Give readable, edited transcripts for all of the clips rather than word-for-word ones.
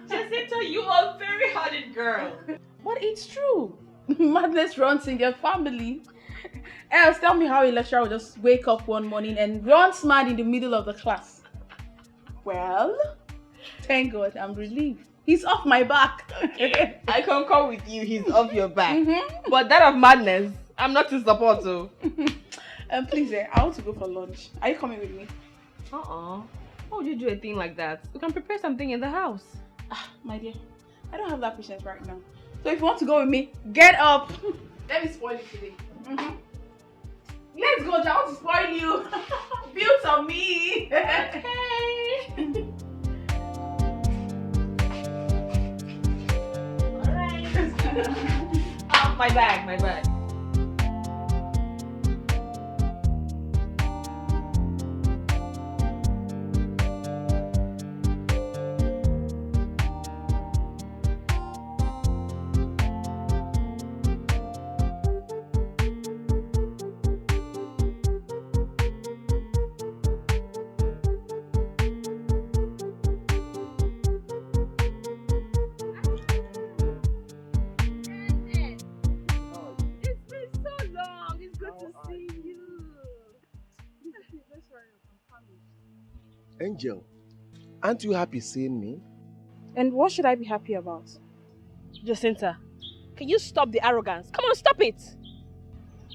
Jacinta, you are a very hardened girl. But it's true. Madness runs in your family. Else, tell me how a lecturer will just wake up one morning and runs mad in the middle of the class. Well, thank God, I'm relieved. He's off my back. I concur with you, he's off your back. But that of madness, I'm not to support so. Please, I want to go for lunch. Are you coming with me? Why would you do a thing like that? We can prepare something in the house. My dear, I don't have that patience right now. So if you want to go with me, get up. Let me spoil you today. Let's go, I want to spoil you. Built on me. Okay. Alright. My bag. Angel, aren't you happy seeing me? And what should I be happy about? Jacinta, can you stop the arrogance? Come on, stop it!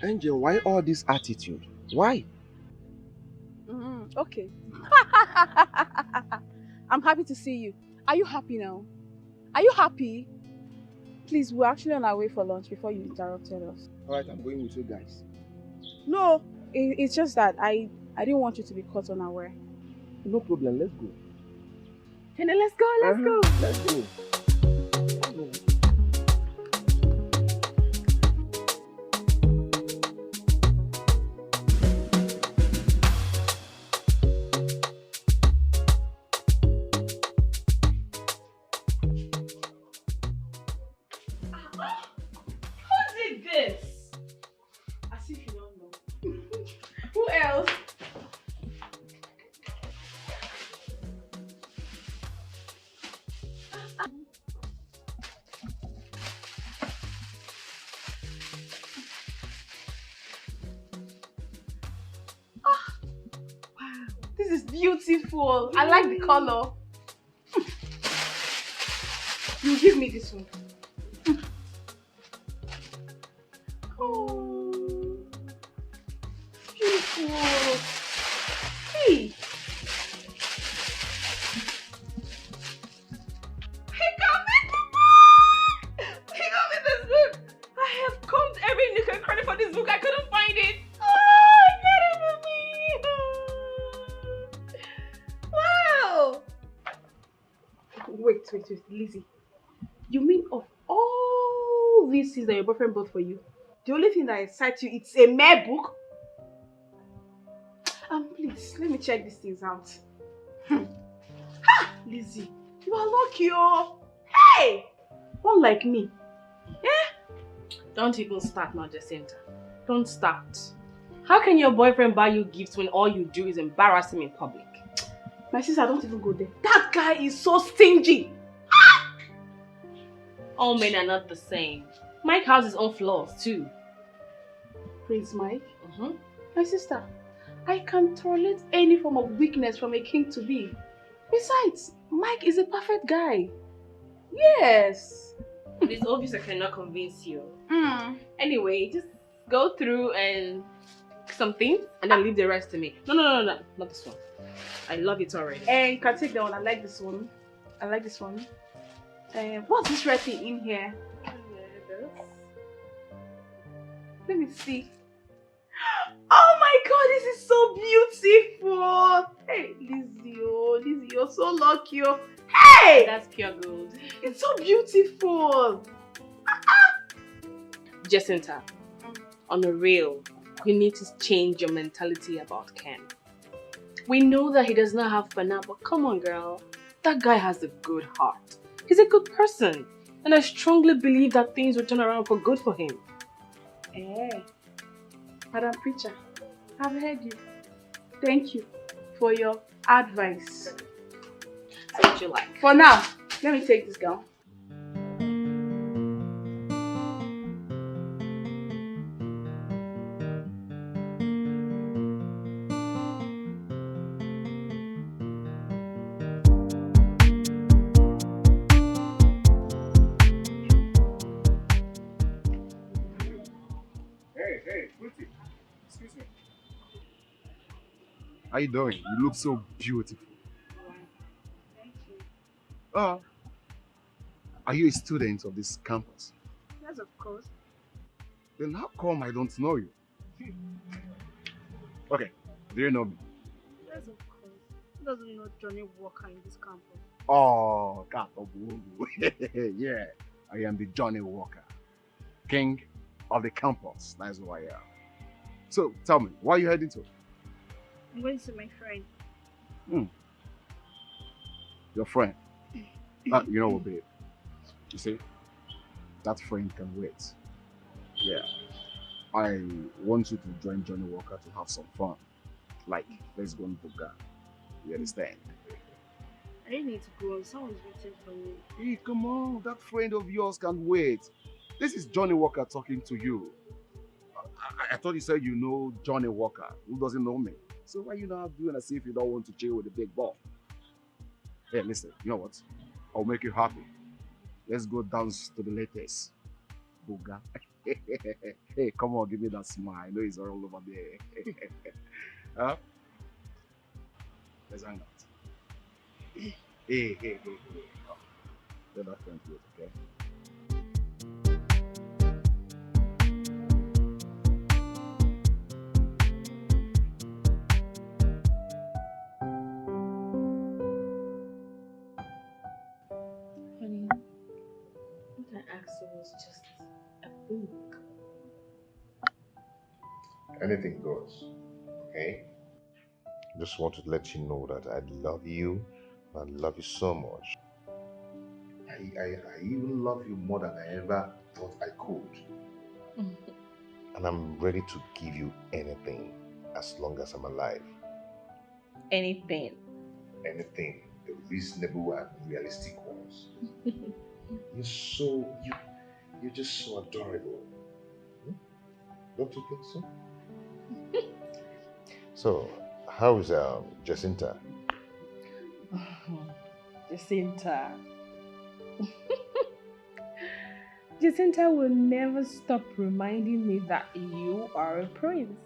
Angel, why all this attitude? Why? Okay. I'm happy to see you. Are you happy now? Are you happy? Please, we're actually on our way for lunch before you interrupted us. Alright, I'm going with you guys. No, it's just that I didn't want you to be caught unaware. No problem, let's go. Then let's go. Let's go. Who did this? As if you don't know. Who else? This is beautiful. I like the color. You give me this one. Oh, beautiful. Hey. He got me this book. I have combed every nook and cranny for this book. I couldn't find it. Wait, Lizzie. You mean of all these things that your boyfriend bought for you, the only thing that excites you, it's a mere book? Please, let me check these things out. Ha! Lizzie, you are lucky, oh. Hey! Unlike me. Yeah? Don't even start now, Jacinta. Don't start. How can your boyfriend buy you gifts when all you do is embarrass him in public? My sister, don't even go there. That guy is so stingy. All men are not the same. Mike has his own flaws too. Praise Mike. My sister, I can tolerate any form of weakness from a king to be. Besides, Mike is a perfect guy. Yes. It is obvious I cannot convince you. Anyway, just go through and some things and then leave the rest to me. No, not this one. I love it already. And you can take that one. I like this one. What's this red thing in here? Let me see. Oh my God, this is so beautiful. Hey, Lizzie, you're so lucky. Hey! That's pure gold. It's so beautiful. Jacinta, on a real, you need to change your mentality about Ken. We know that he does not have fun, but come on, girl. That guy has a good heart. He's a good person. And I strongly believe that things will turn around for good for him. Madam Preacher, I've heard you. Thank you for your advice. Say what you like. For now, let me take this gown. Hey, pretty. Excuse me. How you doing? You look so beautiful. Uh, are you a student of this campus? Yes, of course. Then how come I don't know you? Okay, do you know me? Yes, of course. Who doesn't know Johnny Walker in this campus? Oh, yeah, I am the Johnny Walker, king of the campus. That's who I am. So tell me, where are you heading to? I'm going to see my friend. Your friend? You know what, babe? You see, that friend can wait. Yeah, I want you to join Johnny Walker to have some fun. Like, let's go on Buga. You understand? I didn't need to go. Someone's waiting for me. Hey, come on, that friend of yours can wait. This is Johnny Walker talking to you. I thought you said you know Johnny Walker. Who doesn't know me? So why you not doing as if you don't want to chill with the big ball? Hey, listen, you know what? I'll make you happy. Let's go dance to the latest. Buga. Hey, come on, give me that smile. I know it's all over there. Huh? Let's hang out. Hey. Oh, let that friend wait, okay? Honey, what I asked you was just a book. Anything goes, okay? Just want to let you know that I love you. I love you so much. I even love you more than I ever thought I could. And I'm ready to give you anything as long as I'm alive. Anything. Anything, the reasonable and realistic ones. You're just so adorable. Don't you think so? So, how is Jacinta? Jacinta. Jacinta will never stop reminding me that you are a prince.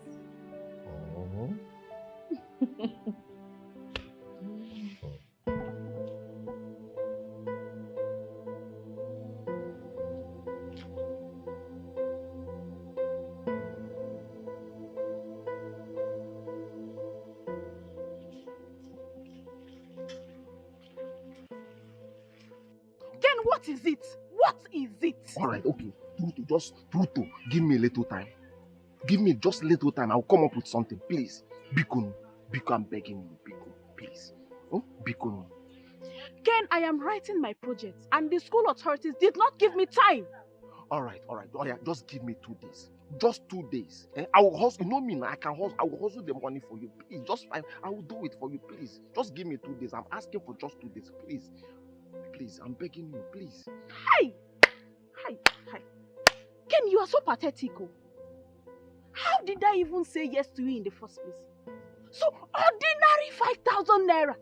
What is it? What is it? Alright, okay. Truto, give me a little time. Give me just a little time. I'll come up with something. Please. Biko, I'm begging you. Biko, please. Oh, Biko. Ken, I am writing my project and the school authorities did not give me time. Alright. Oh yeah, just give me 2 days. Just 2 days. I will hustle. You know me now. I can hustle. I will hustle the money for you. Please, just fine. I will do it for you. Please. Just give me 2 days. I'm asking for just 2 days. Please. Please, I'm begging you. Please. Hi. Ken, you are so pathetic. Oh. How did I even say yes to you in the first place? So ordinary 5,000 naira.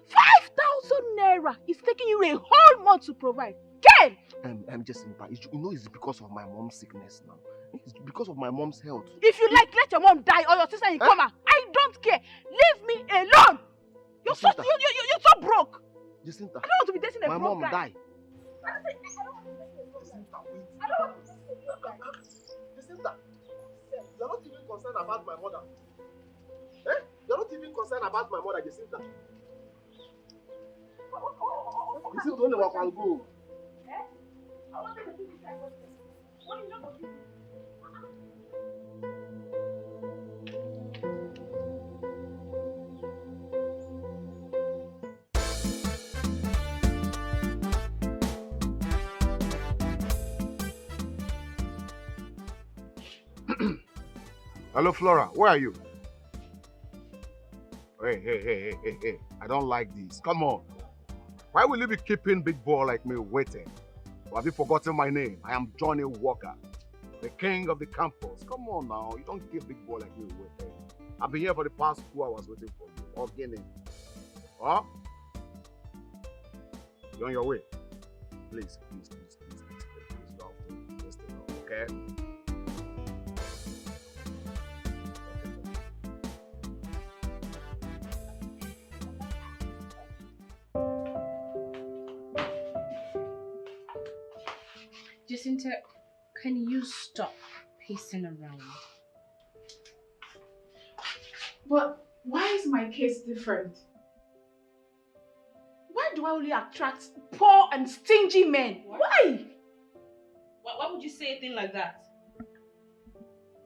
5,000 naira is taking you a whole month to provide. Ken! Jacinta, you know it's because of my mom's sickness now. It's because of my mom's health. If you like, let your mom die or your sister in coma. I don't care. Leave me alone. You're so broke. Jacinta, I don't want to be dating a my broke mom guy. died. Jacinta, you're not even concerned about my mother. You're not even concerned about my mother, Jacinta. This is the only one can go. I want to do this. What is your Hello, Flora. Where are you? Hey. I don't like this. Come on. Why will you be keeping big boy like me waiting? Or have you forgotten my name? I am Johnny Walker, the king of the campus. Come on now, you don't keep big boy like me waiting. I've been here for the past 2 hours waiting for you. Or Guinea. Huh? You're on your way. Please, go. Please stay now, okay? Jacinta, can you stop pacing around? But why is my case different? Why do I only attract poor and stingy men? What? Why would you say a thing like that?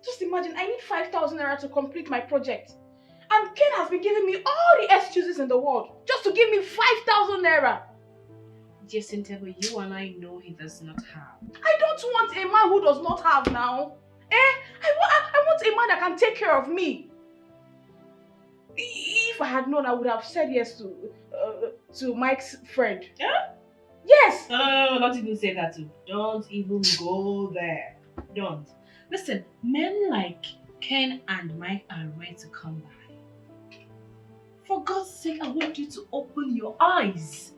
Just imagine, I need 5,000 naira to complete my project. And Ken has been giving me all the excuses in the world just to give me 5,000 naira. Jacinta, but you and I know he does not have. I don't want a man who does not have now. I want a man that can take care of me. If I had known, I would have said yes to Mike's friend. Yeah? Yes! No, don't even say that too. Don't even go there. Don't. Listen, men like Ken and Mike are rare to come by. For God's sake, I want you to open your eyes.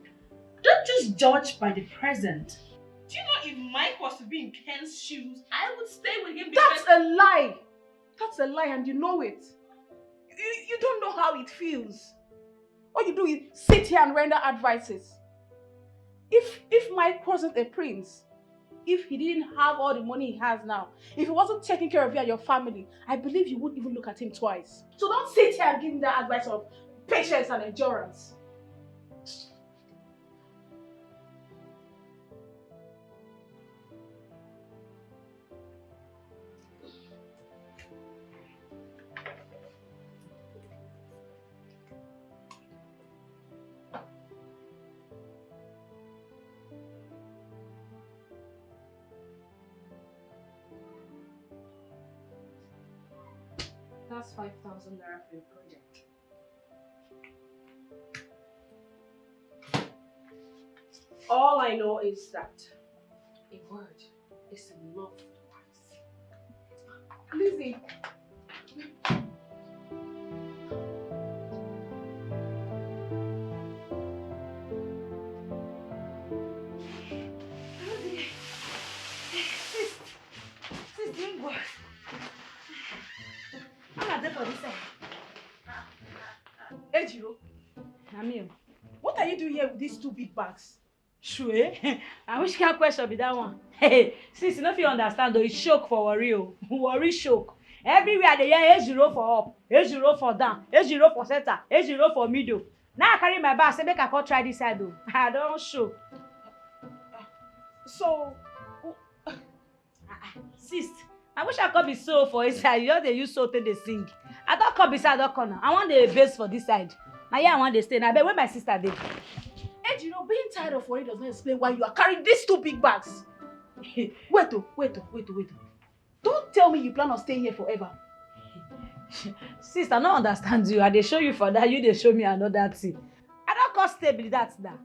Don't just judge by the present. Do you know if Mike was to be in Ken's shoes, I would stay with him because... That's a lie! That's a lie and you know it. You don't know how it feels. All you do is sit here and render advices. If Mike wasn't a prince, if he didn't have all the money he has now, if he wasn't taking care of you and your family, I believe you wouldn't even look at him twice. So don't sit here and give me that advice of patience and endurance. That's 5,000 naira for your project. All I know is that a word is enough twice. Lizzie. Sis, doing what? For this side. Ejiro, Namio. what are you doing here with these 2 big bags? Sure. I wish can't question be that one. Hey, sis, you know if you understand though, it's shock for worry. Worry shock. Everywhere they hear A0 for up, A0 for down, A0 for center, A0 for middle. Now I carry my bag, say make I come try this side though. I don't show. So, Sis, I wish I could be so for inside. You know they use so till they sing. I don't come beside that corner. I want the base for this side. Now yeah, I want to stay. Now but where my sister did. Ejiro, being tired of worry does not explain why you are carrying these 2 big bags. Wait. Don't tell me you plan on staying here forever. Sister, I don't understand you. I dey show you for that. You dey show me another thing. I don't cost stable that now.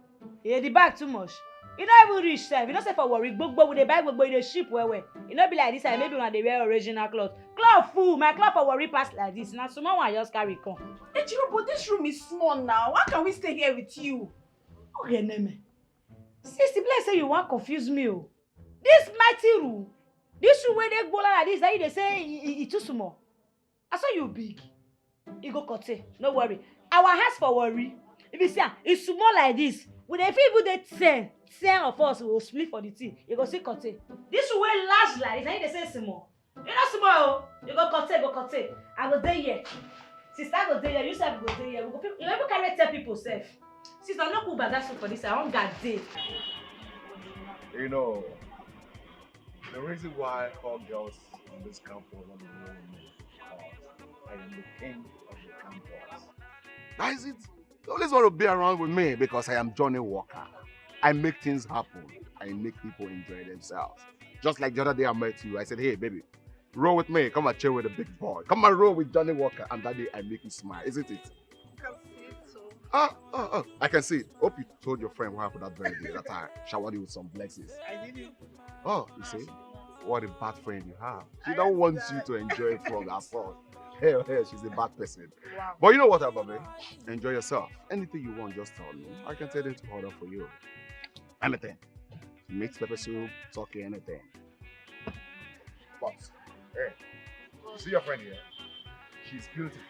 Yeah, the bag too much. You don't even reach self. You don't say for worry. Gbogbo with the bag, gbogbo in the ship where. You know be like this. And maybe when they wear original clothes. Cloth full. My cloth for worry pass like this. Now someone will just carry come. Ejiro, but this room is small now. How can we stay here with you? Okay, Neme. Sister, bless say you want confuse me. Oh. This mighty room. This room where they go like this. That they say it too small. I saw you big. You go cut it. No worry. Our house for worry. If you see, it's small like this. When they feel they 10 of us will split for the tea. You go see cut it. This room where large like this. That they say small. You not small. You go cut it. I go there here. Sister go there here. You self go there here. You never carry 10 people safe. Sister, I'm not cool about that for this. I want that day. You know, the reason why all girls in this campus want to know me is because I am the king of the campus. That is it. They always want to be around with me because I am Johnny Walker. I make things happen. I make people enjoy themselves. Just like the other day I met you, I said, hey, baby, roll with me. Come and chill with the big boy. Come and roll with Johnny Walker. And that day I make you smile, isn't it? I can see it too. I can see it. Hope you told your friend what happened that very day that I showered you with some blessings. I didn't. Oh, you see? What a bad friend you have. She don't want you to enjoy it from her fault. Hell, she's a bad person. Wow. But you know what, Ababe? Enjoy yourself. Anything you want, just tell me. I can tell them to order for you. Anything. Mixed pepper soup, turkey, anything. But, hey, you see your friend here? She's beautiful.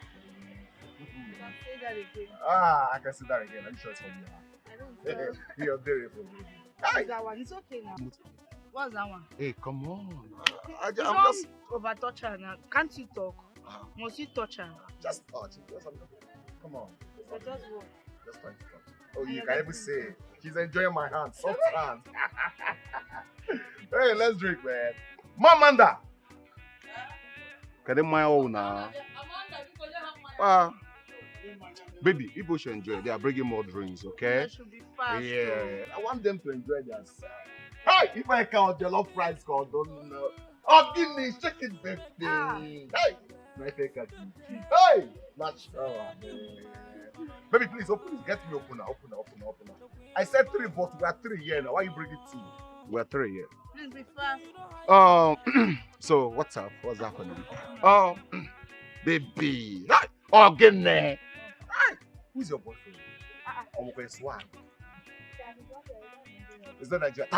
You can say that again. I can see that again. Are you sure it's from you? I don't know. You're beautiful. What's that one? It's okay now. What's that one? Hey, come on. I'm Don't just... over-touch her now. Can't you talk? Must you touch her? Just touch it. Come on. So just what? Just trying to touch it. Oh, you can even say, she's enjoying my hand. Soft hand. Hey, let's drink, man. Mamanda! Can they my own now? Baby, people should enjoy. They are bringing more drinks, okay? That should be fast. Yeah, I want them to enjoy themselves. Hey, if I count the love price called, don't know. Oh, give me chicken, baby. Hey, my favorite. Hey, not sure. Baby, please open it. Get me open now. I said 3, but we are 3 here now. Why you bring it 2? We are 3 here. Please be fast. So what's up? What's happening? Baby. Hey, oh, get there. Hey, who's your boyfriend? I'm going to swag. It's not Nigeria.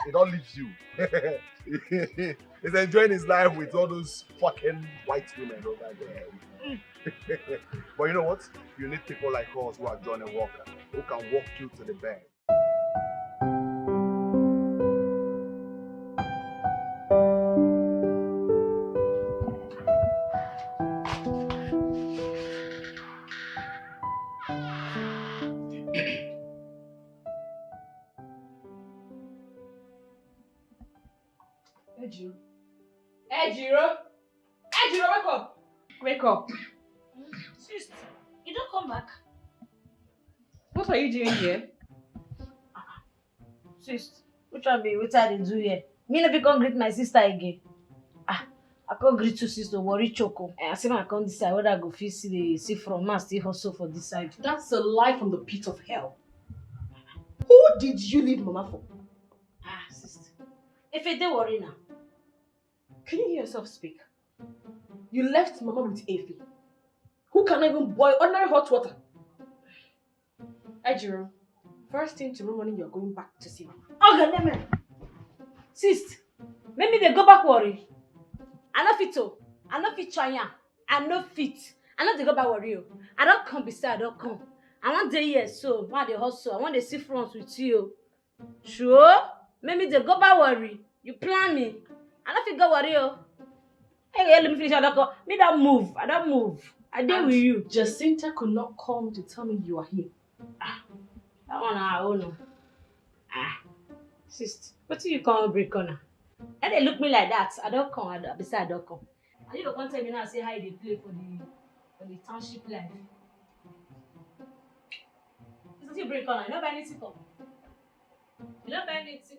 He don't leave you. He's enjoying his life with all those fucking white women over there. But you know what? You need people like us who are Johnny Walker, who can walk you to the bed. Ejiro, wake up! Wake up! Sis, you don't come back. What are you doing here? Sis, which one be what I dey do here? Me no fit come greet my sister again. I can't greet you, sister. Worry choco. I say I can't decide whether I go fit see from now still hustle for this side. That's a lie from the pit of hell. Who did you leave Mama for? Sister. If you don't worry now. Can you hear yourself speak? You left Mama with Efi, who cannot even boil ordinary hot water. Ejiro, first thing tomorrow morning you're going back to see Mama. Okay, let me. Sis, maybe they go back worry. I no fit to. I no fit try am. I no fit. I no dey go back worry. I don't come beside. I don't come. I want day here so. Why they hustle? I want to see front with you. Sure? Maybe they go back worry. You plan me. I don't fit go worry. Hey, let me finish. I don't go. Me don't move. I don't move. I deal with you. Jacinta could not come to tell me you are here. That one I own. Sister, what do you call break on? And they look me like that. I don't come. Besides, I don't come. And you don't tell me now say how they play for the township life. It's you break on. You don't buy anything come. You don't buy anything.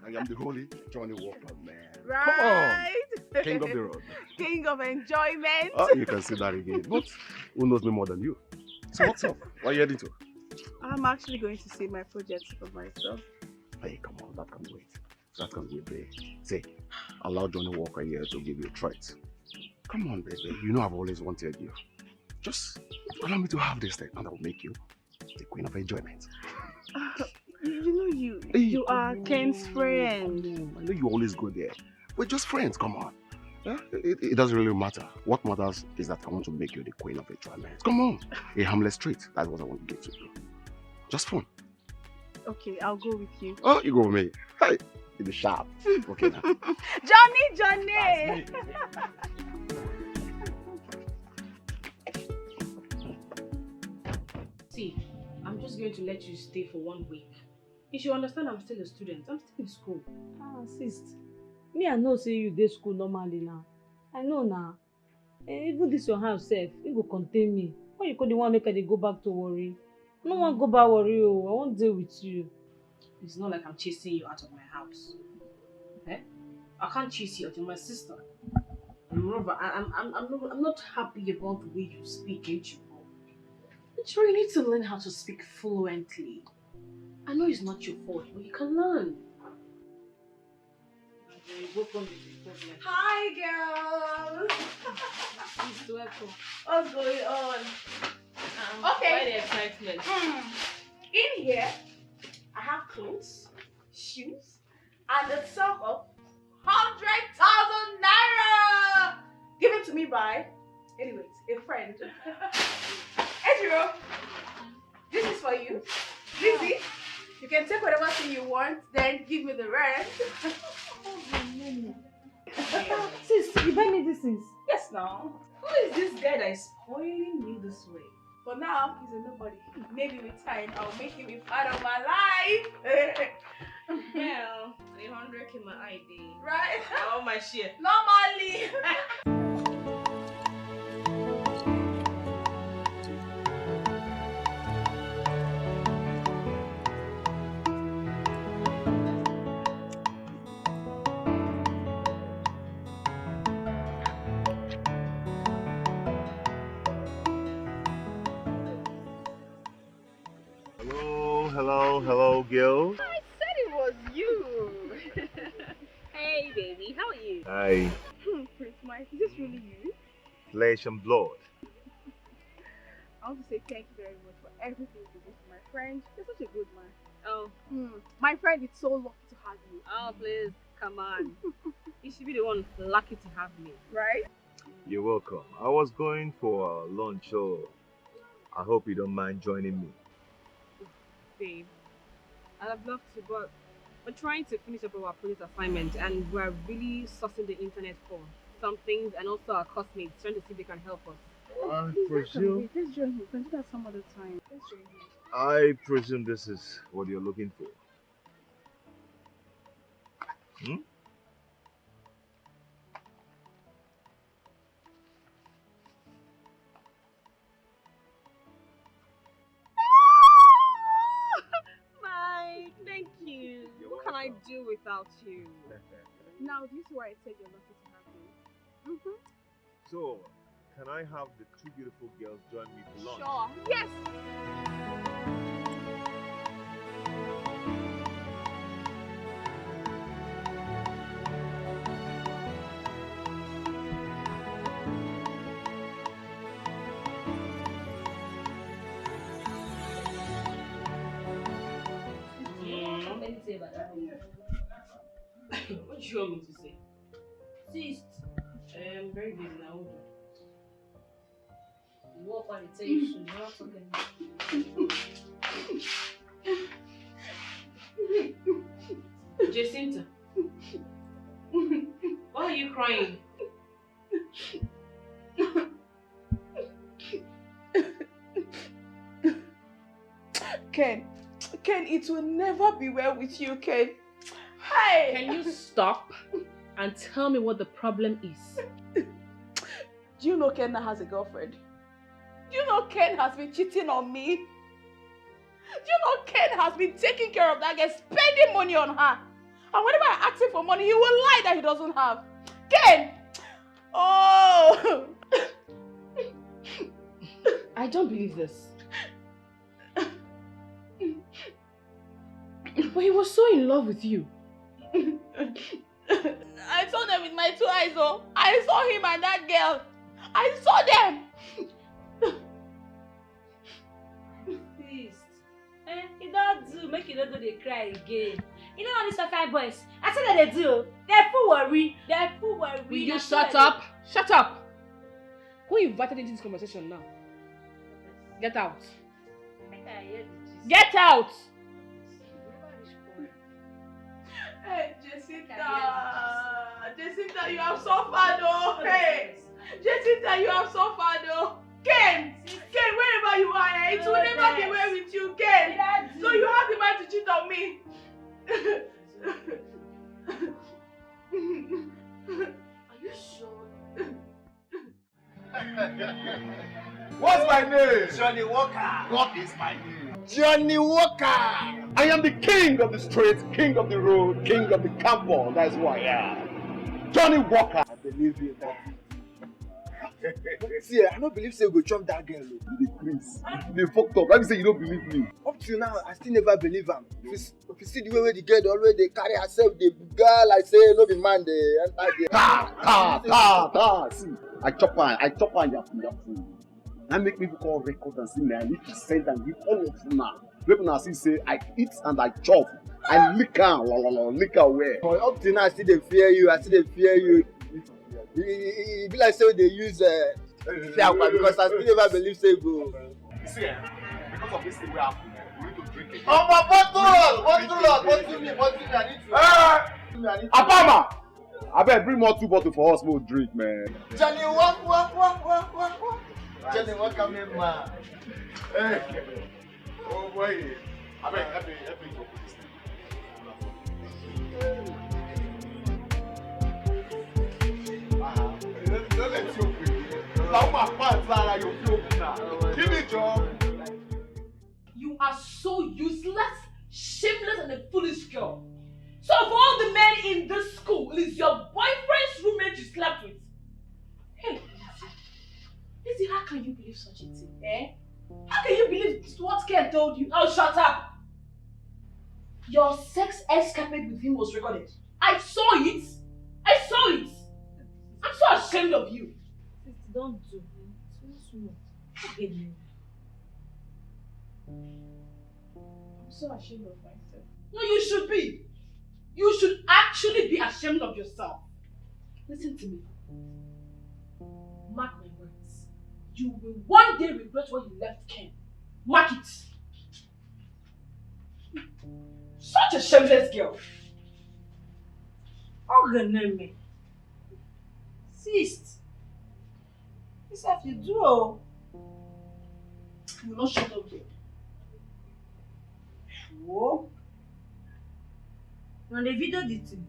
I am the holy Johnny Walker, man. Right. Come on. King of the road. King of enjoyment. Oh, you can say that again. But who knows me more than you? So what's up? What are you heading to? I'm actually going to see my project for myself. Hey, come on. That can wait. That can wait, babe. Say, allow Johnny Walker here to give you a treat. Come on, baby. You know I've always wanted you. Just allow me to have this thing and I'll make you the queen of enjoyment. You know you are Ken's friend. I know you always go there. We're just friends, come on. Yeah? It doesn't really matter. What matters is that I want to make you the queen of enjoyment. Come on. A harmless treat. That's what I want to give to you. Just fun. Okay, I'll go with you. Oh, you go with me. Hey, in the shop. Okay now. Johnny! Hey. See, I'm just going to let you stay for 1 week. You should understand I'm still a student. I'm still in school. Ah, sis. Me, I know say you dey school normally now. I know now. Even this your house sef, it go contain me. Why you go the one make I dey go back to worry? I no wan go back worry oh. I wan dey with you. It's not like I'm chasing you out of my house. Eh? I can't chase you out. You're my sister. And moreover, I'm not happy about the way you speak, ain't you? You need to learn how to speak fluently. I know it's not your fault, but you can learn. Hi, girls. What's going on? Okay. Why the excitement? In here, I have clothes, shoes, and a sum of 100,000 naira given to me by, anyways, a friend. Ejiro, this is for you. Lizzie, you can take whatever thing you want, then give me the rest. Sis, you buy me these things? Yes, now. Who is this guy that is spoiling you this way? For now, he's a nobody. Maybe with time, I'll make him a part of my life. Well, 100k my ID. Right? Oh my shit. Normally. Hello, girl. I said it was you. Hey, baby, how are you? Hi, Prince Mike, is this really you? flesh and blood. I want to say thank you very much for everything you did for my friend. You're such a good man. Oh, My friend is so lucky to have you. oh, please, come on. You should be the one lucky to have me. Right? You're welcome. I was going for lunch, so I hope you don't mind joining me. Babe, I'd have loved to, but we're trying to finish up our project assignment and we're really sussing the internet for some things and also our classmates trying to see if they can help us. I Let's presume. join him. We can do that some other time. Let's join him. I presume this is what you're looking for. Hmm? Mike, thank you. You're What can I welcome. do without you? Now, do you see why I said you're lucky to have me? So, can I have the two beautiful girls join me for lunch? Sure. Yes. What do you want me to say? Sis, I'm very busy now. Hold on. you walk on the tell you soon. You're not talking. Jacinta, why are you crying? Ken, it will never be well with you, Ken. Hi. Can you stop and tell me what the problem is? Do you know Ken now has a girlfriend? Do you know Ken has been cheating on me? Do you know Ken has been taking care of that girl, spending money on her? And whenever I ask him for money, he will lie that he doesn't have. Ken! Oh! I don't believe this. But he was so in love with you. I saw them with my two eyes, oh. I saw him and that girl. I saw them. Sis, you don't do, make you don't go dey cry again. You know all these fine boys, I said that they do. They're full worry. Will you shut up? Shut up! Who invited into this conversation now? Get out. Get out! Hey, Jacinta, you have suffered, oh. Hey, Jacinta, you have suffered, oh. Ken, wherever you are, it will never be well with you, Ken. So you have the mind to cheat on me. Are you sure? What's my name? Johnny Walker. What is my name? Johnny Walker. I am the king of the streets, king of the road, king of the campus. That's who I am. Johnny Walker. I believe you, Daddy. See, I don't believe say we go chop that girl. You dey craze. You dey fucked up. Let me say you don't believe me. Up till now, I still never believe am. If you see the way the girl dey always dey carry herself, the girl like say no be man dey enter there. Ta. See, I chop her yafu. That make me call record and say, man, I need to send and give all of you now. People now see say I eat and I chop. I lick her, lick her where. But up till now, I still dey fear you. It be like say they use fear because I still never believe say go. See, because of this thing we happen, we need to drink again. Oh, my bottle me, I need to. Apama! I better bring more 2 bottles for us, more drink, man. Johnny, walk. Johnny, walk, come here, man. Hey. Oh, boy. I better help me go put this thing. Don't let you open. Now my pants are you open now. Give me job. You are so useless, shameless, and a foolish girl. So of all the men in this school, it is your boyfriend's roommate you slept with. Hey, Lizzie, how can you believe such a thing? Eh? How can you believe what Ken told you? Oh, shut up! Your sex escapade with him was recorded. I saw it. I'm so ashamed of you. Don't do it. Small. Again. I'm so ashamed of myself. No, you should be. You should actually be ashamed of yourself. Listen to me. Mark my words. You will one day regret when you left Ken. Mark it. Such a shameless girl. Oh, good name. Sis. This have you do. You will not shut up there. Whoa. On the video did too.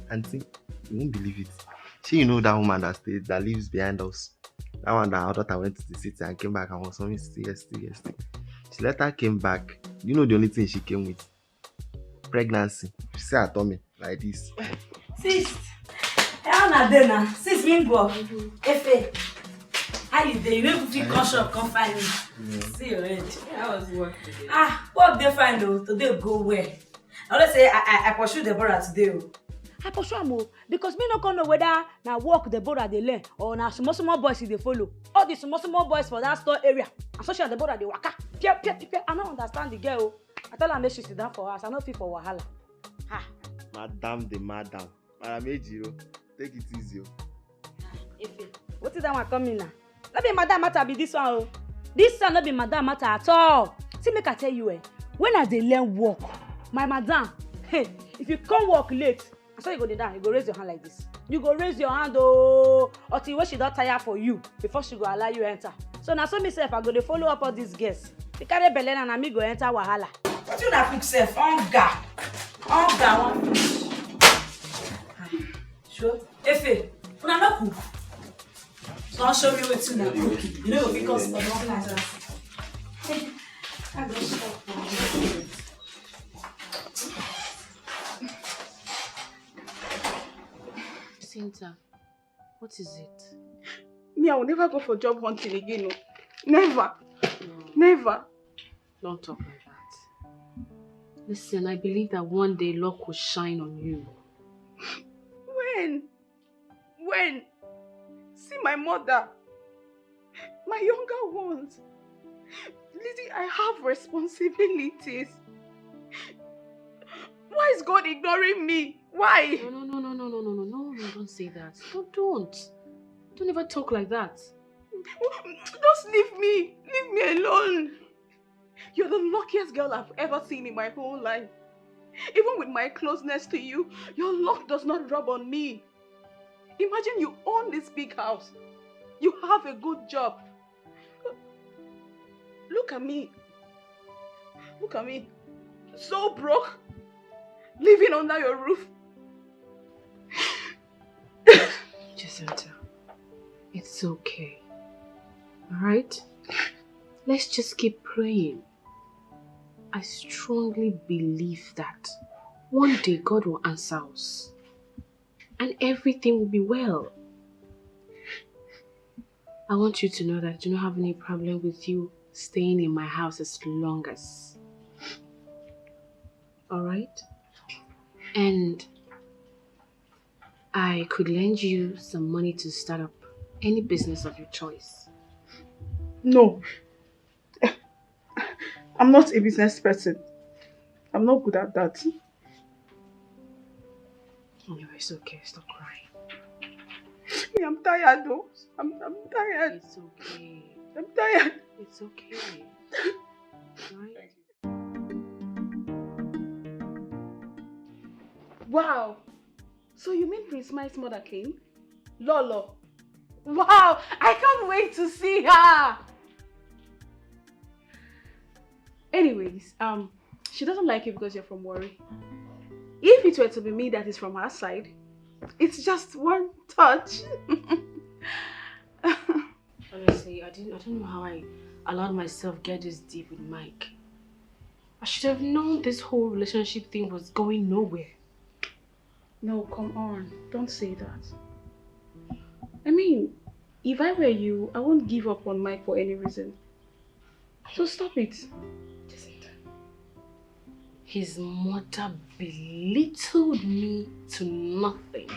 Auntie, you won't believe it. You know that woman that lives behind us. That one that our daughter went to the city and came back and was on me yesterday. She later came back. You know the only thing she came with? Pregnancy. She said her tummy like this. Sis, how na dey na? Sis Mingo, Efe, how you dey? You no even fit come shop come find me. See your head. How was work today? Work dey fine though. Today go well. I always say I pursue Deborah today. I pursue am because me no come know whether na work Deborah dey learn or na small boys dey follow. All the small boys for that store area. And so she Deborah dey waka. Pia. I no understand the girl. I tell her make she sit down for house. I no fit for wahala. Madam. Madam Ejiro, take it easy. Efe, what is that one coming now? No be madam matter be this one oh. This one no be madam matter at all. See make I tell you when I dey learn work, my madam, hey, if you come work late, so you go dey down, you go raise your hand like this. You go raise your hand until when she don tire for you before she go allow you enter. So na so me sef I go dey follow up all these girls. The carry belle na me go enter wahala. What you na cook sef? Hunger one. Sure. Efe, una no cook. Don't show me wetin una cook. You know because for one like that. I go stop. Cynthia, what is it? Me, I will never go for job hunting again. No. Never. Don't talk like that. Listen, I believe that one day luck will shine on you. When? See my mother. My younger ones. Lizzie, I have responsibilities. Why is God ignoring me? Why? No Don't say that. Don't. Don't ever talk like that. Just leave me. Leave me alone. You're the luckiest girl I've ever seen in my whole life. Even with my closeness to you, your luck does not rub on me. Imagine you own this big house. You have a good job. Look at me. Look at me. So broke. Living under your roof. Jacinta, it's okay. Alright? Let's just keep praying. I strongly believe that one day God will answer us. And everything will be well. I want you to know that I do not have any problem with you staying in my house as long as. Alright? And I could lend you some money to start up any business of your choice. No. I'm not a business person. I'm not good at that. Anyway, it's okay. Stop crying. I'm tired though. I'm tired. It's okay. I'm tired. It's okay. Right? Wow. So you mean Prince Mike's mother came? Lolo. Wow. I can't wait to see her. Anyways, she doesn't like you because you're from Warri. If it were to be me that is from her side, it's just one touch. Honestly, I don't know how I allowed myself get this deep with Mike. I should have known this whole relationship thing was going nowhere. No, come on. Don't say that. I mean, if I were you, I won't give up on Mike for any reason. So stop it. His mother belittled me to nothing.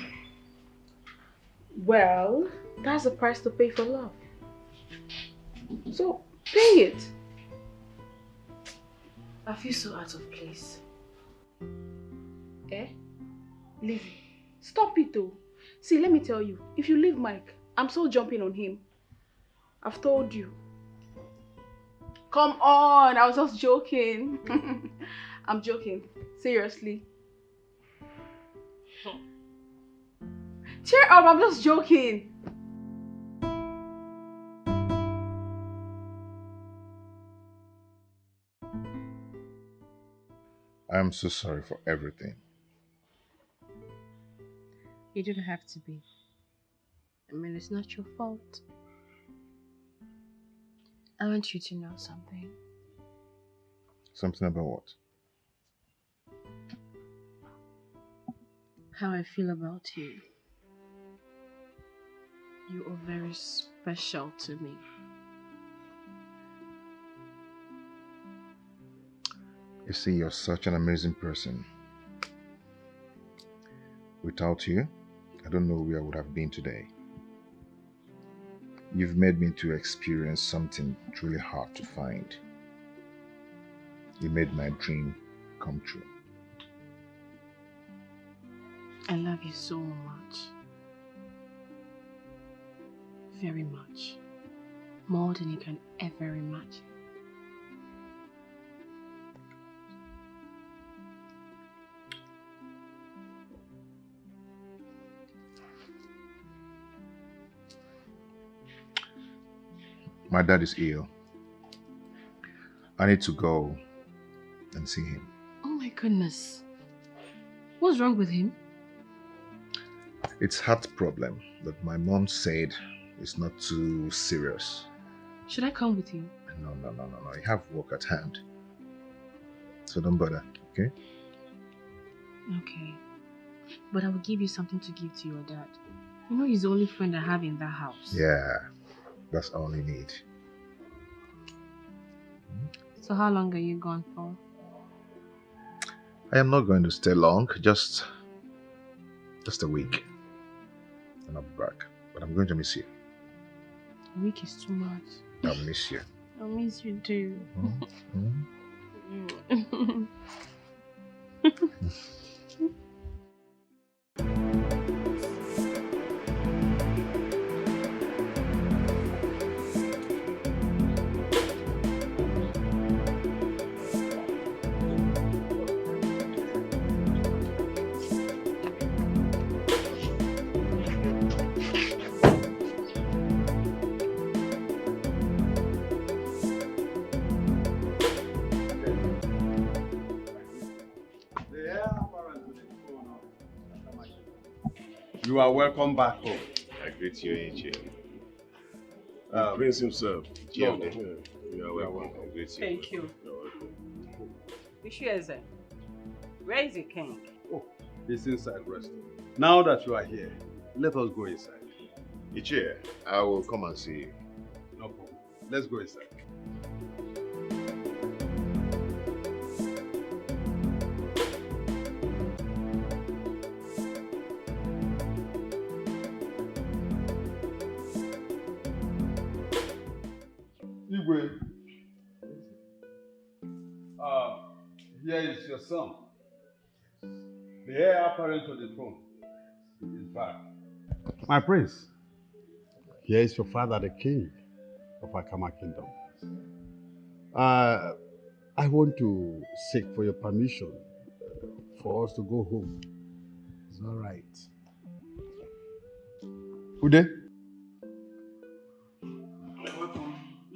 Well, that's the price to pay for love. So, pay it. I feel so out of place. Eh? Lizzie, stop it though. See, let me tell you, if you leave Mike, I'm so jumping on him. I've told you. Come on, I was just joking. I'm joking. Seriously. Cheer up, I'm just joking. I'm so sorry for everything. You didn't have to be. I mean, it's not your fault. I want you to know something. Something about what? How I feel about you. You are very special to me. You see, you're such an amazing person. Without you, I don't know where I would have been today. You've made me to experience something truly hard to find. You made my dream come true. I love you so much. Very much. More than you can ever imagine. My dad is ill. I need to go and see him. Oh my goodness. What's wrong with him? It's heart problem that my mom said is not too serious. Should I come with you? No. You have work at hand. So don't bother, okay? Okay. But I will give you something to give to your dad. You know he's the only friend I have in that house. Yeah, that's all you need. So how long are you gone for? I am not going to stay long, just a week. And I'll be back. But I'm going to miss you. A week is too much. I'll miss you. I'll miss you too. You are welcome back home. I greet you, Ichie. Prince himself. No, You are welcome. I greet you. Thank you. You are welcome. Ishieze, where is the king? Oh, he's inside resting. Now that you are here, let us go inside. Ichie, I will come and see you. No problem. Let's go inside. Igwe, here is your son. The heir apparent to the throne is back. My prince, here is your father, the king of Akama Kingdom. I want to seek for your permission for us to go home. It's all right. Ude?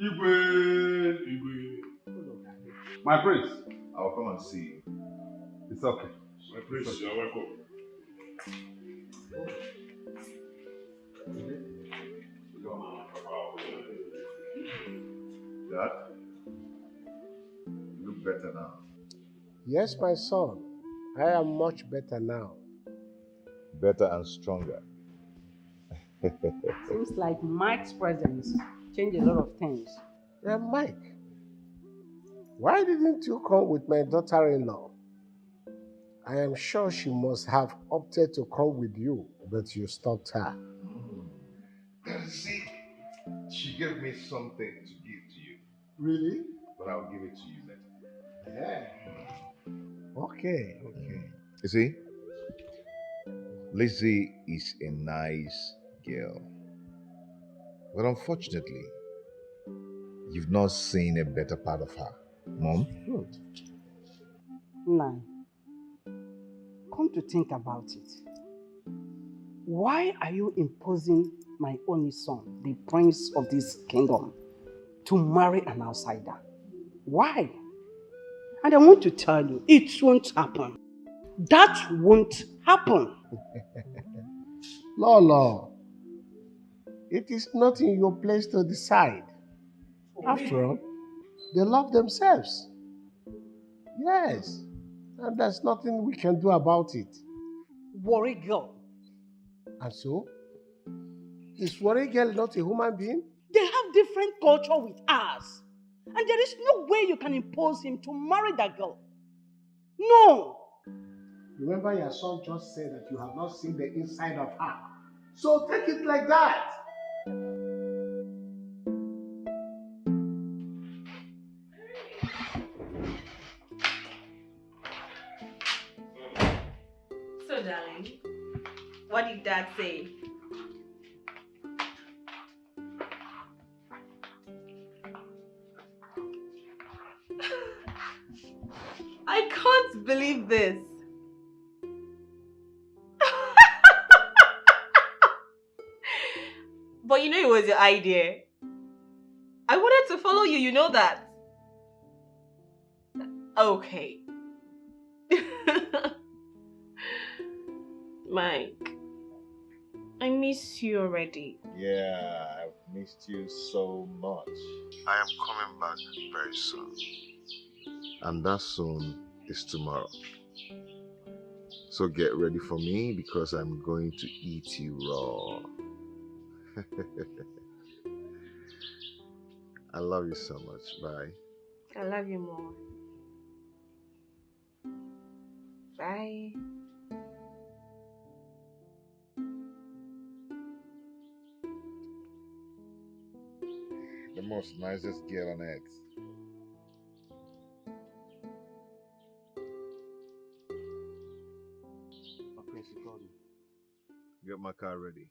Igwe. My prince. I will come and see you. It's okay. My prince, you are welcome. Dad, you look better now. Yes, my son. I am much better now. Better and stronger. Seems like Mike's presence changed a lot of things. Mike, why didn't you come with my daughter-in-law? I am sure she must have opted to come with you, but you stopped her. See, she gave me something to give to you, Really? but I'll give it to you later. Yeah. Okay. You see, Lizzie is a nice girl. But unfortunately, you've not seen a better part of her. Mom? Good. Now, come to think about it. Why are you imposing my only son, the prince of this kingdom, to marry an outsider? Why? And I want to tell you, it won't happen. That won't happen. Lolo, it is not in your place to decide. After all, they love themselves. Yes, and there's nothing we can do about it. Worry girl. And so, is Worry Girl not a human being? They have different culture with us. And there is no way you can impose him to marry that girl. No. Remember your son just said that you have not seen the inside of her. So take it like that. So, darling, what did Dad say? I can't believe this. But you know it was your idea. I wanted to follow you, you know that. Okay. Mike, I miss you already. Yeah, I've missed you so much. I am coming back very soon. And that soon is tomorrow. So get ready for me because I'm going to eat you raw. I love you so much. Bye. I love you more. Bye. The most nicest girl on earth. My prince, you called me. Get my car ready.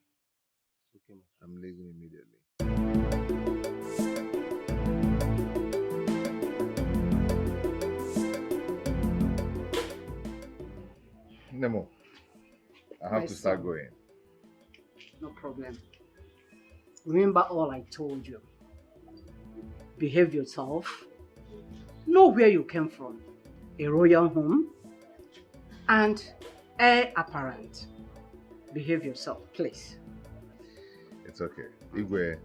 Okay, man. I'm leaving immediately. Nemo, I have My to start son. going. No problem. Remember all I told you. Behave yourself. Know where you came from. A royal home and heir apparent. behave yourself, please. It's okay. Igwe.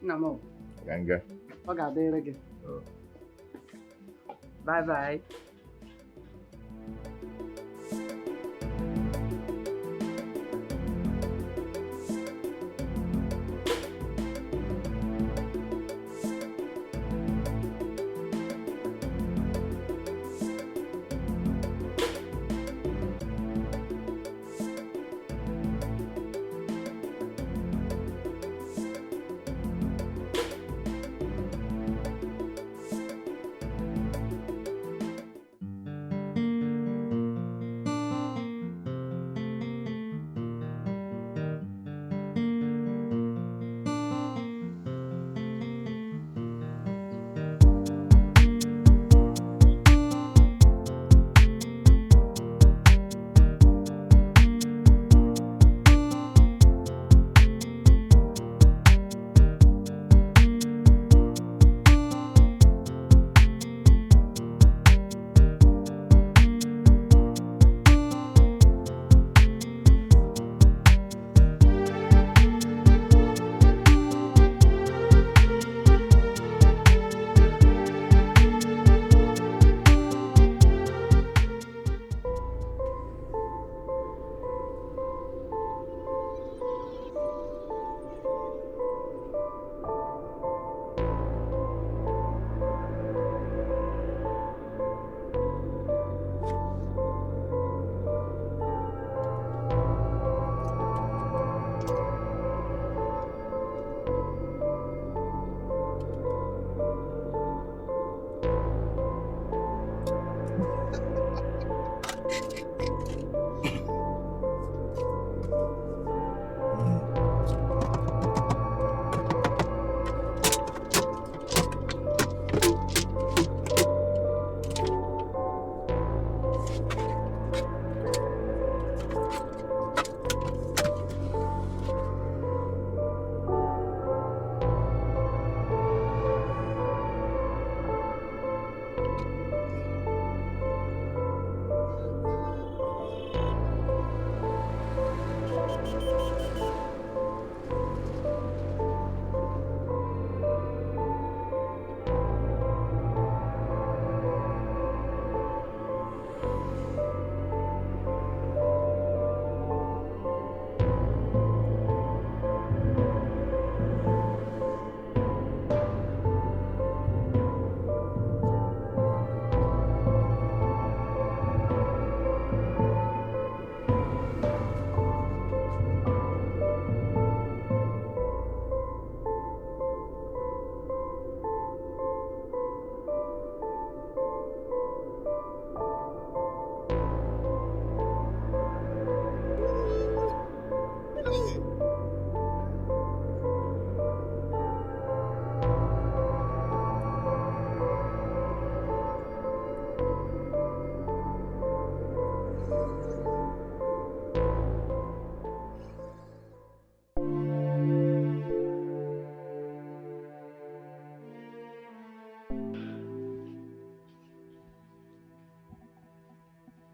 No. Ganga. Okay, Oh. bye.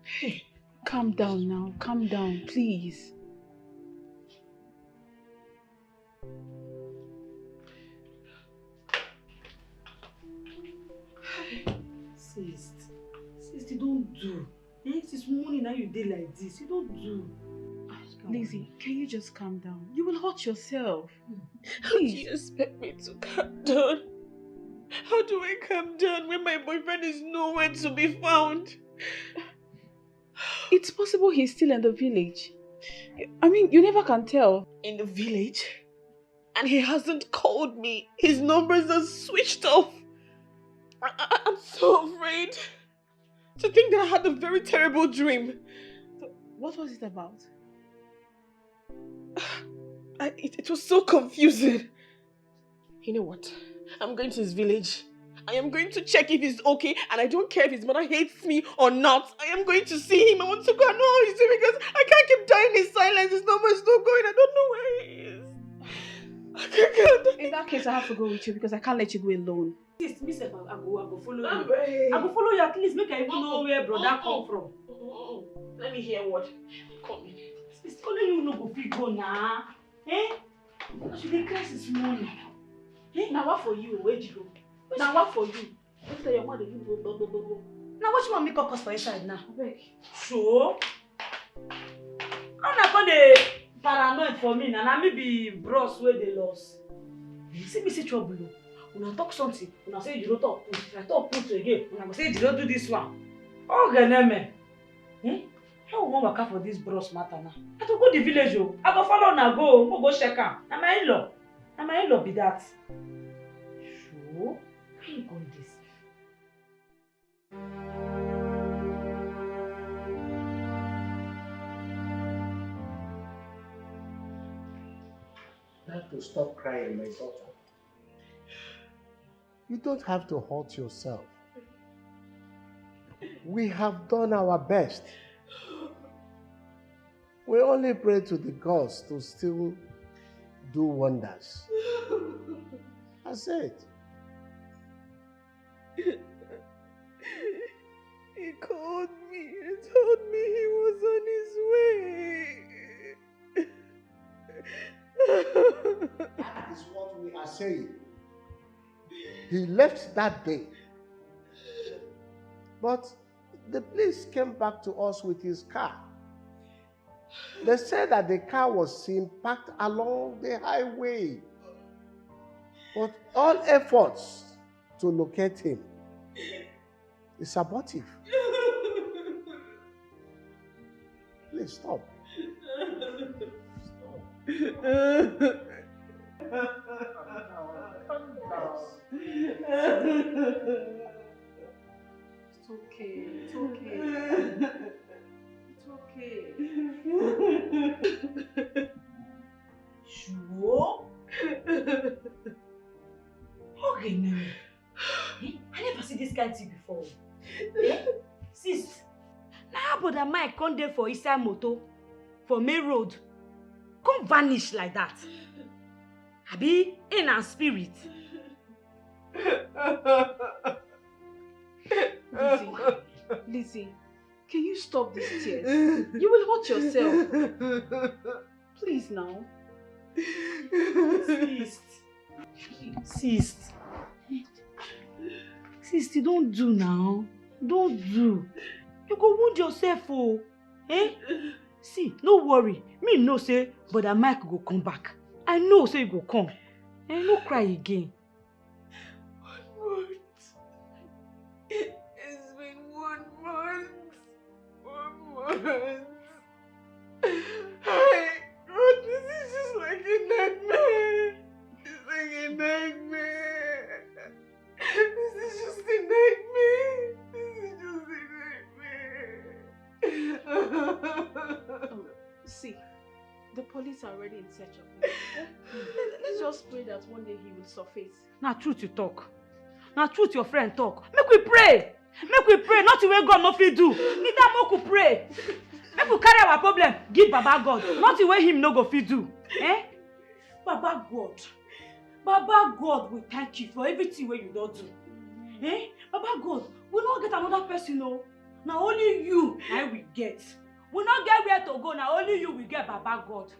Hey, calm down now. Calm down, please. Sis, you don't do. This morning now you did like this. You don't do. Lizzie, can you just calm down? You will hurt yourself. How do you expect me to calm down? How do I calm down when my boyfriend is nowhere to be found? It's possible he's still in the village. I mean, you never can tell. In the village? And he hasn't called me. His numbers are switched off. I'm so afraid to think that I had a very terrible dream. So, what was it about? It was so confusing. You know what? I'm going to his village. I am going to check if he's okay, and I don't care if his mother hates me or not. I am going to see him. I want to go and know how he's doing because I can't keep dying in silence. His number is not going. I don't know where he is. In that case, I have to go with you because I can't let you go alone. Sis, me sef, I go follow you. I go follow you at least make I even know where brother come from. Let me hear what. Come in. Sis, only you no go fit go now. Eh? Because you dey cry this morning. Eh? Now what for you, Ejiro? Now what for you? After your mother, you go. Now what you want me to cause for inside now? Beg. So? I'm not gonna paranoid for me now. Na me be bros where they lost. You see me see trouble. When I talk something, when I say you don't talk, if I talk put again, when I go say you don't do this one. Oh, Ganeme. Eh? How we want to for this bros matter now? I to go the village. I go follow na go check am. Na my in-law. Na my in-law be that. So, how you going this? You have to stop crying, my daughter. You don't have to hurt yourself. We have done our best. We only pray to the gods to still do wonders. That's it. He called me and told me he was on his way. That is what we are saying. He left that day. But the police came back to us with his car. They said that the car was seen parked along the highway. But all efforts to locate him is abortive. Please stop. It's okay. It's okay. It's okay. Sure? Okay, now. I never see this kind of thing before. Eh? Sis, now brother Mike come there for inside motor for main road. Come vanish like that. Abi in our spirit. Lizzie, can you stop these tears? You will hurt yourself. Please now. Sister, don't do now. Don't do. You go wound yourself, oh. Eh? See, no worry. Me know say, brother Mike go come back. I know say you go come. And no cry again. 1 month. It's been 1 month. 1 month. This is just like a nightmare. It's like a nightmare. This is just a nightmare. See, the police are already in search of him. Let's just pray that one day he will surface. Now truth you talk. Now truth your friend talk. Make we pray. Make we pray. Nothing wey God no fit do. Neither make we pray. Make we carry our problem give Baba God. Nothing wey him no go fit do. Eh? Baba God. Baba God, we thank you for everything wey you don't do. Eh? Baba God, we not get another person, no. Now only you we get. We not get where to go. Now only you will get Baba God.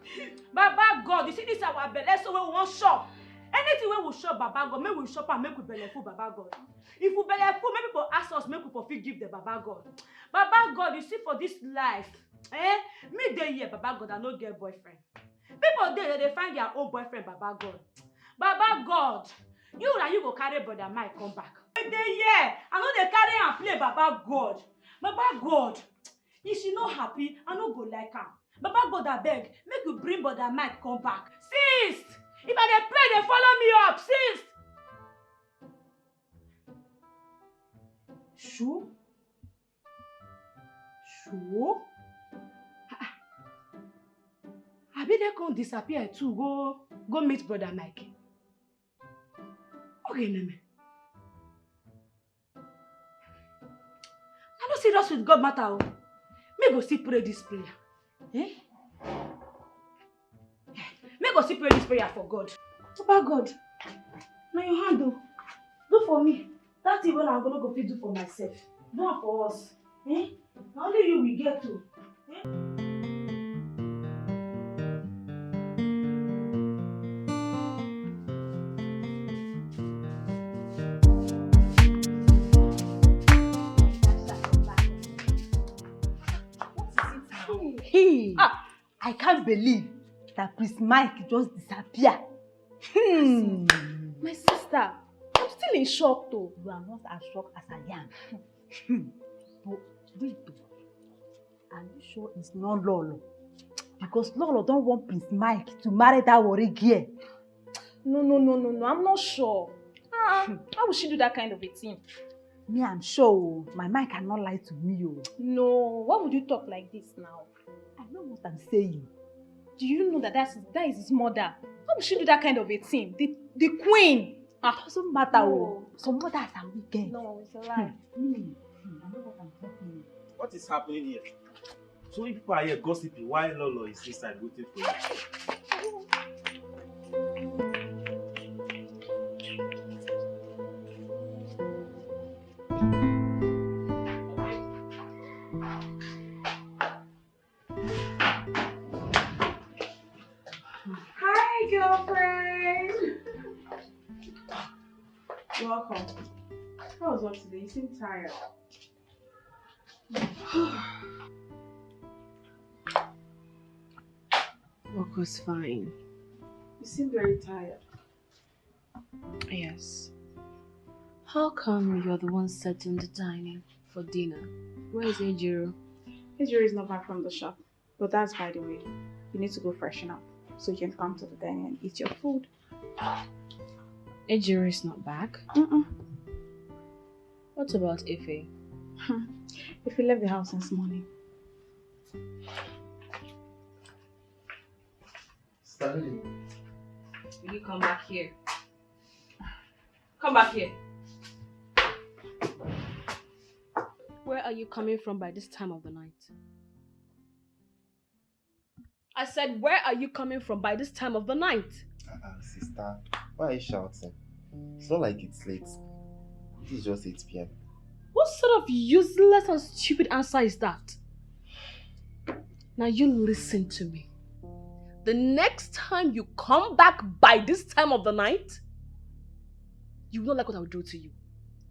Baba God, you see this our belly, so we won't shop. Anything we will shop Baba God, make we shop and make we belly full Baba God. If we belly full, maybe people ask us, make we for give the Baba God. Baba God, you see for this life, me dey here Baba God, I no get boyfriend. People there they find their own boyfriend Baba God. Baba God, you go carry brother Mike come back. They here, I know they carry and play Baba God. Baba God, if she not happy, I no go like her. Baba God, I beg, make you bring brother Mike come back. Sis, if I dey pray, they follow me up, sis. Sure? Abi they come disappear too, go meet brother Mike. Okay, Neme. I don't serious with God matter. Me go still pray this prayer. Eh? Me go still pray this prayer for God. Papa God, now your hand do for me. That thing when I'm gonna go fit do for myself. Do it for us. Eh? Now only you will get to. Hey, I can't believe that Prince Mike just disappeared. My sister, I'm still in shock though. You are not as shocked as I am. But wait, are you sure it's not Lolo? Because Lolo don't want Prince Mike to marry that worry girl. No, I'm not sure. How would she do that kind of a thing? Me, I'm sure. My mind cannot lie to me. No, why would you talk like this now? I know what I'm saying. Do you know that that is his mother? How would she do that kind of a thing? The queen. It doesn't matter. No. Some mothers are wicked. No, it's a lie. I know what I'm talking. What is happening here? So if people are here gossiping, why Lolo is inside waiting for you? Hi, girlfriend. Welcome. How was work today? You seem tired. Work was fine. You seem very tired. Yes. How come you're the one setting the dining for dinner? Where is Ejiro? Ejiro is not back from the shop. But that's by the way. You need to go freshen up so you can come to the dining and eat your food. Ejiro is not back? What about Ife? Ife left the house since morning. Stanley. Will you come back here? Come back here. Where are you coming from by this time of the night? I said, where are you coming from by this time of the night? Sister, why are you shouting? It's not like it's late. It is just 8 p.m. What sort of useless and stupid answer is that? Now you listen to me. The next time you come back by this time of the night, you will not like what I will do to you.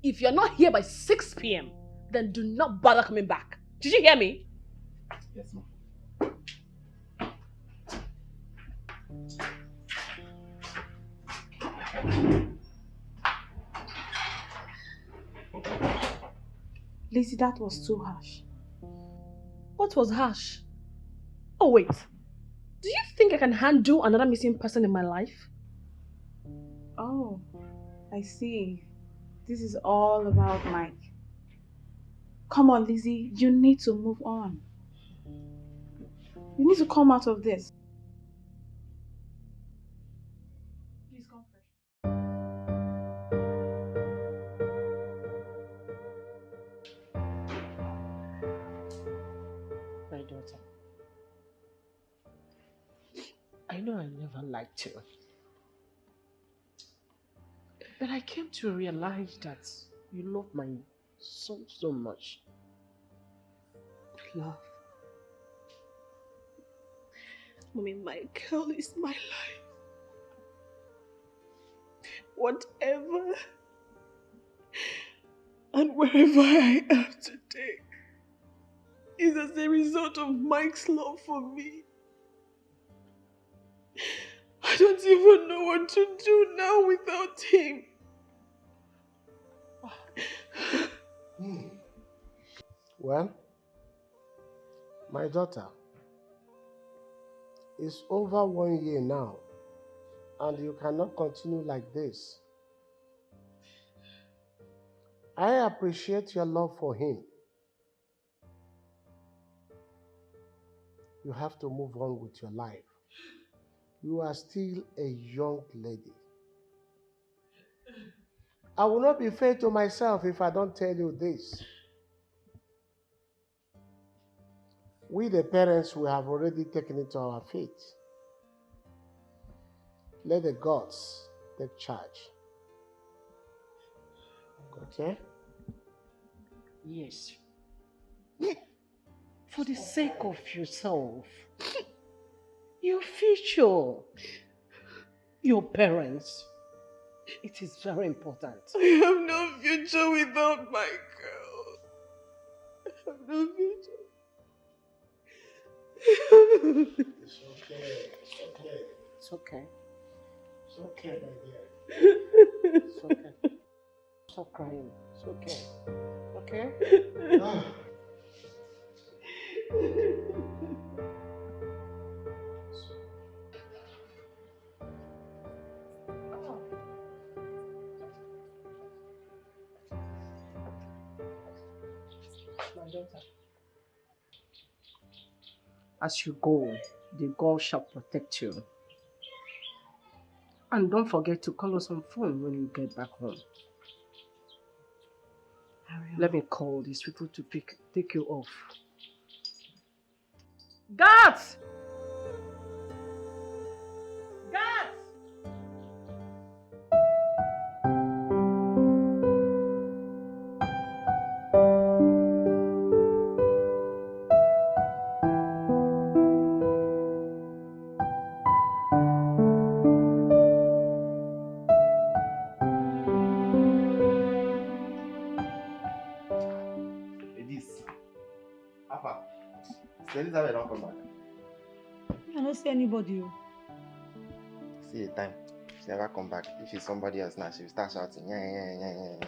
If you're not here by 6 p.m., then do not bother coming back. Did you hear me? Yes, ma'am. Lizzie, that was too harsh. What was harsh? Oh wait, do you think I can handle another missing person in my life? Oh, I see. This is all about Mike. Come on, Lizzie, you need to move on. You need to come out of this. Please come fresh. My daughter, I know I never liked you. But I came to realize that you love my son so much. Love. Mommy, Michael is my life. Whatever and wherever I am today is as a result of Mike's love for me. I don't even know what to do now without him. Well, my daughter, it's over 1 year now, and you cannot continue like this. I appreciate your love for him. You have to move on with your life. You are still a young lady. I will not be fair to myself if I don't tell you this. We, the parents, we have already taken it to our feet. let the gods take charge. Okay? Yes. For the sake of yourself, your future, your parents, it is very important. I have no future without my girl. I have no future. It's okay. It's okay. It's okay. It's okay, my dear. It's okay. Stop crying. It's okay. Okay? My daughter. As you go, the God shall protect you. And don't forget to call us on phone when you get back home. Let me call these people to take you off. Guards! Guards! Elizabeth don't come back. I don't see anybody. See the time. She never come back. If it's somebody else now, she will start shouting. Yeah.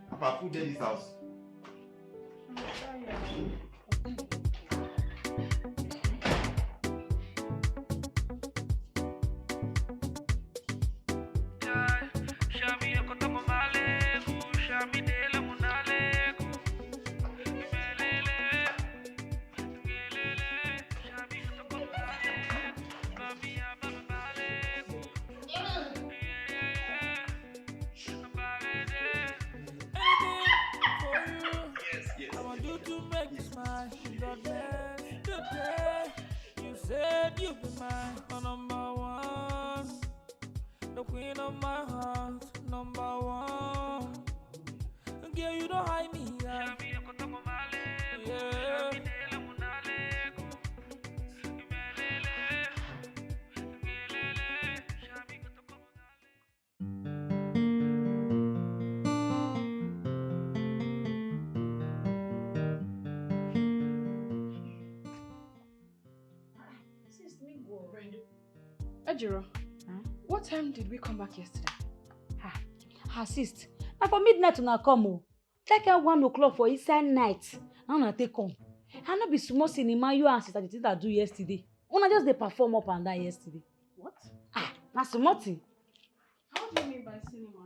Papa, who did this house? Ejiro, what time did we come back yesterday? Assist. Now for midnight una come o. Take out 1 o'clock for inside night. Now una take come. I no be small cinema you and sister the thing that do yesterday. Una just dey perform up and down yesterday. What? Na small thing. How do you mean by cinema?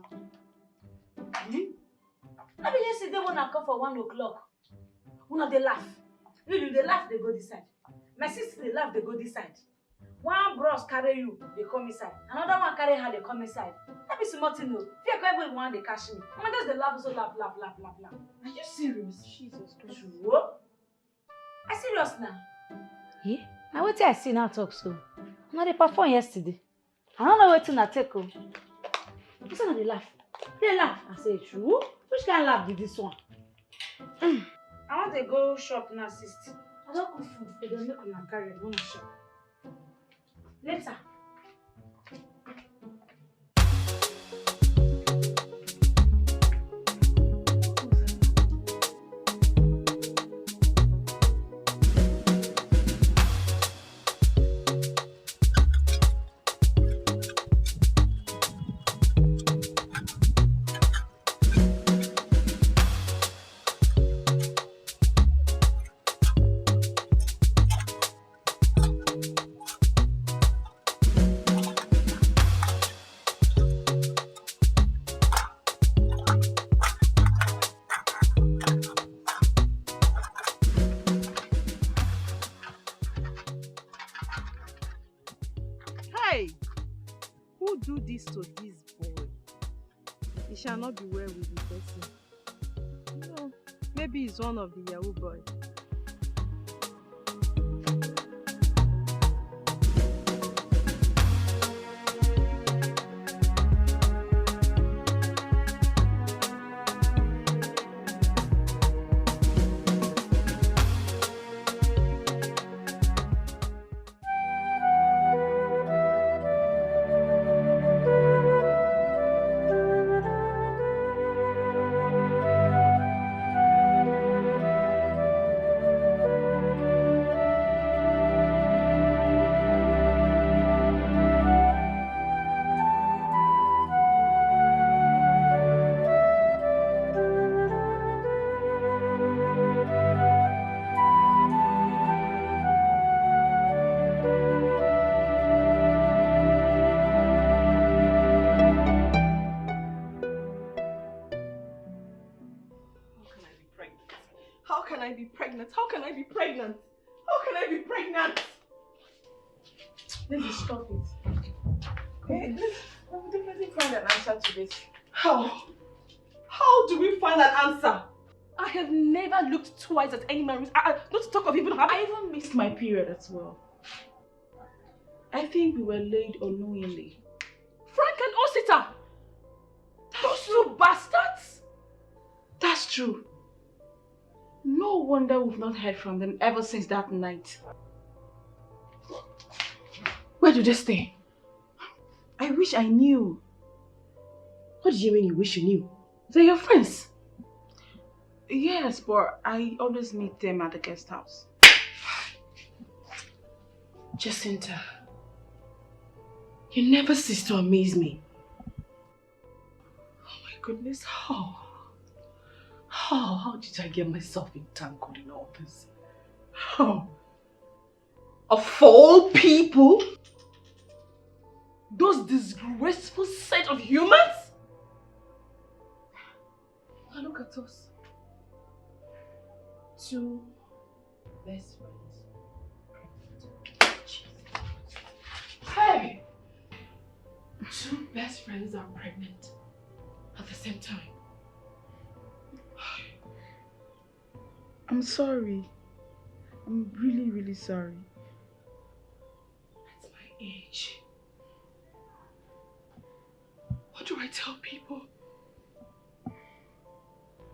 No be yesterday when I come for 1 o'clock. Una dey laugh. You dey laugh, they go this side. My sister dey laugh, they go this side. One bros carry you, they come inside. Another one carry her, they come inside. That be small thing, no. Fear everyone, they catch me. I'm just the laugh, so laugh. Are you serious? Jesus Christ. Sure. I serious now. Yeah? Now what I see now talk so. Now they perform yesterday. I don't know what to take. This one they laugh. They laugh. I say true. Which kind of laugh did this one? I want to go shop now, sister. I don't cook food for them. Make them carry it. I want to shop. Later. To this boy, he shall not be well with the person. No, maybe he's one of the Yahoo boys. pregnant? How can I be pregnant? How can I be pregnant? Let's stop it. Hey, we'll definitely find an answer to this. How? How do we find an answer? I have never looked twice at any man. Not to talk of even having. I even missed my period as well. I think we were laid unknowingly. Frank and Osita! Those two bastards! That's true. No wonder we've not heard from them ever since that night. Where do they stay? I wish I knew. What do you mean you wish you knew? They're your friends. Yes, but I always meet them at the guest house. Jacinta, you never cease to amaze me. Oh my goodness, how did I get myself entangled in all this? How? Of all people? Those disgraceful set of humans? Now look at us. Two best friends. Hey! Two best friends are pregnant at the same time. I'm sorry. I'm really, really sorry. At my age. What do I tell people?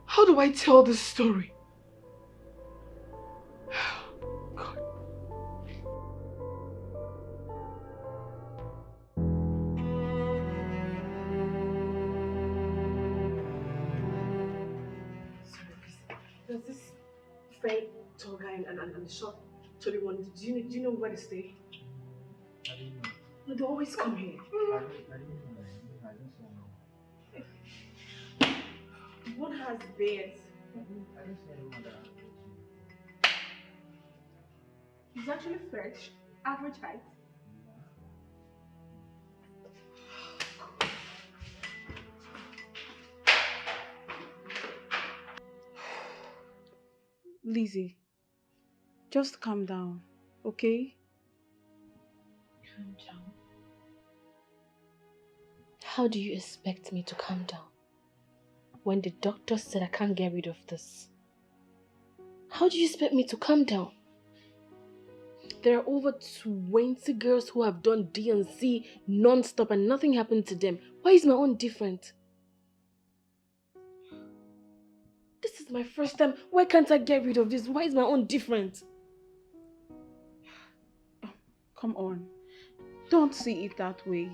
How do I tell this story? God. Sorry, please. There's this fair tall guy and the short chubby one. Do you know where they stay? I didn't know. No, they always come here. I didn't know. One has bears. I didn't see anyone that. He's actually fresh, average height. Lizzie, just calm down, okay? Calm down? How do you expect me to calm down when the doctor said I can't get rid of this? How do you expect me to calm down? There are over 20 girls who have done D&C non-stop and nothing happened to them. Why is my own different? This is my first time. Why can't I get rid of this? Why is my own different? Come on. Don't see it that way.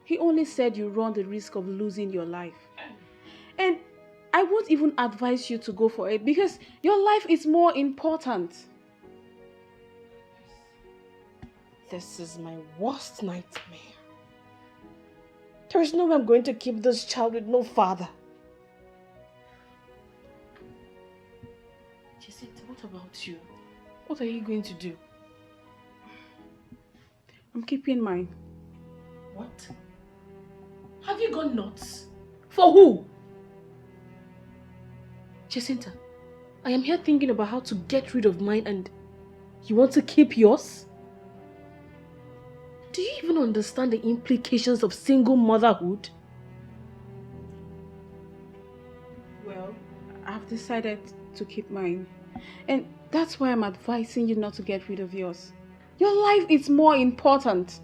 He only said you run the risk of losing your life. And I won't even advise you to go for it because your life is more important. This is my worst nightmare. There is no way I'm going to keep this child with no father. Jacinta, what about you? What are you going to do? I'm keeping mine. What? Have you gone nuts? For who? Jacinta, I am here thinking about how to get rid of mine and you want to keep yours? Do you even understand the implications of single motherhood? Well, I've decided to keep mine. And that's why I'm advising you not to get rid of yours. Your life is more important.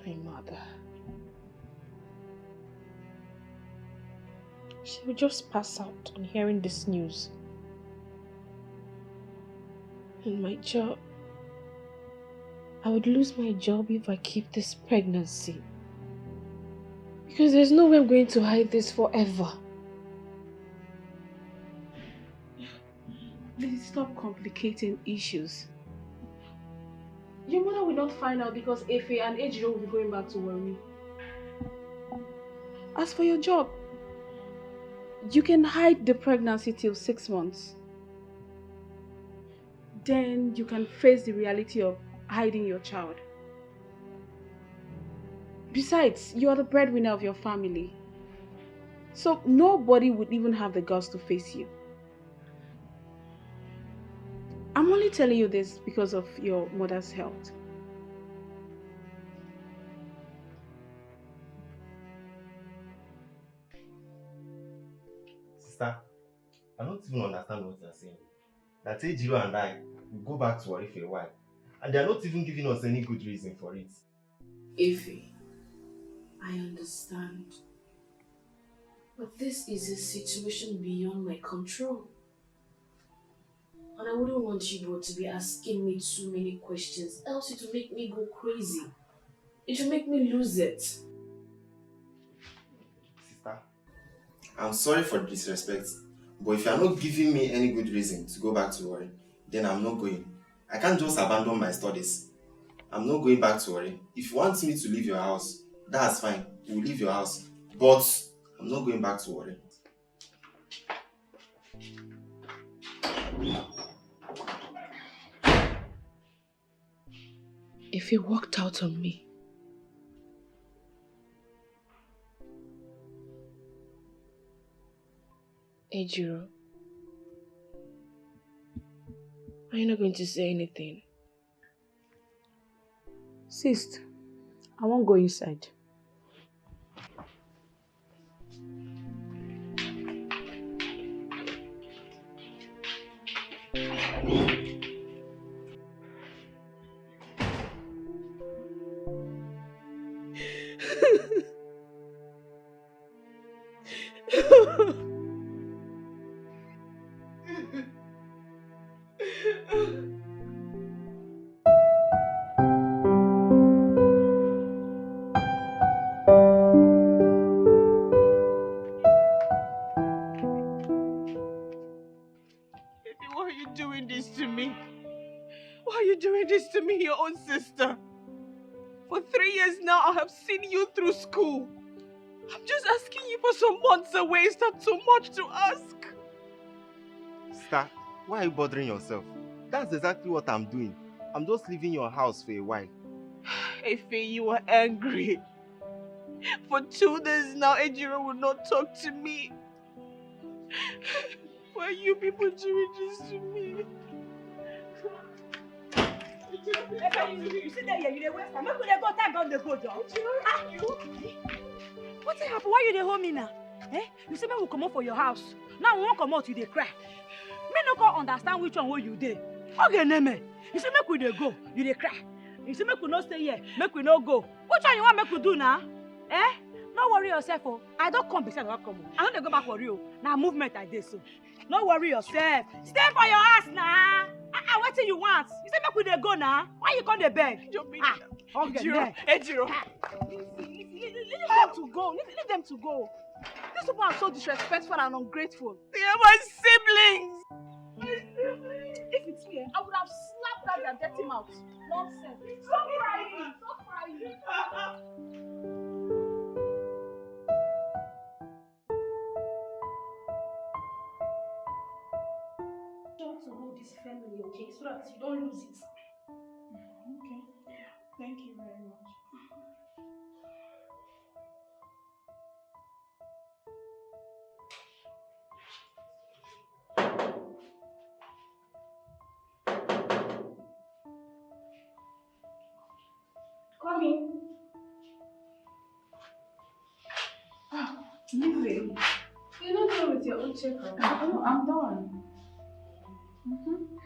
My mother. She will just pass out on hearing this news. And my job. I would lose my job if I keep this pregnancy. Because there's no way I'm going to hide this forever. Please stop complicating issues. Your mother will not find out because Efe and Ejiro will be going back to Warri. As for your job, you can hide the pregnancy till 6 months. Then you can face the reality of hiding your child. Besides, you are the breadwinner of your family. So nobody would even have the guts to face you. I'm only telling you this because of your mother's health. Sister, I don't even understand what you're saying. That Ejiro and I will go back to Wari for a while. And they're not even giving us any good reason for it. Ife, I understand. But this is a situation beyond my control. And I wouldn't want you both to be asking me too many questions, else it will make me go crazy. It will make me lose it. Sister, I'm sorry for the disrespect, but if you're not giving me any good reason to go back to Wari, then I'm not going. I can't just abandon my studies. I'm not going back to Wari. If you want me to leave your house, that's fine. We'll leave your house. But I'm not going back to Wari. If it worked out on me, Ejiro, are you not going to say anything? Sis, I won't go inside. Why are you doing this to me? Why are you doing this to me, your own sister? For 3 years now, I have seen you through school. I'm just asking you for some months away. Is that too much to ask? Sister, why are you bothering yourself? That's exactly what I'm doing. I'm just leaving your house for a while. Efe, you are angry. For 2 days now, Ejiro will not talk to me. Why are you people doing this to me? You sit there here, you dey waste time. Make we dey go take down the go, John. What happened? Why you dey hold me now? Eh? You say make we come out for your house. Now we won't come out, you dey cry. Me no go understand which one where you dey. Okay, name. You say make we dey go, you dey cry. You say make we no stay here, make we no go. Which one you want make we do now? Eh? No worry yourself, oh. I don't come beside what come. I don't go back for you. Now movement like this, so. No worry yourself. Stay for your ass now. What do you want? You say make we dey go now. Why you come dey beg? Okay, Ejiro. Leave them to go. Leave them to go. These people are so disrespectful and ungrateful. They are my siblings. If it's me, I would have slapped out their dirty mouth. Nonsense. Stop crying. Stop crying. To hold this family, okay, so that you don't lose it. Okay. Thank you very much. Come in. Leave it. You're not done with your own checkup. Oh, I'm done.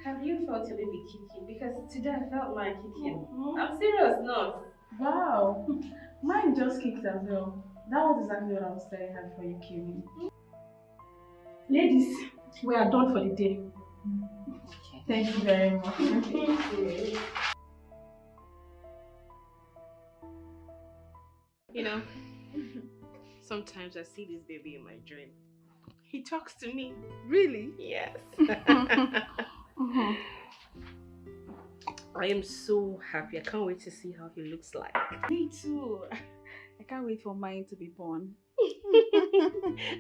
Have you felt your baby kicking? Because today I felt mine kicking. I'm serious, no. Wow. Mine just kicked as well. That was exactly what I was telling her before you came in. Ladies, we are done for the day. Thank you very much. You know, sometimes I see this baby in my dream. He talks to me. Really? Yes. I am so happy. I can't wait to see how he looks like. Me too. I can't wait for mine to be born.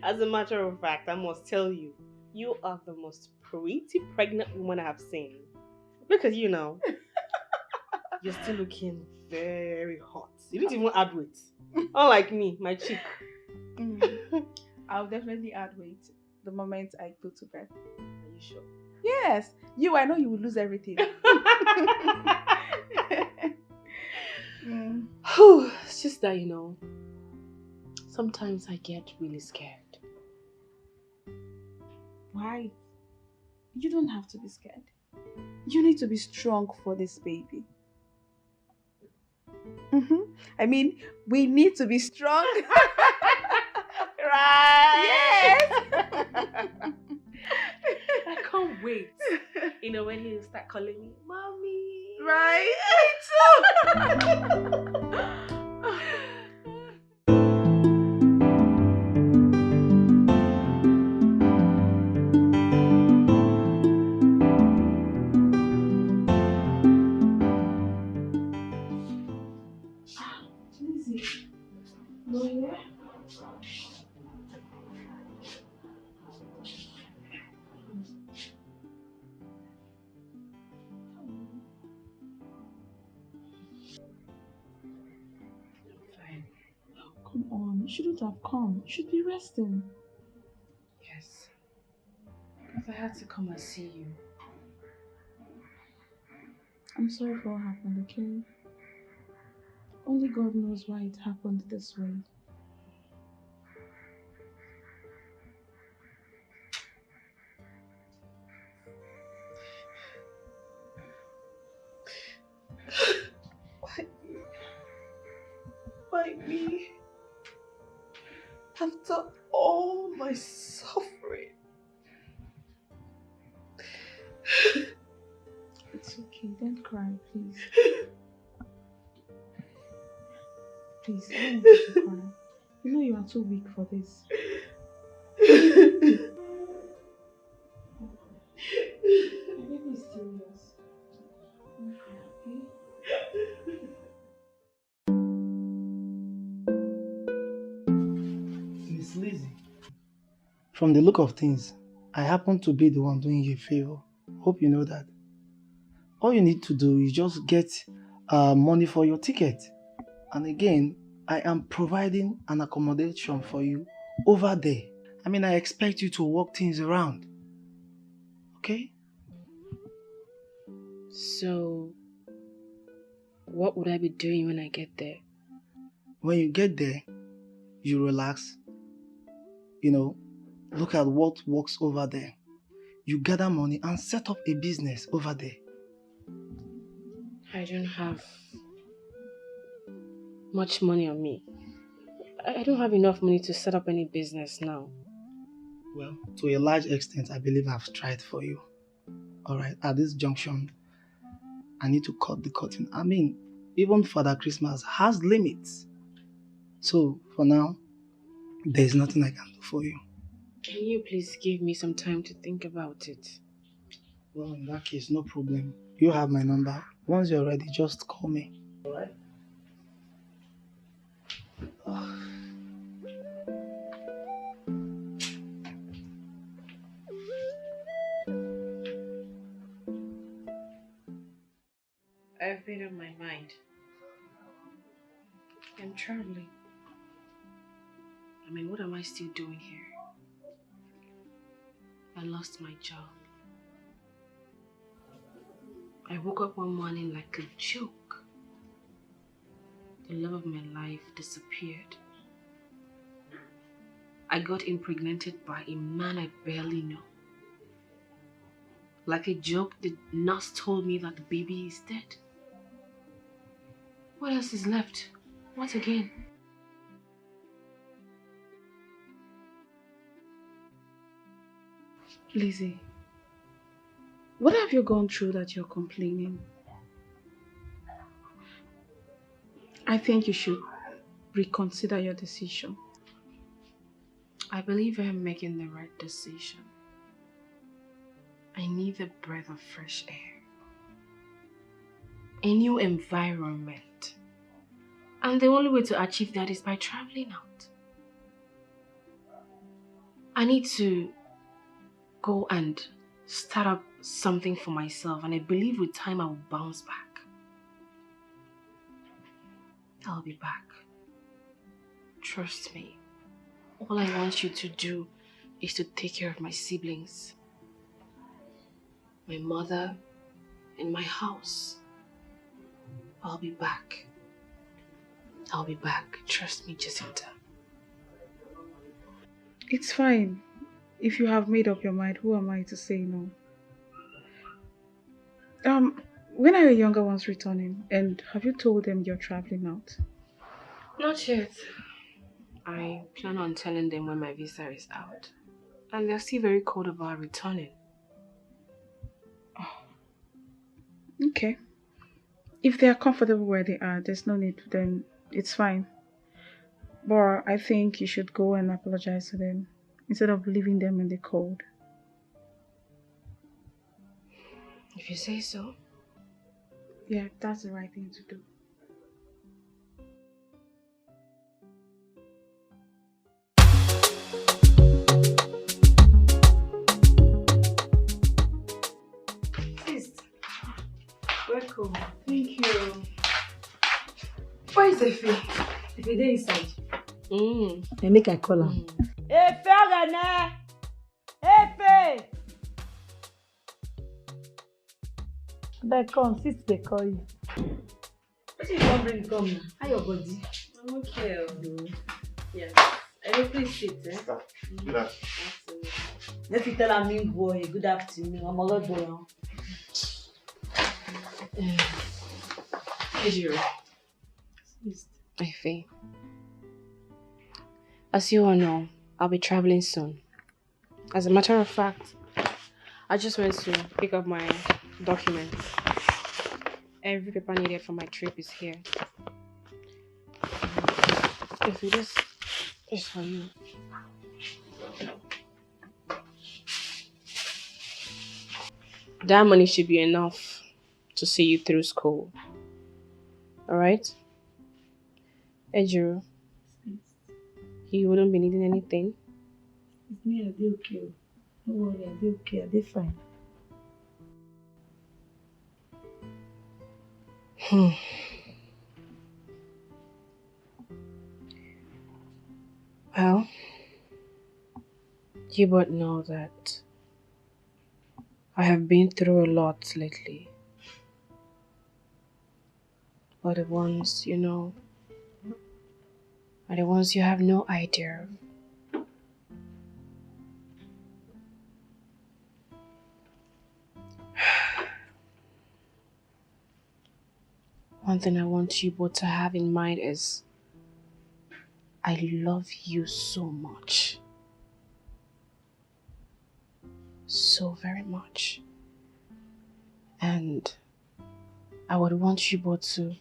As a matter of fact, I must tell you, you are the most pretty pregnant woman I have seen. Look at you now. You're still looking very hot. You didn't even add weight. Unlike me, my chick. I'll definitely add weight the moment I go to bed. Are you sure? Yes. I know you will lose everything. It's just that, sometimes I get really scared. Why? You don't have to be scared. You need to be strong for this baby. I mean, we need to be strong. Right? Yes! I can't wait. When he'll start calling me, Mommy. Right? Come on, you shouldn't have come. You should be resting. Yes. If I had to come and see you. I'm sorry for what happened, okay? Only God knows why it happened this way. Why me? After all my suffering. It's okay, don't cry, please. Please, I don't want you to cry. You know you are too weak for this. My baby is still yours. Okay? Miss Lizzie, from the look of things, I happen to be the one doing you a favor. Hope you know that. All you need to do is just get money for your ticket. And again, I am providing an accommodation for you over there. I mean, I expect you to work things around. Okay? So, what would I be doing when I get there? When you get there, you relax. Look at what works over there. You gather money and set up a business over there. I don't have much money on me. I don't have enough money to set up any business now. Well, to a large extent, I believe I've tried for you. Alright, at this junction, I need to cut the curtain. I mean, even Father Christmas has limits. So, for now, there's nothing I can do for you. Can you please give me some time to think about it? Well, in that case, no problem. You have my number. Once you're ready, just call me. Alright? I've made up my mind. I'm traveling. I mean, what am I still doing here? I lost my job. I woke up one morning like a joke. The love of my life disappeared. I got impregnated by a man I barely know. Like a joke, the nurse told me that the baby is dead. What else is left? What again? Lizzie, what have you gone through that you're complaining? I think you should reconsider your decision. I believe I'm making the right decision. I need a breath of fresh air. A new environment. And the only way to achieve that is by traveling out. I need to go and start up something for myself, and I believe with time I will bounce back. I'll be back. Trust me. All I want you to do is to take care of my siblings, my mother, and my house. I'll be back. I'll be back. Trust me, Jacinta. It's fine. If you have made up your mind, who am I to say no? When are your younger ones returning? And have you told them you're traveling out? Not yet. I plan on telling them when my visa is out. And they're still very cold about returning. Okay. If they are comfortable where they are, there's no need, then it's fine. But I think you should go and apologize to them instead of leaving them in the cold. If you say so. Yeah, that's the right thing to do. Welcome. Thank you. Where is Efe? Efe dey inside. They make I call him. Efe Ogene! Efe! They come, sis, they call you. What you want bring come now? How your body? I'm okay. Yes. Please sit, eh? Good afternoon. Let me tell him, boy, good afternoon. I'm a lot boy. Ejiro. Efe. As you all know, I'll be traveling soon. As a matter of fact, I just went to pick up my documents. Every paper needed for my trip is here. Efe, this is for you. That money should be enough to see you through school. Alright? Ejiro, you wouldn't be needing anything? It's me, I'll be okay. Don't worry, I'll be okay. I'll be fine. Well, you both know that I have been through a lot lately. But the ones you know are the ones you have no idea of. One thing I want you both to have in mind is I love you so much. So very much. And I would want you both to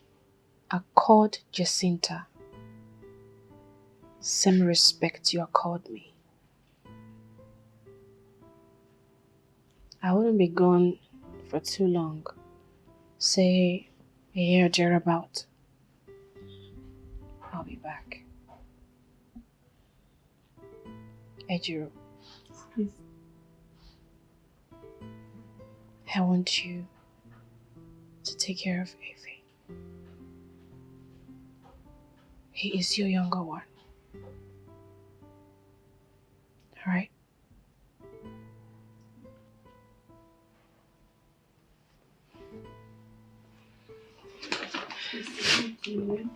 accord Jacinta same respect you accord me. I wouldn't be gone for too long. Say a year or thereabout. I'll be back. Ejiro. Please. I want you to take care of Efe. He is your younger one. Alright? Thank you.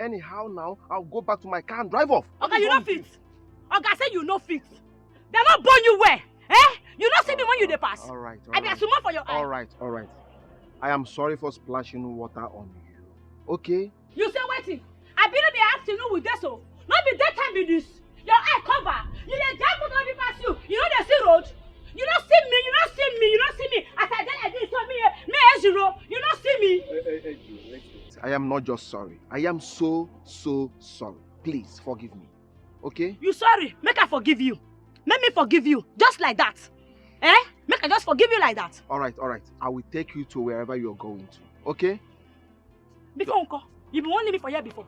Anyhow now, I'll go back to my car and drive off. Okay, you no fit. Oga say you no fit. They not born you where? Eh? You not see me when you dey pass. Alright. I be a sumo for your eye. Alright. I am sorry for splashing water on you. Okay? You say waiting. I believe the afternoon with this so. Not be that time with this. Your eye cover. You dey jump on the pass you. You know they see road. You don't see me. You don't see me. You don't see me. As I did like this, so me zero. You don't see me. I am not just sorry. I am so sorry. Please forgive me. Okay? You sorry. Make I forgive you. Make me forgive you. Just like that. Eh? Make I just forgive you like that. Alright. I will take you to wherever you're going to. Okay? Before Uncle, you been wanting me for here before.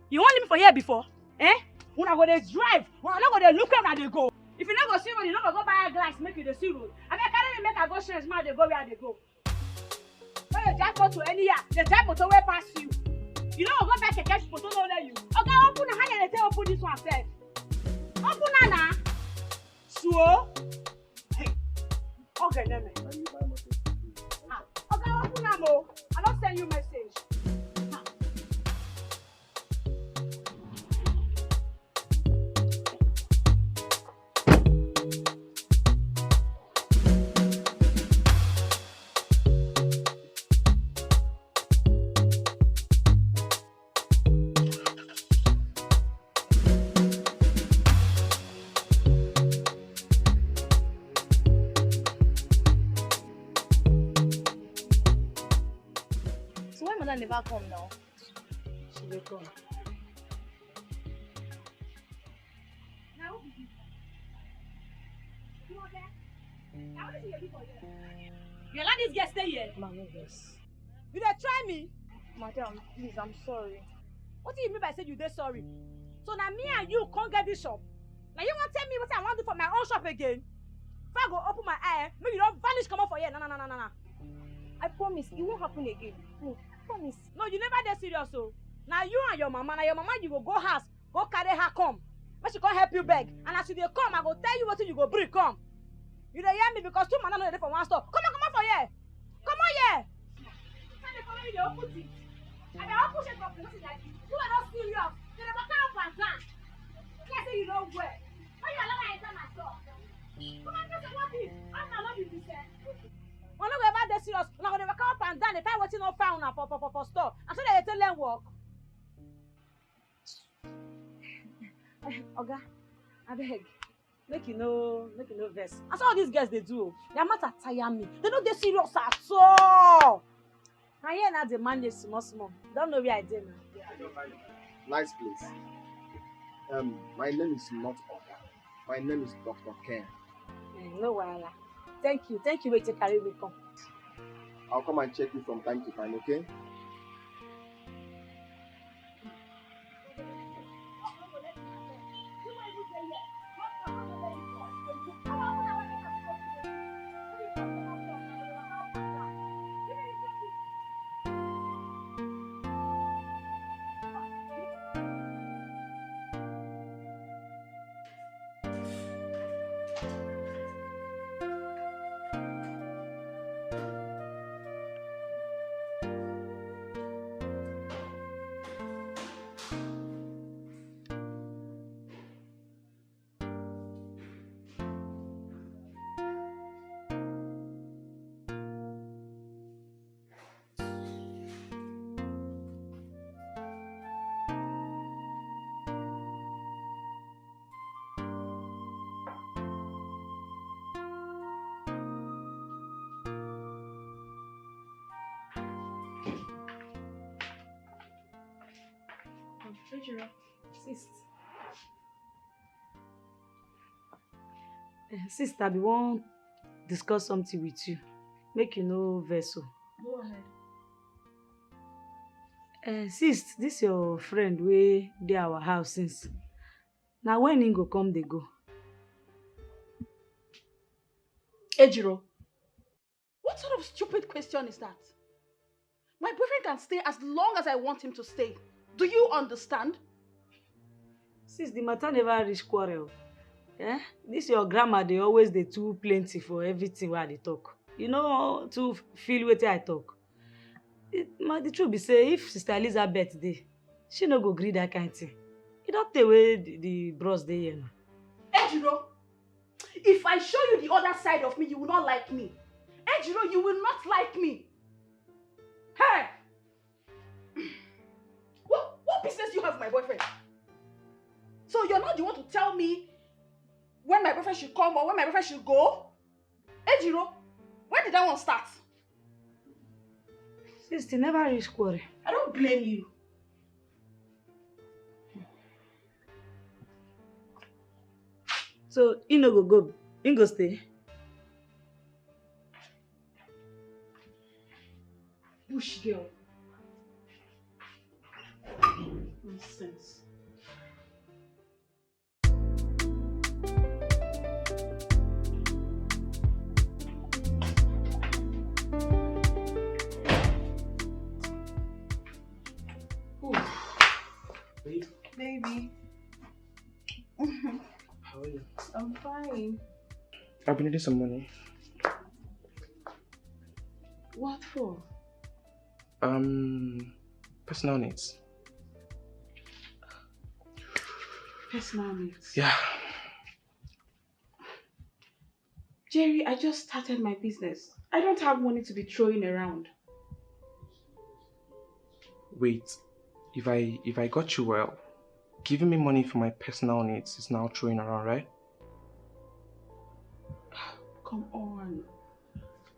You want me for here before? Eh? When I go to drive, when I not go to look where they go. If you not go see road, you not go buy a glass, make you the see road. I carry make I go change man, they go where they go. When you drive go to any year, the drive motor way pass you. You don't go back and catch photo no let you. Okay, open the hand and they open this one first. Open Nana. So, hey. Okay, let me. Okay, open Namo. I don't send you message. Never come now. She will come. Now, you okay? Now, what is your people here? You let this girl stay here? Mama, yes. You dey try me? Madam, please, I'm sorry. What do you mean by say you dey sorry? So now me and you can't get this shop. Now you want to tell me what I want to do for my own shop again? If I go open my eye, maybe you don't vanish come up for here. No. I promise, it won't happen again. No. Promise. No, you never dey serious so. Now you and your mama, you go house, go carry her come. But she can't help you beg. And as you dey come, I go tell you what you go bring come. You dey hear me because two man are there for one store. Come on for here. Come on here. You dey open it. And I open it up. You are not serious. You never come up and down. You say you don't wear. Why you allow me enter my store? Come on, just walk in. I'm not loving this. We're not going to be serious. We're not going to come up and down. The time waiting not found for store. And so they tell them work. Oga, I beg. Make you know verse. That's all these girls they do. They are not tire me. They don't they serious at all. And here now the man is small. Don't know where I did now. Nice place. My name is not Oga. My name is Dr. Ken. No wahala. Thank you. Wait to carry me come. I'll come and check you from time to time, okay? Sister, we want discuss something with you. Make you know vessel. Go ahead. Sis, this your friend wey dey our house since. Now when he go come, they go. Ejiro, what sort of stupid question is that? My boyfriend can stay as long as I want him to stay. Do you understand? Sis, the matter never reach quarrel. This your grandma, they always dey too plenty for everything while they talk. You know, to feel wetin I talk. The truth be say, if Sister Elizabeth dey, she no go gree that kind thing. You don't take away the bros dey here now. Ejiro, if I show you the other side of me, you will not like me. Ejiro, you will not like me. Hey! What business do you have with my boyfriend? So you're not the one to tell me when my boyfriend should come or when my boyfriend should go? Ejiro, when did that one start? Sister, never reach quarrel. I don't blame you. So, you no go, you go stay. Bush girl. Nonsense. Baby. How are you? I'm fine. I've been needing some money. What for? Personal needs. Personal needs. Yeah. Jerry, I just started my business. I don't have money to be throwing around. Wait, if I got you well, giving me money for my personal needs is now throwing around, right? Come on.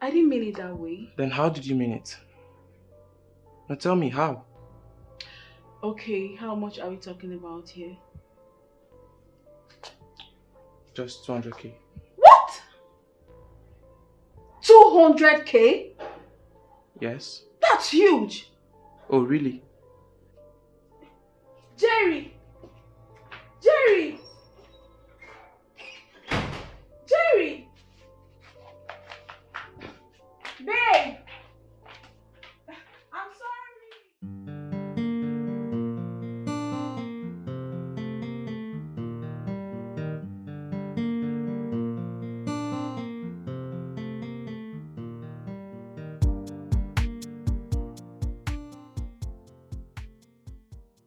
I didn't mean it that way. Then how did you mean it? Now tell me how. Okay, how much are we talking about here? Just 200k. What? 200k? Yes. That's huge. Oh, really? Jerry! Jerry! Jerry! Babe! I'm sorry.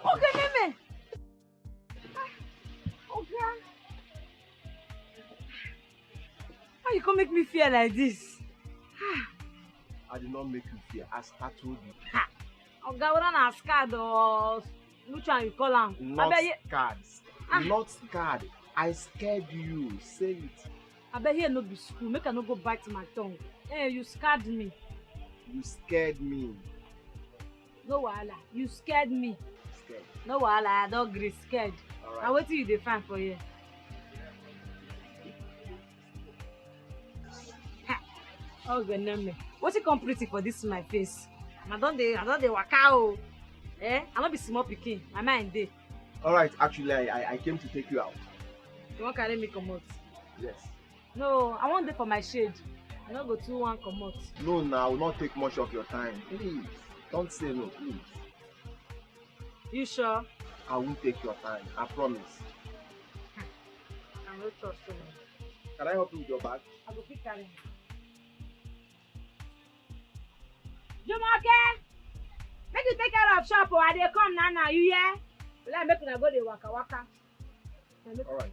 Okay, Meme. Okay. How you come make me feel like this? I did not make you fear, as I told you. Oga, whether na scared or which one you call am? Not scared. Not scared. I scared you. Say it. I bet here no be school. Make I no go bite my tongue. Hey, you scared me. You scared me. No wahala. You scared me. Scared. No wahala. I don't agree. Scared. Alright. Now wetin you dey find for here? Oh Gweneme, wetin come pretty for this my face? I don dey waka o. I no be small pikin. My mind dey. Alright, actually, I came to take you out. You wan carry me comot? Yes. No, I wan dey for my shade. I no go too wan comot. No, now, I will not take much of your time. Please. Don't say no, please. You sure? I won't take your time. I promise. I no trust you. Can I help you with your bag? I go fit carry. Jumoke! Make you take care of shop or I dey come now, you hear? Let make una go dey waka waka. Alright.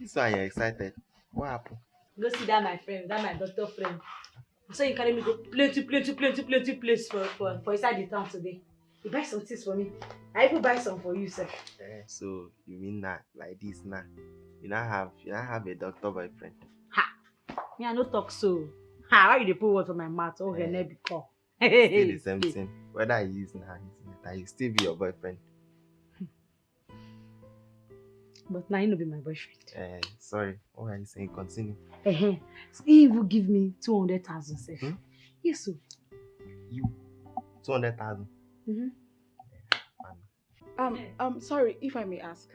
This one you're excited. What happened? Go see that my friend, that my doctor friend. So you carry me go plenty place for inside the town today. You buy some things for me. I even buy some for you, sir. So you mean that like this now? You not have a doctor boyfriend? Me I no talk so. Why you dey put word for my mouth? Oh, her name be call. Still the same thing. Whether he is now, he still be your boyfriend. But now he no be my boyfriend. Sorry. What are you saying? Continue. So he will give me 200,000, sir. Yes, sir. You 200,000. Sorry if I may ask.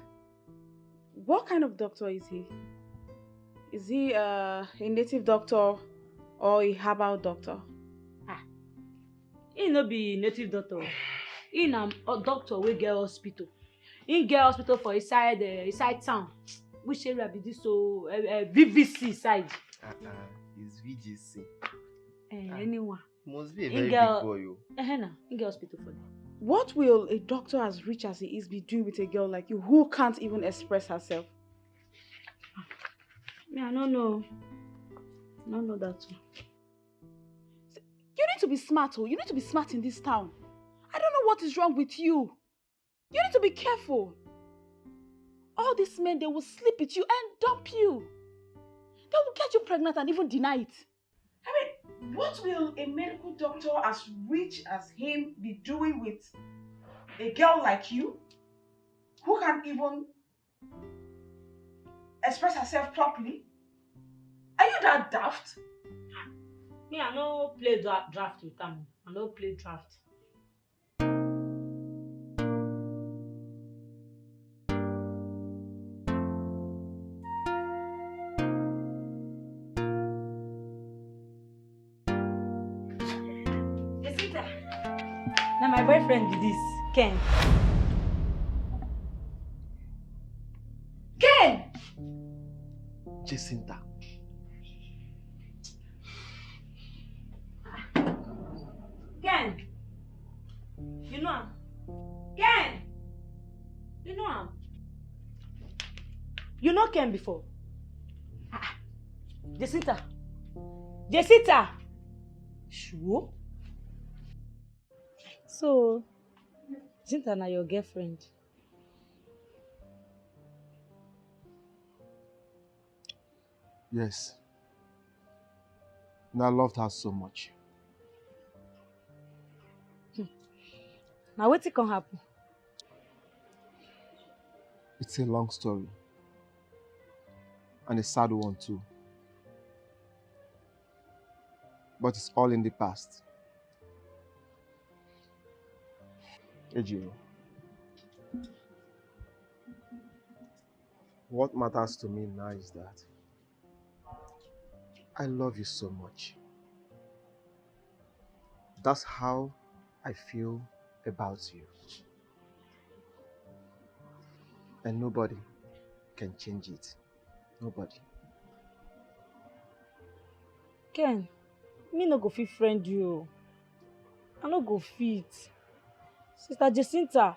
What kind of doctor is he? Is he a native doctor or a herbal doctor? He no be native doctor. He na a doctor wey get hospital. In get hospital for inside town. Which area be this? So VVC side. It's VGC. Anyone. Must be a very big boy. In get hospital for them. What will a doctor as rich as he is be doing with a girl like you who can't even express herself? I don't know. I don't know that too. You need to be smart, oh. You need to be smart in this town. I don't know what is wrong with you. You need to be careful. All these men, they will sleep with you and dump you. They will get you pregnant and even deny it. I mean, what will a medical doctor as rich as him be doing with a girl like you who can't even express herself properly? Are you that daft? Me, I no play draft with them. I no play draft. Now my boyfriend be this, Ken. Ken! Jacinta. Ken! You know him? Ken! You know him? You know Ken before? Jacinta! Jacinta! Sure? So, Jacinta na your girlfriend? Yes. And I loved her so much. Now wetin can happen? It's a long story. And a sad one too. But it's all in the past. Ejiro. What matters to me now is that I love you so much. That's how I feel about you. And nobody can change it. Nobody. Ken, me no go fit friend you. I no go fit. Sister Jacinta,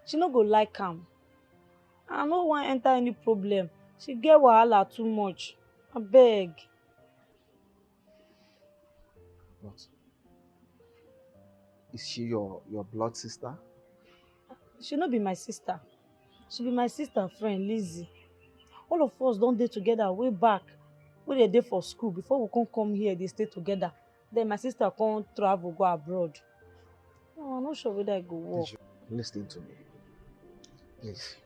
she no go like am. I no wan enter any problem. She get wahala too much. Abeg. But is she your blood sister? She no be my sister. She be my sister friend, Lizzie. All of us don dey together way back. We dey dey for school before we come here, they stay together. Then my sister come travel go abroad. No, I'm not sure whether I go work. Listen to me. Please.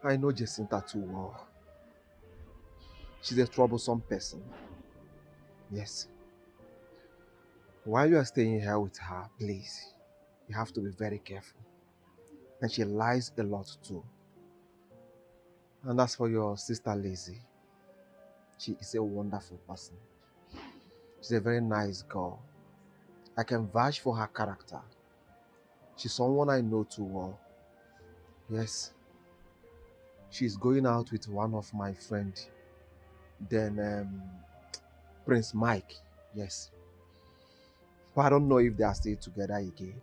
I know Jacinta too well. She's a troublesome person. Yes. While you are staying here with her, please, you have to be very careful. And she lies a lot too. And as for your sister Lizzie, she is a wonderful person. She's a very nice girl. I can vouch for her character. She's someone I know too well. Yes. She's going out with one of my friends. Then Prince Mike. Yes. But I don't know if they are still together again.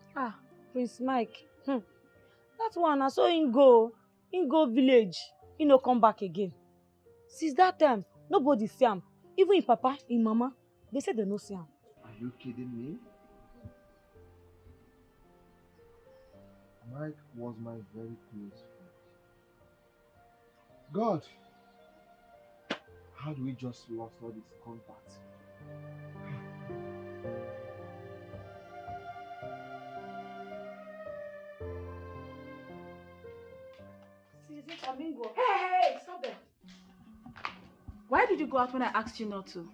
Prince Mike. That one, I saw him go village. He no come back again. Since that time, nobody see him. Even him papa, him mama, they said they no see him. Are you kidding me? Mike was my very close friend. God! How do we just lost all this contact? Hey, stop there. Why did you go out when I asked you not to?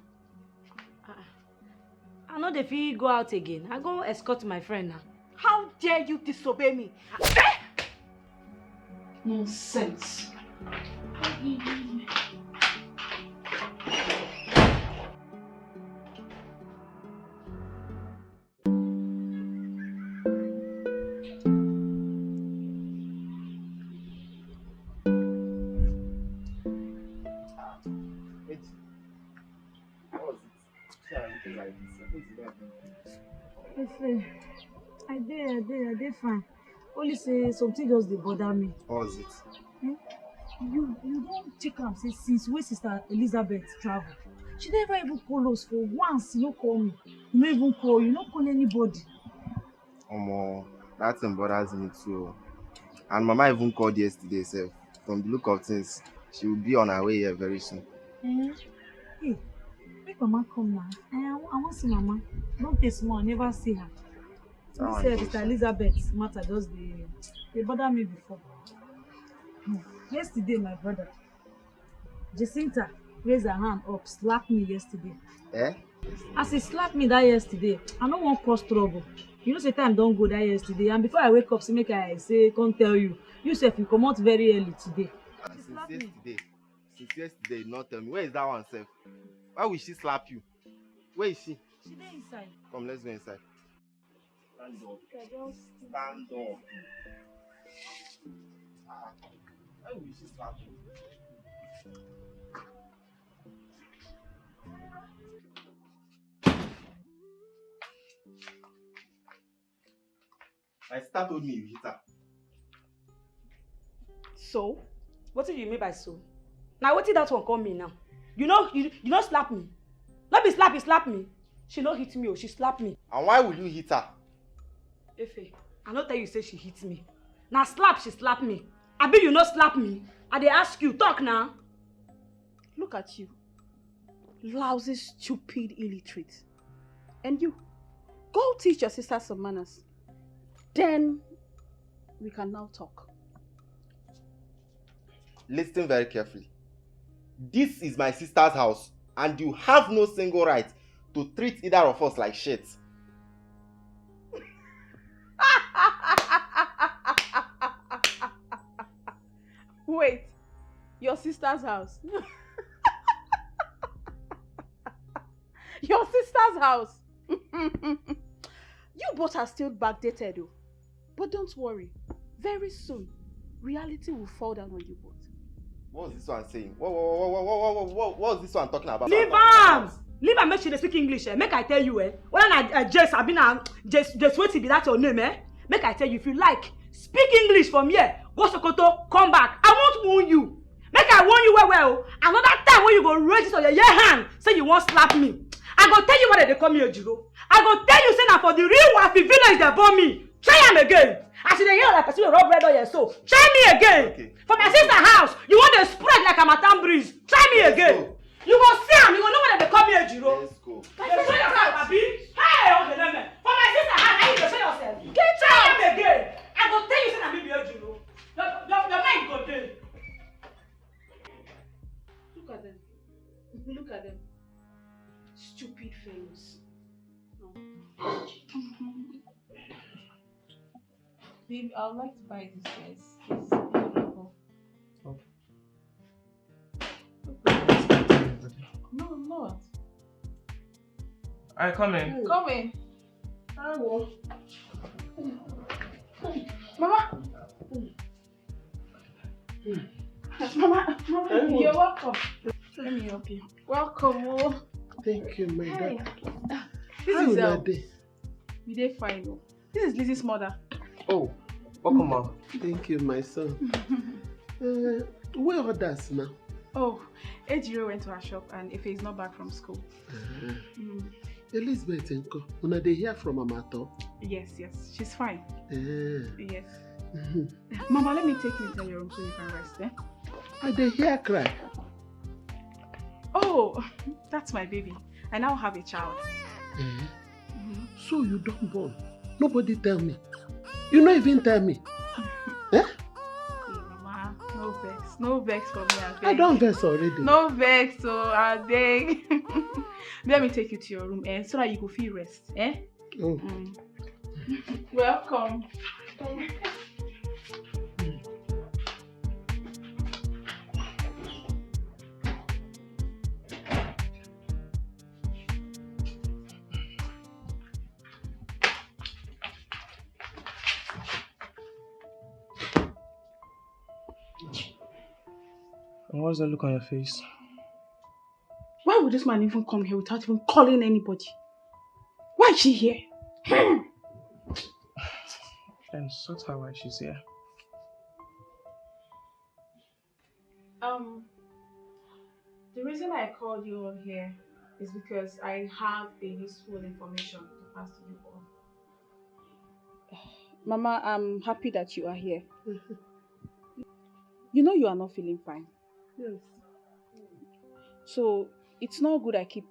I know the fee go out again. I go escort my friend now. How dare you disobey me? Nonsense. What was it? See, I'm looking like this. I think it's Efe, I did fine. Only say something just dey bother me. What was it? Eh? You don't check am say since wey Sister Elizabeth travel. She never even call us for once. You no call me. You no even call. You no call anybody. That thing bothers me too. And Mama even called yesterday sef. From the look of things, she will be on her way here very soon. Hey, make Mama come now. I wan see Mama. Don't take small, I never see her. This Sister Elizabeth matter just dey bother me before. Yesterday, my brother, Jacinta raised her hand up, slapped me yesterday. Eh? As he slapped me that yesterday, I no wan cause trouble. You know say time don go that yesterday, and before I wake up, say make I say come tell you. You sef you comot very early today. Since yesterday, you not tell me. Where is that one sef? Why will she slap you? Where is she? She dey inside. Come, let's go inside. Stand up. Stand up. Why will she slap you? My sister told me you hit her. So? What do you mean by so? Now what did that one call me now? You know slap me. Not be slap, you slap me. She no hit me or she slapped me. And why will you hit her? Efe, I no tell you say she hit me. Now slap, she slapped me. Abi you no slap me. I dey ask you, talk now. Look at you. Lousy, stupid, illiterate. And you, go teach your sister some manners. Then we can now talk. Listen very carefully. This is my sister's house, and you have no single right to treat either of us like shit. Wait, your sister's house? Your sister's house? You both are still backdated though. But don't worry, very soon, reality will fall down on you both. What was this one saying? What was this one talking about? Leave am! Leave am make she dey speak English, eh? Make I tell you, eh? Whether na Jess, abi na Jess wetin be that your name, eh? Make I tell you, if you like, speak English from here, go Sokoto, come back. I won't warn you. Make I warn you well. Another time when you go raise this on your hand, say you won't slap me. I go tell you why they call me Ojiro. I go tell you say na for the real Wafi village they born me. Try am again. I see the hear like person wey rub red on your soul. Try me again. Okay. For my sister house, you want to spread like a matam breeze. Try me again. You go see am, you go know why they call me Ojiro. Let's go. Show yourself, Abi. Hey, okay, let me. For my sister house, I need to show yourself. Try am again. I go tell you say na me be Ojiro. Your mind go there. Look at them. Look at them. Stupid fellows. No. Babe, I would like to buy this dress. It's beautiful. Oh. No, I'm not. Alright, come in. Come in. Mama! Mama, you're welcome. Let me help you. Welcome, oh. Thank you, my Hey. daughter. This is We did fine, oh. This is Lizzie's mother. Oh, welcome, Mom. Thank you, my son. Where are others now? Oh, Ejiro went to her shop and Ife is not back from school. Elizabeth and Co. Una they hear from Amato? Yes, she's fine. Yes. Mm-hmm. Mama, let me take you into your room so you can rest, eh? I they hear cry. Oh, that's my baby. I now have a child. So you don't born? Nobody tell me. You not even tell me. Eh? Mama, no vex for me, I beg. I don't vex already. No vex, so I beg. Let me take you to your room, so that you can feel rest, eh? Oh. Welcome. And what's that look on your face? Why would this man even come here without even calling anybody? Why is she here? And sort her why she's here. The reason I called you all here is because I have a useful information to pass to you all. Mama, I'm happy that you are here. You know you are not feeling fine. Yes. So it's not good I keep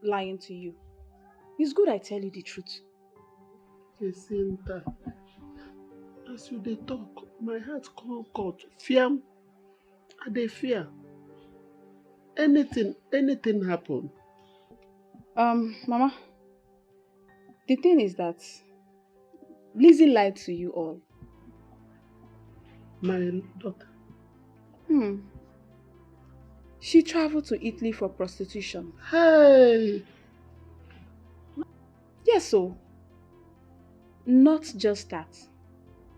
lying to you. It's good I tell you the truth. Jacinta, as you dey talk, my heart come cut. Fear, I dey fear. Anything happen. Mama, the thing is that Lizzie lied to you all. My daughter. She traveled to Italy for prostitution. Hey! Yes, so. Not just that.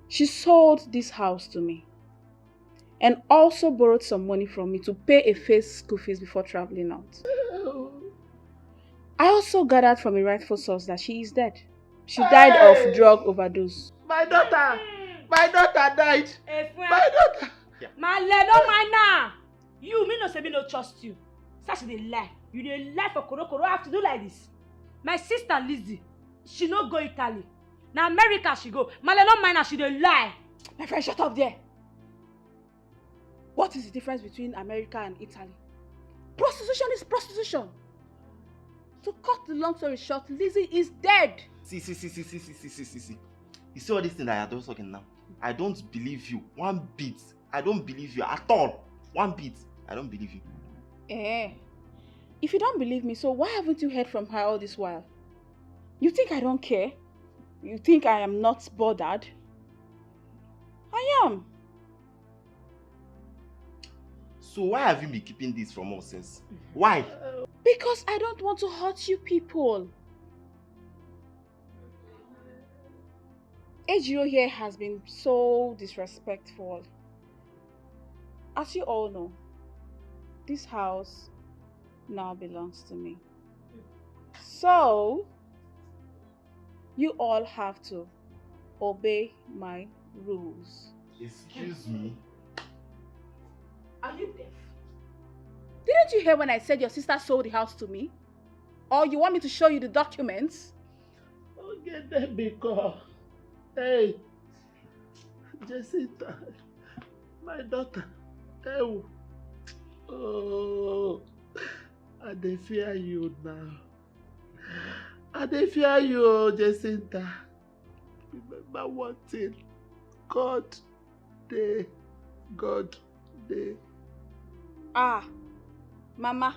She sold this house to me. And also borrowed some money from me to pay a fake school fees before traveling out. I also gathered from a rightful source that she is dead. She died of drug overdose. My daughter! My daughter died! My daughter! Male, don't mind now. You, me no say me no trust you. Such a lie. You dey lie for koro. I have to do like this. My sister Lizzie, she no go Italy. Now America she go. Male, don't mind her, she dey lie. My friend, shut up there. What is the difference between America and Italy? Prostitution is prostitution. To cut the long story short, Lizzie is dead. See. You see all this thing that you're just talking now? I don't believe you one bit. I don't believe you at all. One bit. I don't believe you. If you don't believe me, so why haven't you heard from her all this while? You think I don't care? You think I am not bothered? I am. So why have you been keeping this from us since? Why? Because I don't want to hurt you people. Ejiro here has been so disrespectful. As you all know, this house now belongs to me. So, you all have to obey my rules. Excuse me? Are you deaf? Didn't you hear when I said your sister sold the house to me? Or you want me to show you the documents? Oh, get them because, hey, Jacinta, my daughter, oh, I dey fear you now. I dey fear you, Jacinta. Remember one thing, God dey. Mama,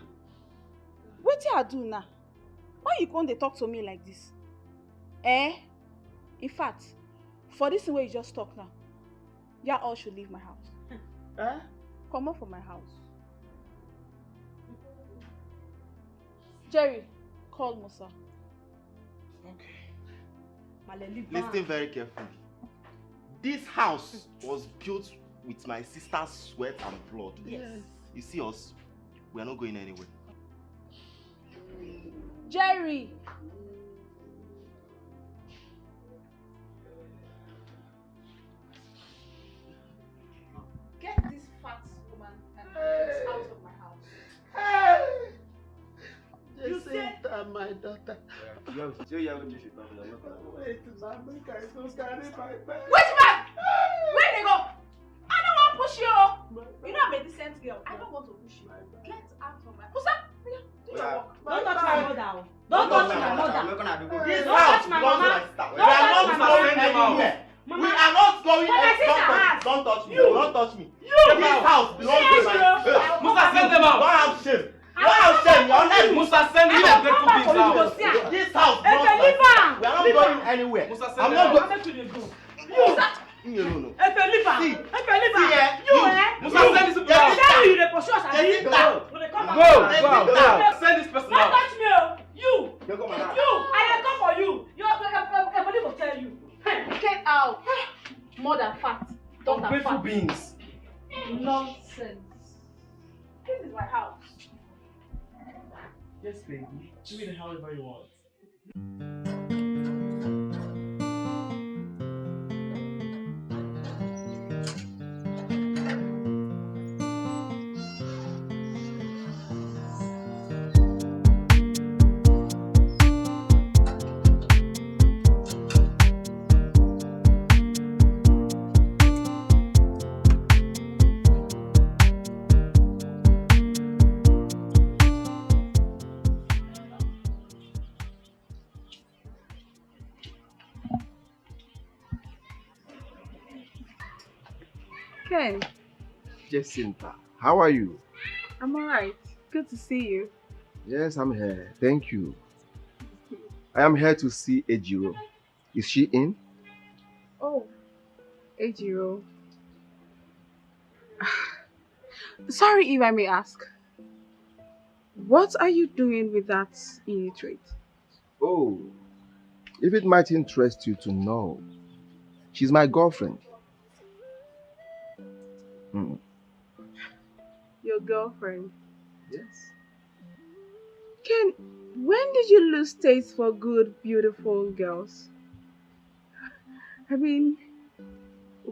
what do I do now? Why you come dey talk to me like this? In fact, for this way you just talk now, you all should leave my house. Come on from my house. Jerry, call Musa. Okay. Listen very carefully. This house was built with my sister's sweat and blood. Yes. You see us, we are not going anywhere. Jerry! Get this fat woman and out of my house. Hey! Jacinta, my daughter. Wait, make I go carry my bag. Wait back! Where they go? I don't want to push you. You know I'm a decent girl. I don't want to push you. Get out from my... Musa, do your work. Don't touch my mother. Don't touch my mother. This Don't house touch my belongs to mama. my sister. We Don't are touch not my going mama. anywhere. Mama. We are not going But my sister has. Don't touch me. You. Don't touch me. You. This house belongs to my sister. Musa, send them out. Don't have shame. Don't have shame. You're not Musa, send these ungrateful beings out. This house belongs to my sister. We are not going anywhere. Musa, send I'm them not out. going. Musa. No. See, Musa, send this people out. You dey pursue us, abi? Go. Send this person Don't out. touch me, oh. You. You, I dey come for you. Your body will tell you. Get out. Mother fat. Daughter Ungrateful fat. beings. Nonsense. This is my house. Yes, baby. Do it however you want. Ken, Jacinta, how are you? I'm alright. Good to see you. Yes, I'm here. Thank you. I am here to see Ejiro. Is she in? Oh, Ejiro. Sorry if I may ask. What are you doing with that illiterate? Oh, if it might interest you to know, she's my girlfriend. Mm. Your girlfriend? Yes. Ken, when did you lose taste for good, beautiful girls? I mean,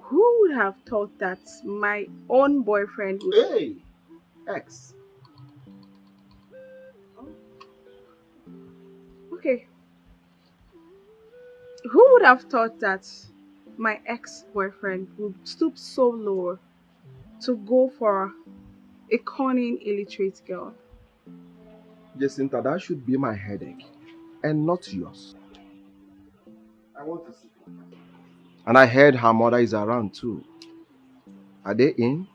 who would have thought that my own boyfriend would... Hey! Ex. Okay. Who would have thought that my ex-boyfriend would stoop so low to go for a cunning, illiterate girl? Jacinta, that should be my headache and not yours. I want to see her. And I heard her mother is around too. Are they in?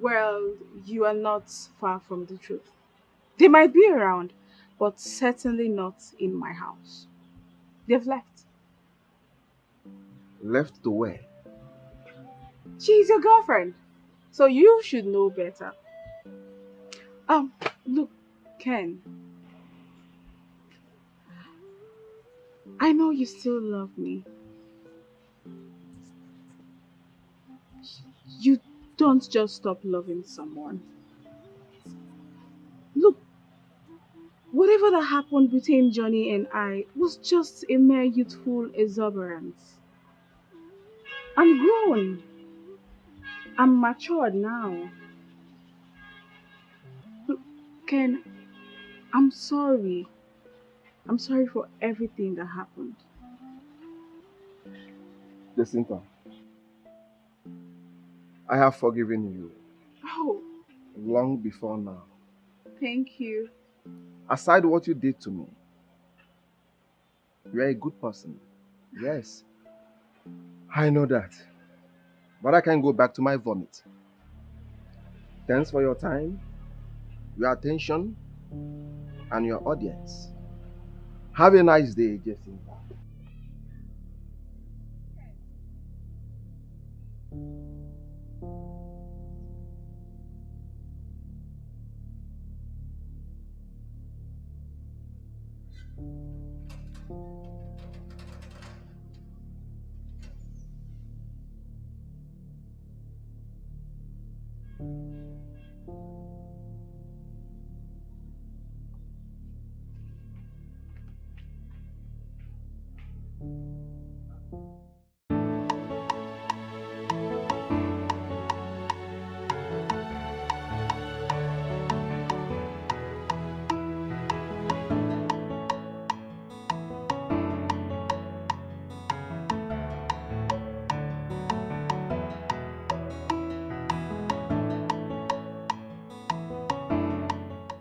Well, you are not far from the truth. They might be around, but certainly not in my house. They've left. Left to where? She's your girlfriend, so you should know better. Look, Ken, I know you still love me. You don't just stop loving someone. Look, whatever that happened between Johnny and I was just a mere youthful exuberance. I'm grown. I'm matured now. Look, Ken, I'm sorry. I'm sorry for everything that happened. Jacinta, I have forgiven you Oh, long before now. thank you. Aside what you did to me, you are a good person. Yes, I know that. But I can go back to my vomit. Thanks for your time, your attention, and your audience. Have a nice day, Jacinta.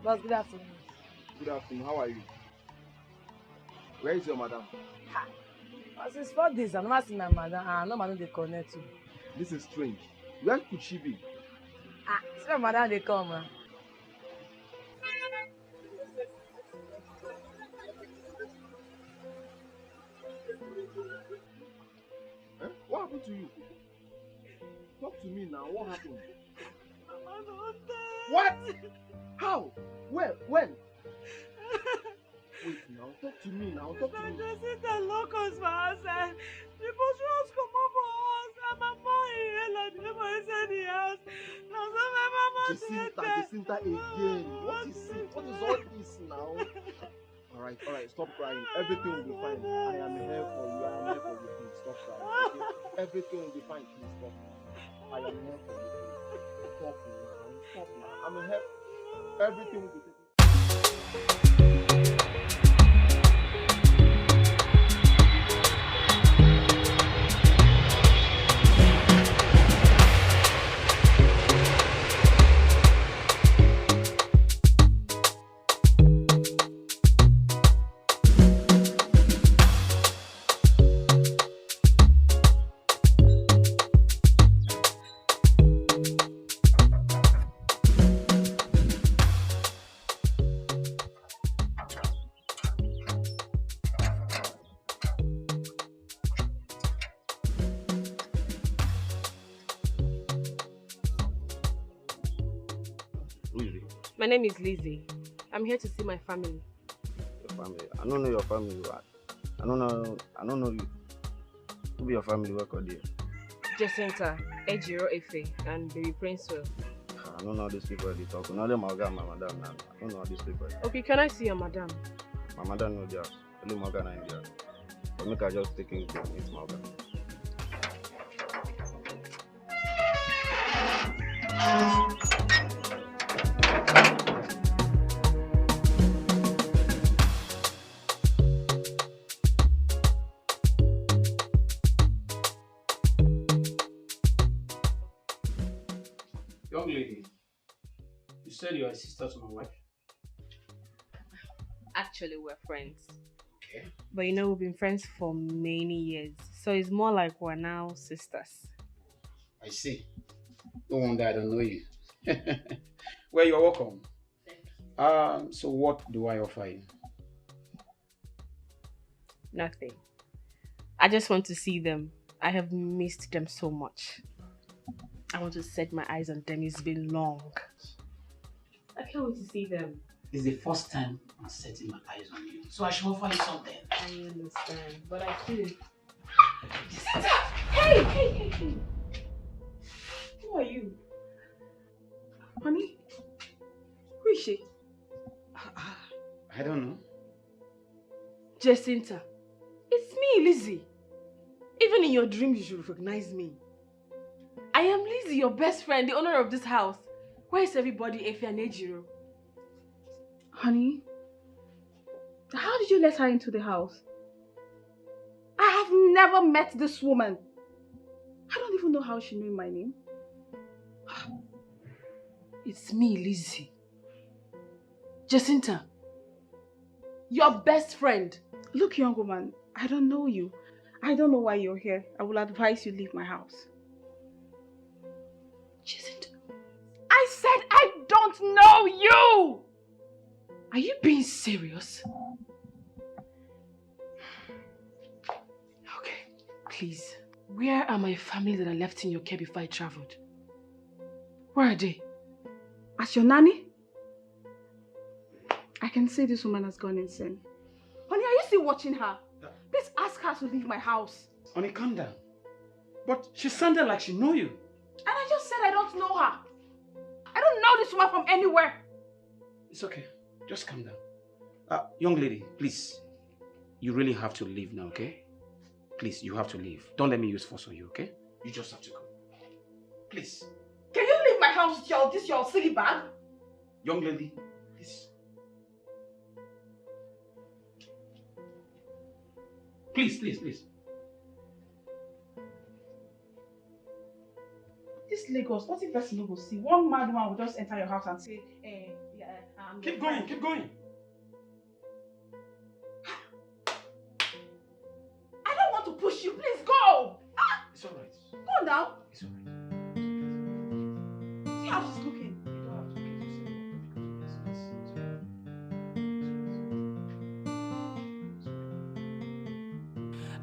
Boss, good afternoon. Good afternoon. How are you? Where is your madam? Since 4 days, I'm not seeing my madam. No man they connect to. This is strange. Where could she be? See my madam they come. Eh? What happened to you? Talk to me now. What happened? What? How? Where? When? Wait now. Talk to me now. Talk to me. Just sit and lock us for outside. The boss just come up for us. And my mom inside the house. Now so my mama Jacinta again. What is it? What is all this now? Alright, stop crying. Everything will be fine. I am here for you. I am here for you. Please stop crying. Okay? Everything will be fine. Please stop. I am here for you. Please. Stop now. Stop now. I'm here. Everything will be taken. My name is Lizzie. I'm here to see my family. Your family? I don't know your family. I don't know you. Who be your family work or there? Jacinta, Ejiro Efe, and Baby Princewell. I don't know these people they talk. Only my girl, my madam. I don't know these people. Okay, can I see your madam? My madam no there. Only my girl in there. But make her just take it to meet my girl. Young lady, you said you are a sister to my wife? Actually, we're friends. Okay. But you know, we've been friends for many years. So it's more like we're now sisters. I see. No wonder I don't know you. Well, you're welcome. So what do I offer you? Nothing. I just want to see them. I have missed them so much. I want to set my eyes on them. It's been long. I can't wait to see them. This is the first time I'm setting my eyes on you. So I should offer you something. I understand, but I feel it. Hey! Who are you? Honey? Who is she? I don't know. Jacinta, it's me, Lizzie. Even in your dreams, you should recognize me. I am Lizzie, your best friend, the owner of this house. Where is everybody, Efe and Ejiro? Honey, how did you let her into the house? I have never met this woman. I don't even know how she knew my name. It's me, Lizzie. Jacinta, your best friend. Look, young woman, I don't know you. I don't know why you're here. I will advise you leave my house. Jacinta. I said I don't know you! Are you being serious? Okay, please. Where are my family that I left in your care before I traveled? Where are they? As your nanny? I can see this woman has gone insane. Honey, are you still watching her? Please ask her to leave my house. Honey, calm down. But she sounded like she knew you. And I just said I don't know her. I don't know this woman from anywhere. It's okay. Just calm down. Young lady, please. You really have to leave now, okay? Please, you have to leave. Don't let me use force on you, okay? You just have to go. Please. Can you leave my house with this your silly bag? Young lady, please. Please. This Lagos, what if person will see? One mad man will just enter your house and say, Keep going. I don't want to push you, please go! It's alright. Go now. It's alright. See how she's looking. You don't have to get yourself.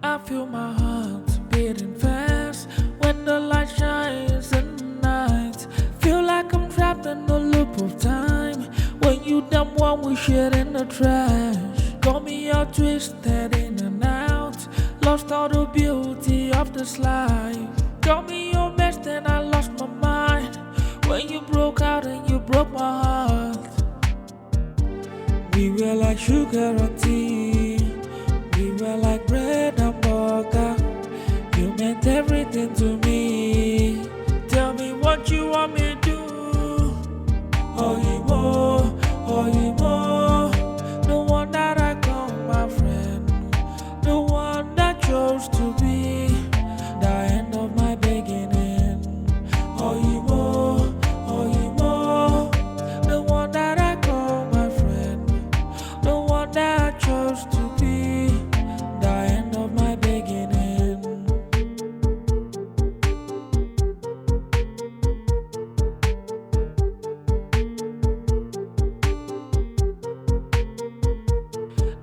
I feel my heart beating fast when the light shines in the night. Feel like I'm trapped in a loop of time. When you dump one we shit in the trash. Got me all twisted in and out. Lost all the beauty of this life. Got me all messed and were like sugar and tea. We were like bread and butter. You meant everything to me. Tell me what you want me to do. Oh, you more, oh, you more. The one that I call my friend. The one that chose to be the end of my beginning. Oh, you more, oh, you more. The one that I call my friend. The one that I chose to be the end of my beginning.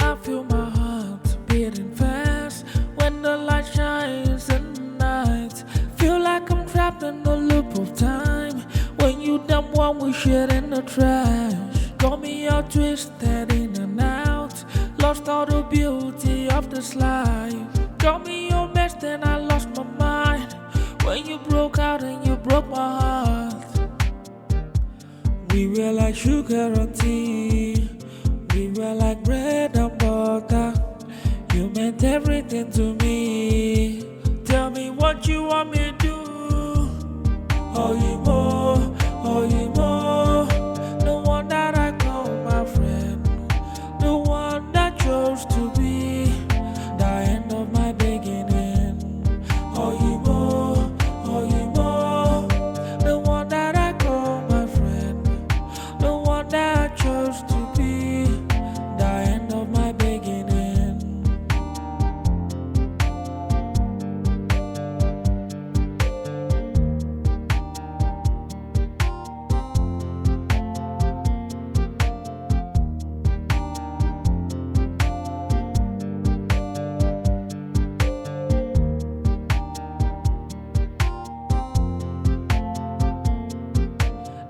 I feel my heart beating fast when the light shines in the night. Feel like I'm trapped in the loop of time. When you dump one we shit in the trash. Got me all twisted in and out. Lost all the beauty of this life. Got me all messed and I lost my mind. When you broke out and you broke my heart. We were like sugar and tea. We were like bread and butter. You meant everything to me. Tell me what you want me to do. Oh, you more, oh, you more. The one that I call my friend. The one that chose to be the end of my beginning. Oh, you more, oh, you more. The one that I call my friend. The one that I chose to be the end of my beginning.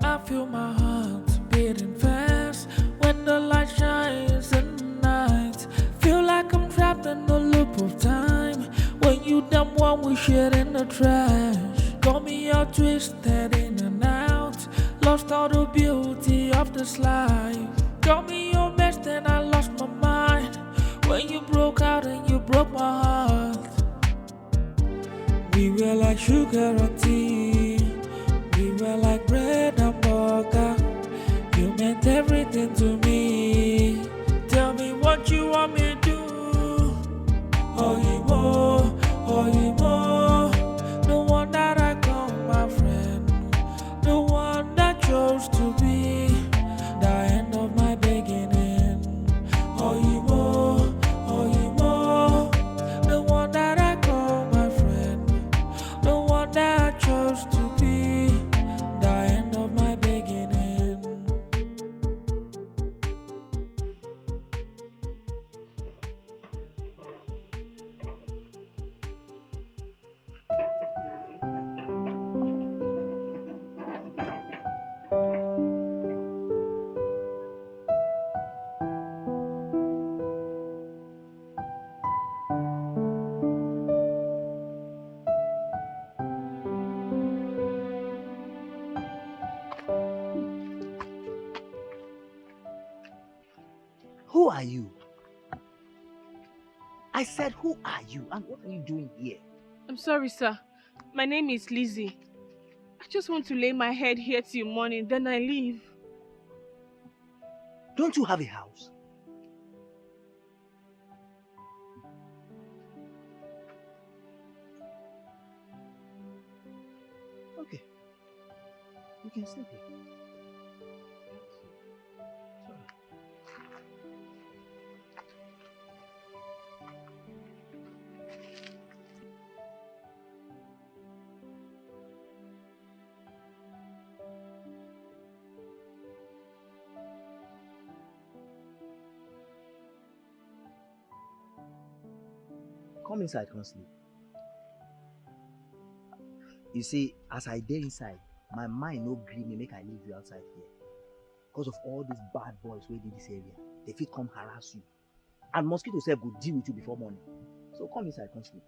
I feel my heart beating fast when the light shines in the night. Feel like I'm trapped in the loop of time. When you dump one we shit in the trash. Got me all twisted in and out. Lost all the beauty of this life. Got me all messed and I lost my mind. When you broke out and you broke my heart. We were like sugar and tea. We were like bread and butter. You meant everything to me. Tell me what you want me to do. Oh, you more, oh, you more. The one that I call my friend. The one that chose to be the end of my beginning. Oh, you more, oh, you more. The one that I call my friend. The one that I chose to be the end of my beginning. Who are you? I said, who are you and what are you doing here? I'm sorry, sir. My name is Lizzie. I just want to lay my head here till morning, then I leave. Don't you have a house? Okay. You can sleep here. Come inside, come sleep. You see, as I dey inside, my mind no gree me make I leave you outside here. Because of all these bad boys wey dey this area, they fit come harass you. And mosquito sef go deal with you before morning. So come inside, come sleep.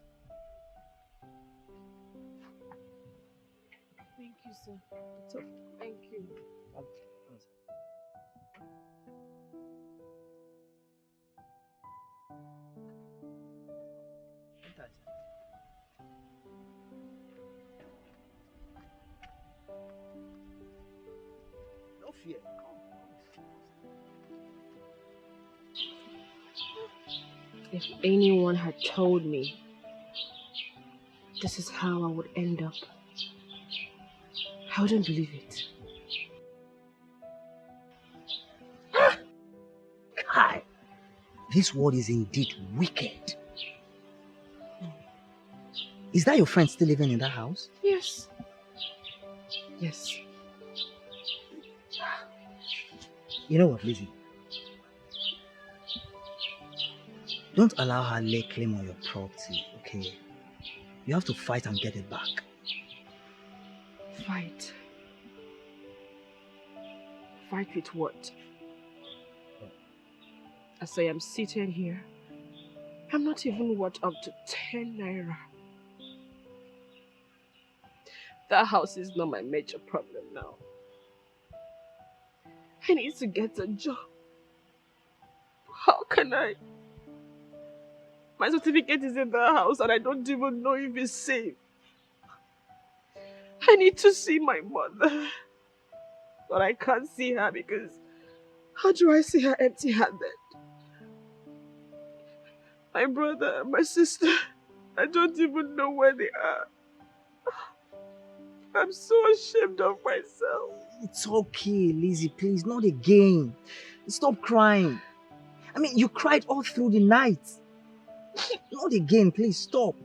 Thank you, sir. It's okay. Thank you. Come inside. No fear. If anyone had told me this is how I would end up, I wouldn't believe it. Kai, this world is indeed wicked. Is that your friend still living in that house? Yes. Yes. You know what, Lizzie? Don't allow her lay claim on your property, okay? You have to fight and get it back. Fight. Fight with what? As I am seated here, I'm not even worth up to 10 naira. That house is not my major problem now. I need to get a job. How can I? My certificate is in the house and I don't even know if it's safe. I need to see my mother. But I can't see her because how do I see her empty-handed? My brother and my sister, I don't even know where they are. I'm so ashamed of myself. It's okay, Lizzie, please, not again. Stop crying. I mean, you cried all through the night. Not again, please, stop.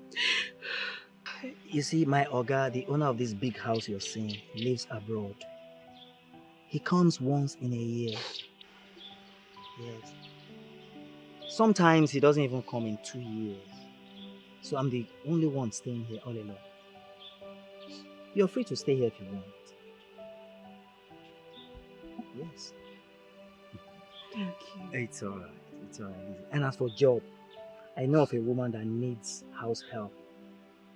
You see, my Oga, the owner of this big house you're seeing, lives abroad. He comes once in a year. Yes. Sometimes he doesn't even come in 2 years. So I'm the only one staying here all alone. You're free to stay here if you want. Yes. Thank you. It's alright. It's alright. And as for job, I know of a woman that needs house help.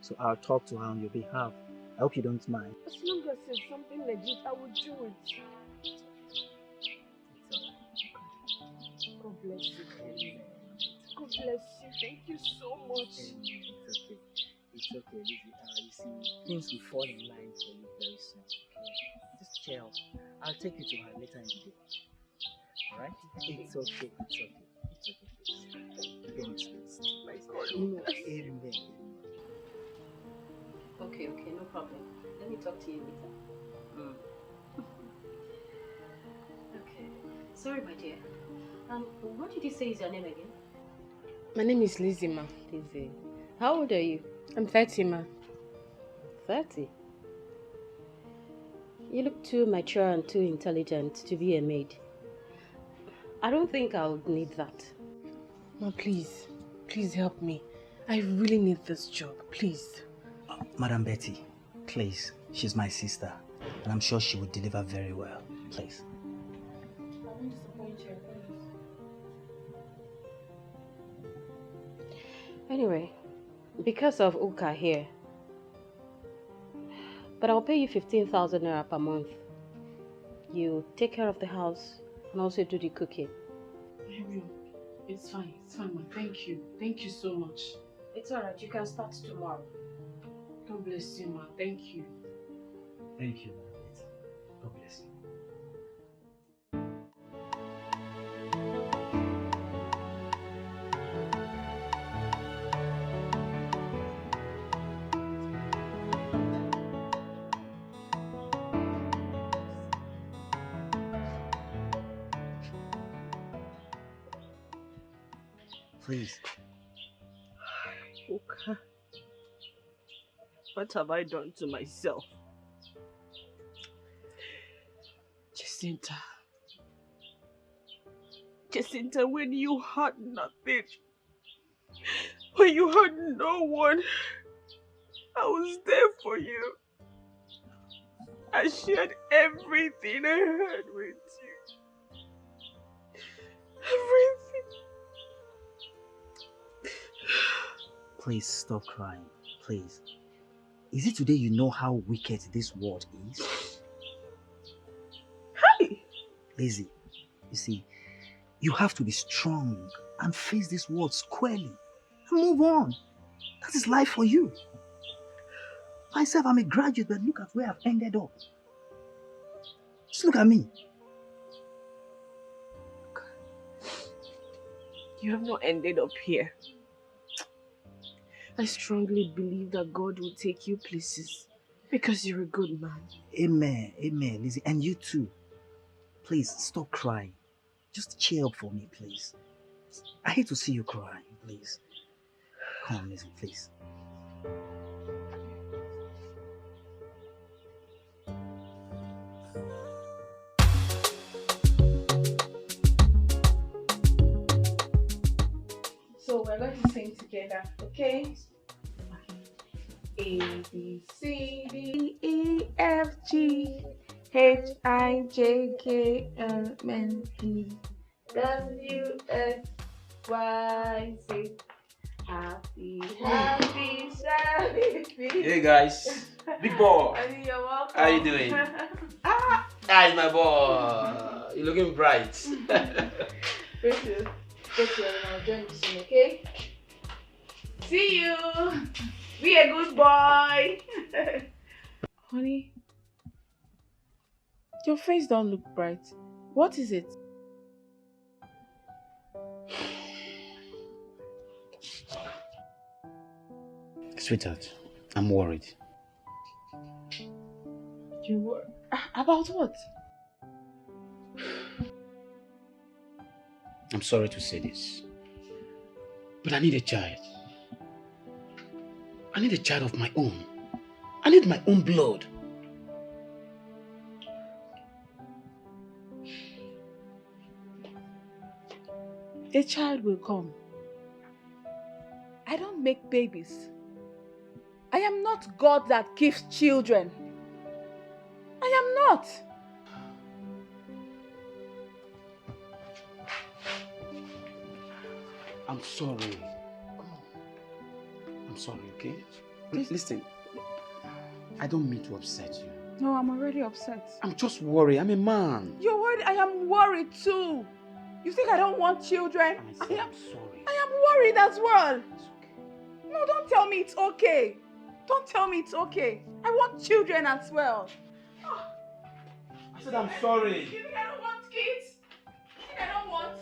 So I'll talk to her on your behalf. I hope you don't mind. As long as it's something legit, I will do it. God bless you. God bless you. Thank you so much. It's okay. It's okay, Lizzie. You see, things will fall in line for you very soon. Okay? Just chill. I'll take you to her later in the day. Alright? It's okay. It's okay. It's okay. Thanks. My God. Amen. Okay, no problem. Let me talk to you later. Okay. Sorry, my dear. What did you say is your name again? My name is Lizzie, ma. Lizzie. How old are you? I'm 30, ma. 30? You look too mature and too intelligent to be a maid. I don't think I'll need that. Ma, please. Please help me. I really need this job. Please. Madam Betty, please. She's my sister. And I'm sure she would deliver very well. Please. I won't disappoint you, Anyway, because of Uka here. But I'll pay you 15,000 naira per month. You take care of the house and also do the cooking. It's fine, ma. Thank you. Thank you so much. It's alright, you can start tomorrow. God bless you, ma. Thank you. Thank you, Madam Betty. God bless you. Please. Okay. What have I done to myself? Jacinta, when you had nothing, when you had no one, I was there for you. I shared everything I had with you. Everything. Please stop crying. Please. Is it today you know how wicked this world is? Hi! Lizzie, you see, you have to be strong and face this world squarely and move on. That is life for you. Myself, I'm a graduate, but look at where I've ended up. Just look at me. You have not ended up here. I strongly believe that God will take you places because you're a good man. Amen. Amen, Lizzie. And you too. Please, stop crying. Just cheer up for me, please. I hate to see you crying, please. Come on, Lizzie, please. So we're going to sing together, okay? A, B, C, D, E, F, G, H, I, J, K, L, M, N, W, X, Y, Z. Happy, happy, happy. Hey guys, big boy. Honey, you're welcome. How you doing? Hi, my boy. You're looking bright. Precious, get here and I'll join you soon, okay? See you. Be a good boy. Honey, your face don't look bright. What is it? Sweetheart, I'm worried. You were about what? I'm sorry to say this, but I need a child. I need a child of my own. I need my own blood. A child will come. I don't make babies. I am not God that gives children. I am not. I'm sorry. I'm sorry, okay? Listen, I don't mean to upset you. No, I'm already upset. I'm just worried. I'm a man. You're worried? I am worried too. You think I don't want children? I'm sorry. I am worried as well. It's okay. No, don't tell me it's okay. Don't tell me it's okay. I want children as well. I said I'm sorry. You think I don't want kids? You think I don't want?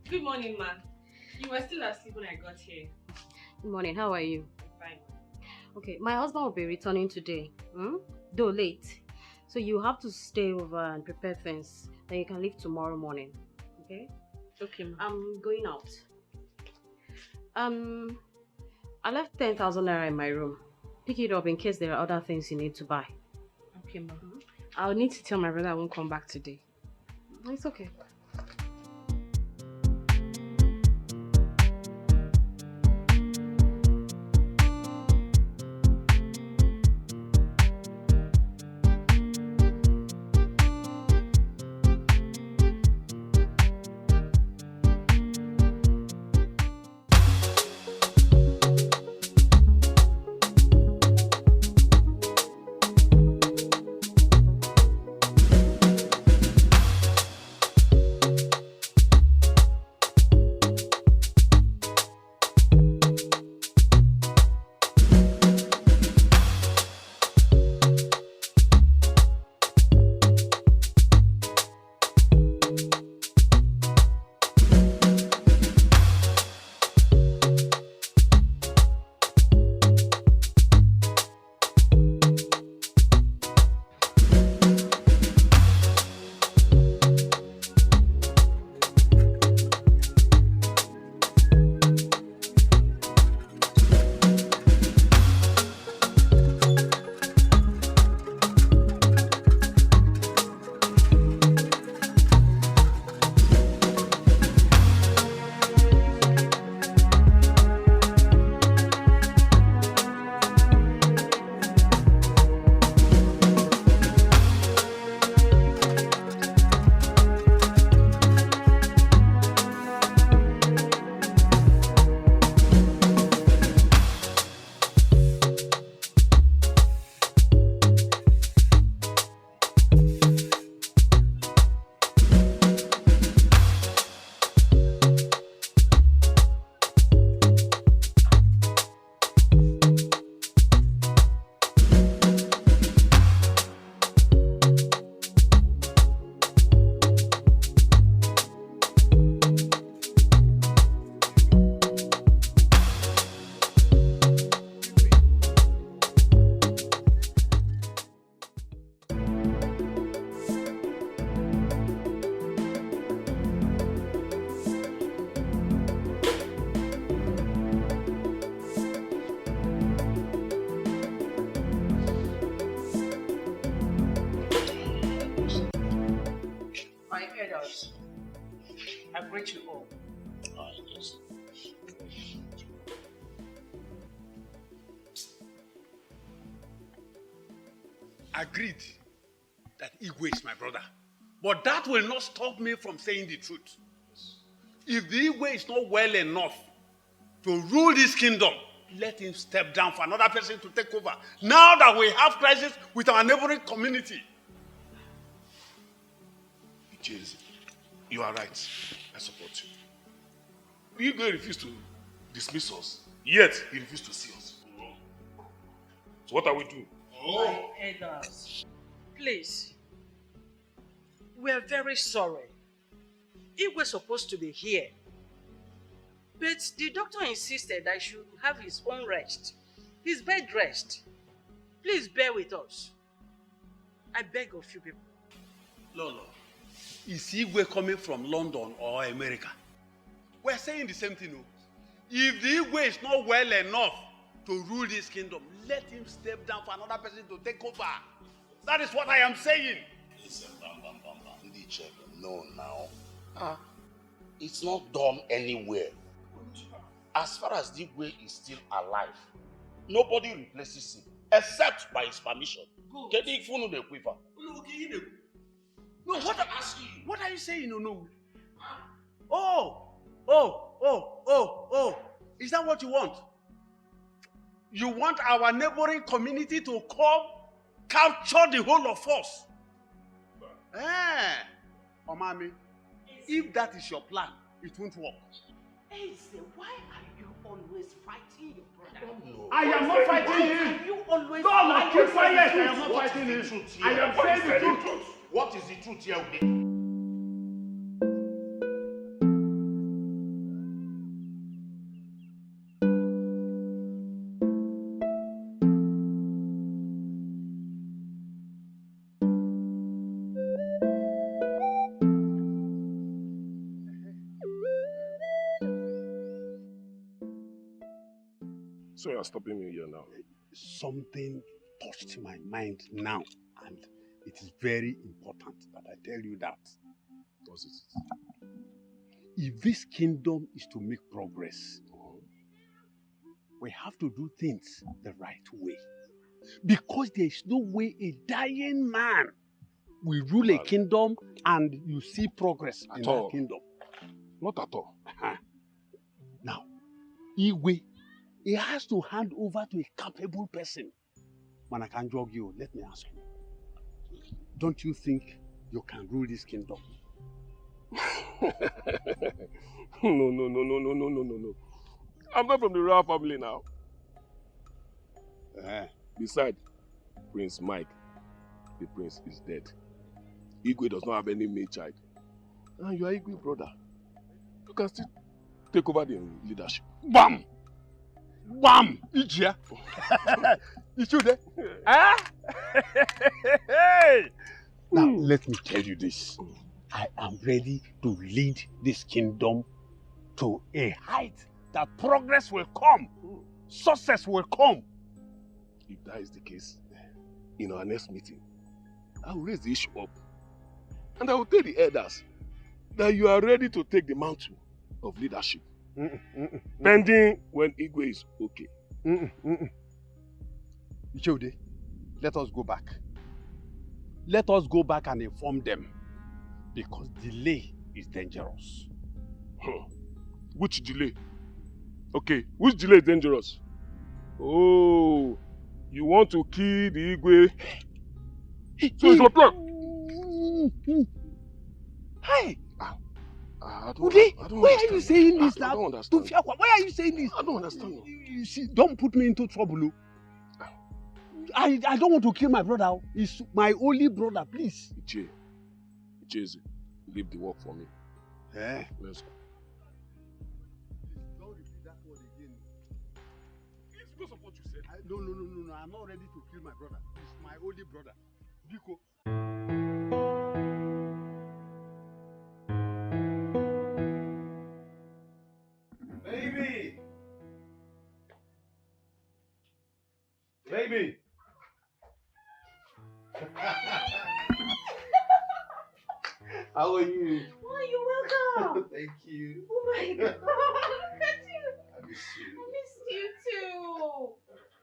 Good morning, ma. You were still asleep when I got here. Good morning, how are you? Fine. Okay, my husband will be returning today, though late. So you have to stay over and prepare things. Then you can leave tomorrow morning, okay? Okay, ma. I'm going out. I left 10,000 naira in my room. Pick it up in case there are other things you need to buy. Okay, ma. I'll need to tell my brother I won't come back today. It's okay. elders, I greet you all. Agreed that Igwe is my brother. But that will not stop me from saying the truth. If the Igwe is not well enough to rule this kingdom, let him step down for another person to take over. Now that we have crisis with our neighboring community. James, you are right. I support you. Igwe refused to dismiss us, yet he refused to see us. So what are we doing? My elders, please, we are very sorry. If we're supposed to be here, but the doctor insisted I should have his own rest, his bed rest. Please bear with us. I beg of you people. Lolo, is Igwe coming from London or America? We're saying the same thing. If the Igwe is not well enough to rule this kingdom, let him step down for another person to take over. That is what I am saying. Listen, no, now. It's not done anywhere. As far as Dikeh is still alive, nobody replaces him except by his permission. No, what are you saying? No. Oh. Is that what you want? You want our neighboring community to come capture the whole of us? Omami, if that is your plan, it won't work. Eze, why are you always fighting your brother? I am not fighting him. Why are you always No, keep quiet. I am not What fighting is him. the truth I here? am saying the truth. What is the truth here, Ude? So you are stopping me here now. Something touched my mind now, and it is very important that I tell you that. What is it? If this kingdom is to make progress, we have to do things the right way. Because there is no way a dying man will rule a kingdom and you see progress in that kingdom. Not at all. Now, Igwe, he has to hand over to a capable person. Man, I can jog you. Let me ask you. Don't you think you can rule this kingdom? No. I'm not from the royal family now. Besides, Prince Mike, the prince, is dead. Igwe does not have any male child. And you are Igwe brother. You can still take over the leadership. Bam! Bam! Ijia! Ichude! Hey! Now, let me tell you this. I am ready to lead this kingdom to a height that progress will come. Success will come. If that is the case, in our next meeting, I will raise the issue up. And I will tell the elders that you are ready to take the mantle of leadership. Pending when Igwe is okay. Ichode, let us go back. Let us go back and inform them. Because delay is dangerous. Which delay? Okay, which delay is dangerous? Oh, you want to kill the Igwe? So it's your plan. Hey! Ude, why are you saying this now? I don't understand. Why are you saying this? I don't understand. You see, don't put me into trouble. I don't want to kill my brother. He's my only brother, please. Icheze, leave the work for me. Let's go. Don't repeat that word again. It's because of what you said. No. I'm not ready to kill my brother. He's my only brother. Biko. Baby! How are you? Oh, you're welcome. Thank you. Oh my God. Look at you. I miss you. I missed you too.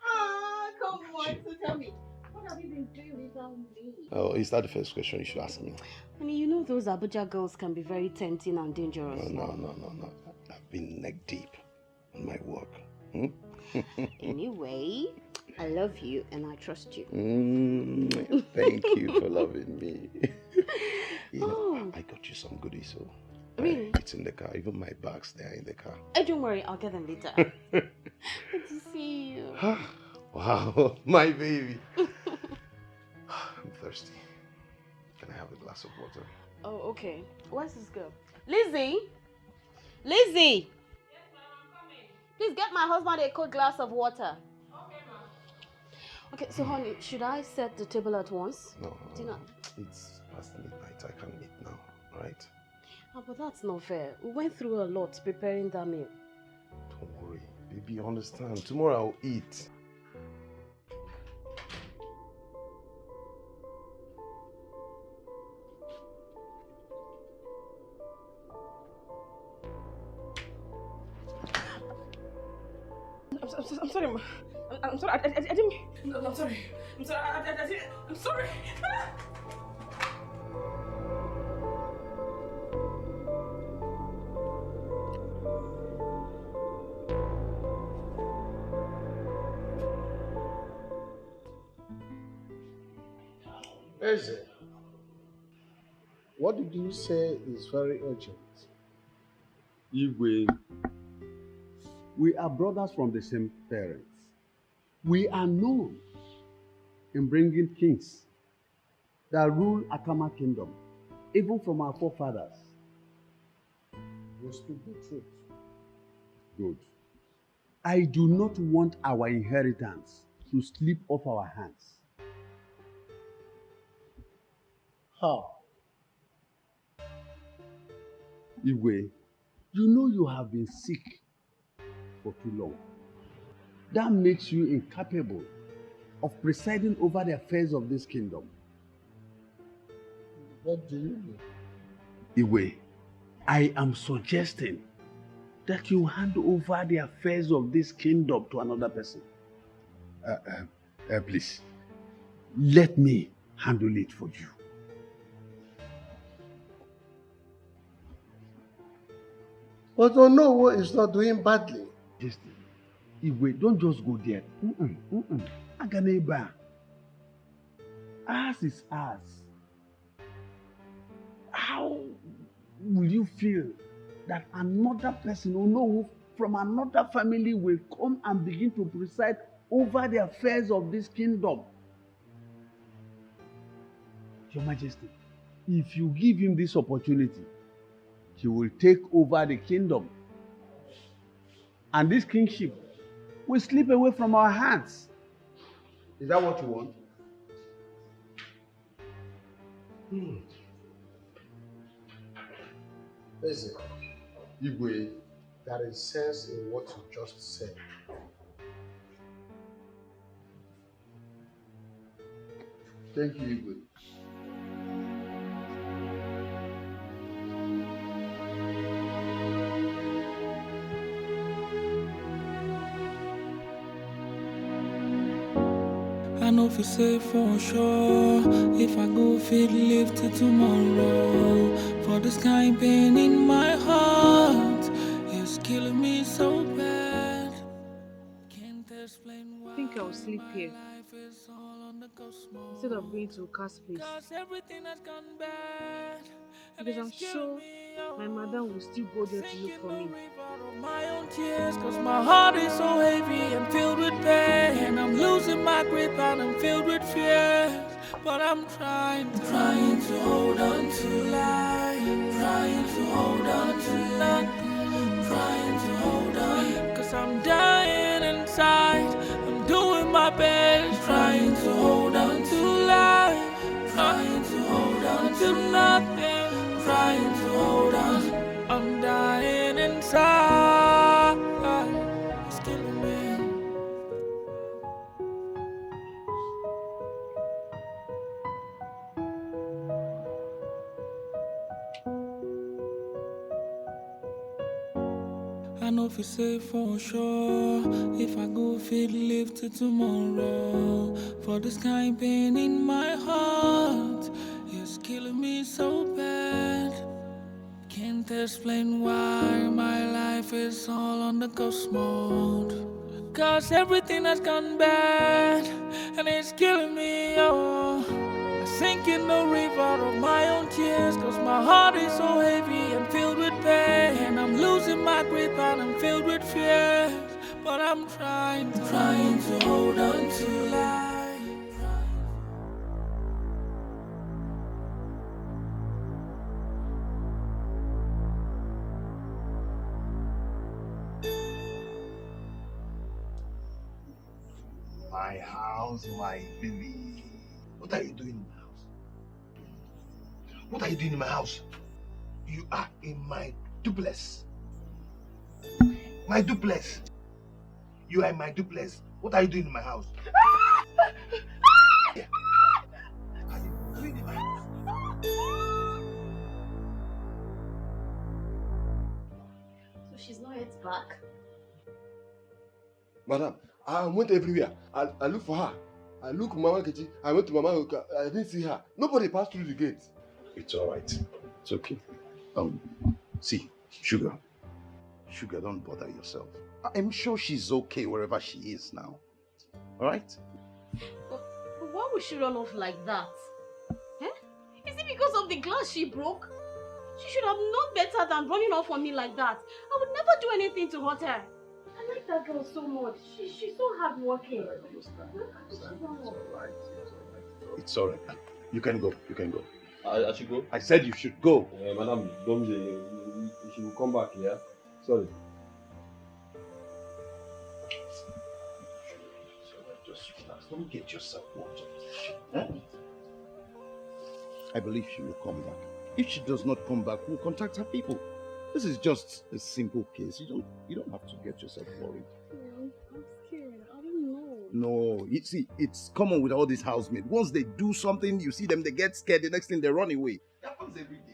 Ah, come on. So tell me, what have you been doing without me? Oh, is that the first question you should ask me? Honey, you know those Abuja girls can be very tempting and dangerous. No. I've been neck deep in my work. Hmm? Anyway, I love you and I trust you. Thank you for loving me. I got you some goodies, so Really? it's in the car. Even my bags, they are in the car. Don't worry, I'll get them later. Good to see you. Wow, my baby. I'm thirsty. Can I have a glass of water? Oh, okay. Where's this girl? Lizzie! Lizzie! Yes, ma'am, I'm coming. Please get my husband a cold glass of water. Okay, ma'am. Okay, so honey, should I set the table at once? No. Dinner. It's past midnight. I can't eat now, alright? But that's not fair. We went through a lot preparing that meal. Don't worry, baby, understand. Tomorrow I'll eat. I'm sorry, ma. I'm sorry. I didn't. No, I'm sorry. I'm sorry. I'm sorry. Eze, what did you say is very urgent? Igwe, we are brothers from the same parents. We are known in bringing kings that rule Akama Kingdom, even from our forefathers. You speak the truth. Good. I do not want our inheritance to slip off our hands. How? Igwe, you know you have been sick for too long. That makes you incapable of presiding over the affairs of this kingdom. What do you mean? Igwe, I am suggesting that you hand over the affairs of this kingdom to another person. Please, let me handle it for you. But Onowo is not doing badly. Just, Igwe, don't just go there. Aganeba. Ours is ours. How will you feel that another person Onowo from another family will come and begin to preside over the affairs of this kingdom? Your Majesty, if you give him this opportunity, he will take over the kingdom. And this kingship will slip away from our hands. Is that what you want? Listen, Igwe, there is sense in what you just said. Thank you, Igwe. I know if you say for sure, if I go fit live till tomorrow. For this kind pain in my heart is killing me so bad. Can't explain why. I think I'll sleep here instead of going to Cass place. Because I'm sure my mother will still go there to look for me. My own tears, cause my heart is so heavy and filled with pain, and I'm losing my grip and I'm filled with fears. But I'm trying to hold on to life, trying to hold on to nothing, trying to hold on, cause I'm dying inside. I'm doing my best, trying to hold on to life, trying to hold on to nothing, trying to hold on. I'm dying inside. It's killing me. I know if you say for sure, if I go fit live till tomorrow. For this kind pain in my heart, it's killing me so bad. Can't explain why my life is all on the ghost mode. Cause everything has gone bad, and it's killing me, oh. I sink in the river of my own tears, cause my heart is so heavy and filled with pain. And I'm losing my grip and I'm filled with fear. But I'm trying to hold on to life. My house, my baby. What are you doing in my house? What are you doing in my house? You are in my duplex. My duplex. You are in my duplex. What are you doing in my house? Are you doing in my house? So she's not yet back? Madam, I went everywhere. I looked for her. I looked Mama Kechi. I went to Mama Oka. I didn't see her. Nobody passed through the gate. It's all right. It's okay. See, Sugar, don't bother yourself. I'm sure she's okay wherever she is now. All right? But why would she run off like that? Eh? Is it because of the glass she broke? She should have known better than running off on me like that. I would never do anything to hurt her. I like that girl so much. She's so hardworking. It's all right. You can go. I should go? I said you should go. Madam, don't she will come back here. Sorry. Just relax. Don't get yourself worked up. I believe she will come back. If she does not come back, we'll contact her people. This is just a simple case. You don't have to get yourself worried. I'm scared. I don't know. No, you see, it's common with all these housemaids. Once they do something, you see them, they get scared. The next thing, they run away. It happens every day.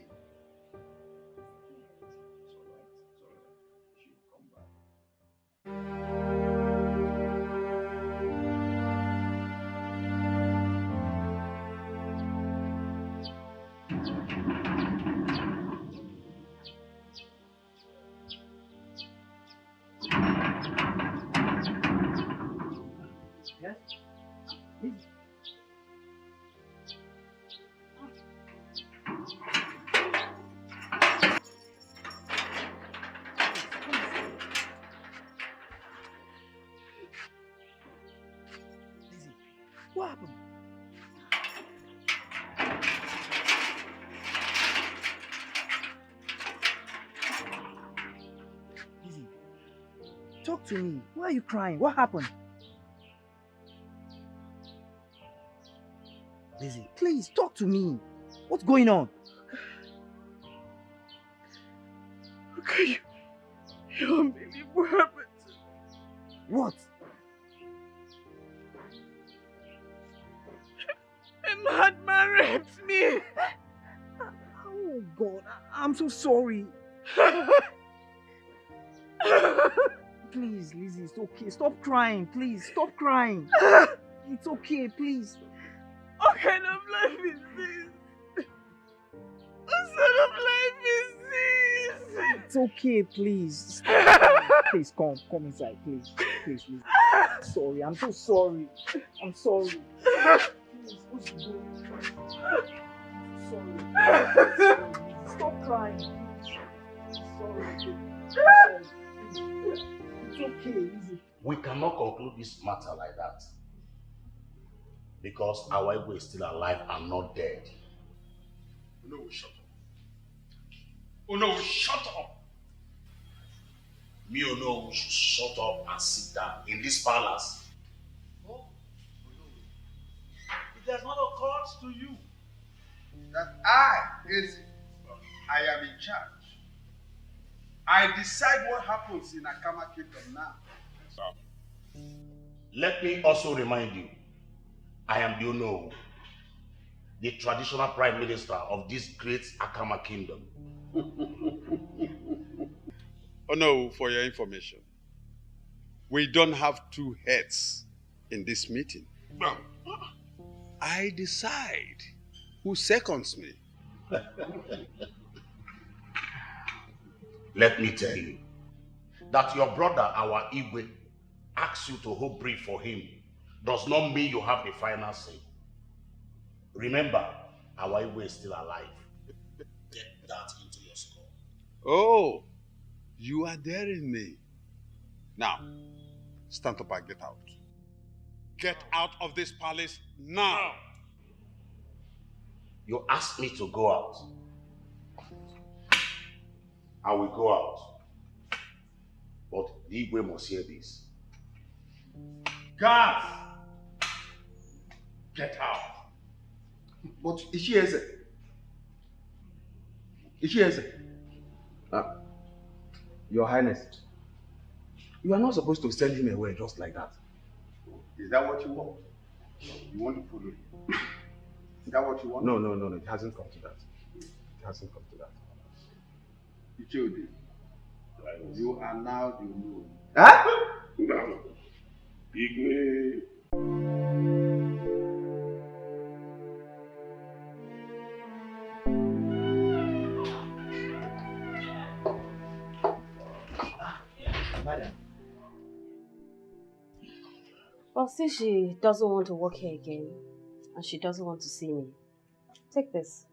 Yes? What happened? Lizzie, talk to me. Why are you crying? What happened? Lizzie, please talk to me. What's going on? Okay, you don't believe what happened. What? A madman raped me. Oh God, I'm so sorry. Please, Lizzie, it's okay. Stop crying, please. Stop crying. It's okay, please. What kind of life is this? What sort of life is this? It's okay, please. Stop. Please, come inside, please. Please, Lizzie. Sorry, I'm so sorry. I'm sorry. Please, what's going on? Sorry. Stop crying. Sorry. It's okay, Lizzie. We cannot conclude this matter like that. Because our ego is still alive and not dead. No, shut up. Oh no, shut up. Me or no, we should shut up and sit down in this palace. Oh, it has not occurred to you that I am in charge. I decide what happens in Akama Kingdom now. Let me also remind you, I am the Ono, the traditional prime minister of this great Akama kingdom. Oh no, for your information, we don't have two heads in this meeting. I decide who seconds me. Let me tell you that your brother, our Igwe, asks you to hold brief for him does not mean you have the final say. Remember, our Igwe is still alive. Get that into your skull. Oh, you are daring me. Now, stand up and get out. Get out of this palace now. You asked me to go out. I will go out. But the Igwe must hear this. Guards! Get out. But Ishieze. Ishieze. Your Highness, you are not supposed to send him away just like that. Is that what you want? You want to follow him? Is that what you want? No. It hasn't come to that. It hasn't come to that. Ichodi, you are now the rule. Huh? No. Igwe. Madam. Well, since she doesn't want to work here again, and she doesn't want to see me, take this.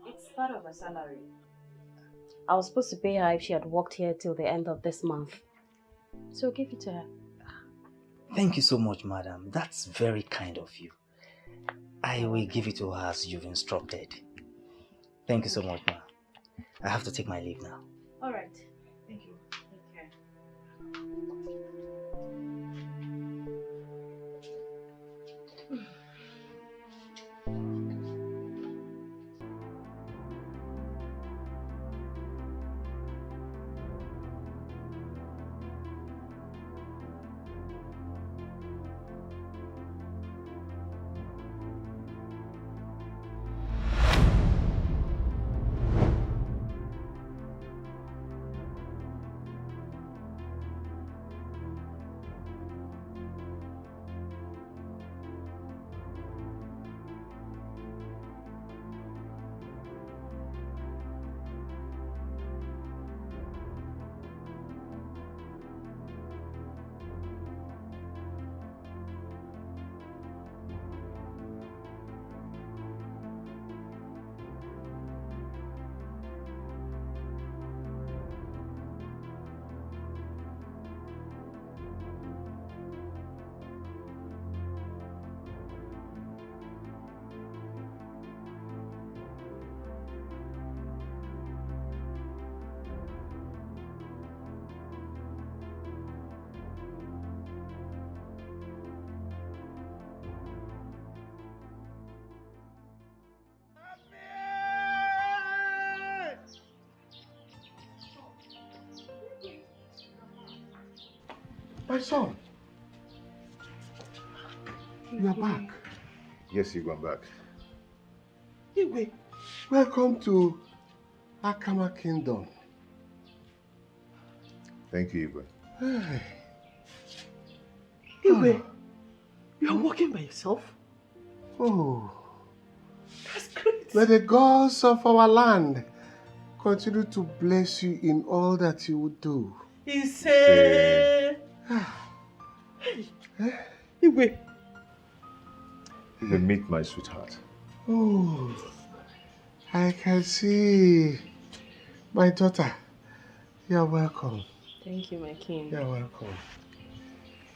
It's part of her salary. I was supposed to pay her if she had worked here till the end of this month. So give it to her. Thank you so much, madam. That's very kind of you. I will give it to her as you've instructed. Thank you so much, ma. I have to take my leave now. All right. Thank you. Take care. My son, you are back. Yes, you are back. Igwe, welcome to Akama Kingdom. Thank you, Igwe. Hey. Igwe, you are walking by yourself? Oh. That's great. May the gods of our land continue to bless you in all that you would do. He said... Hey, Igwe. You will meet my sweetheart. Oh, I can see. My daughter, you are welcome. Thank you, my king. You are welcome.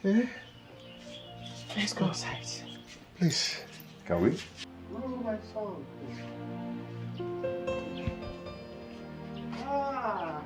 Eh? Let's go inside. Please. Can we? No, my son. Ah.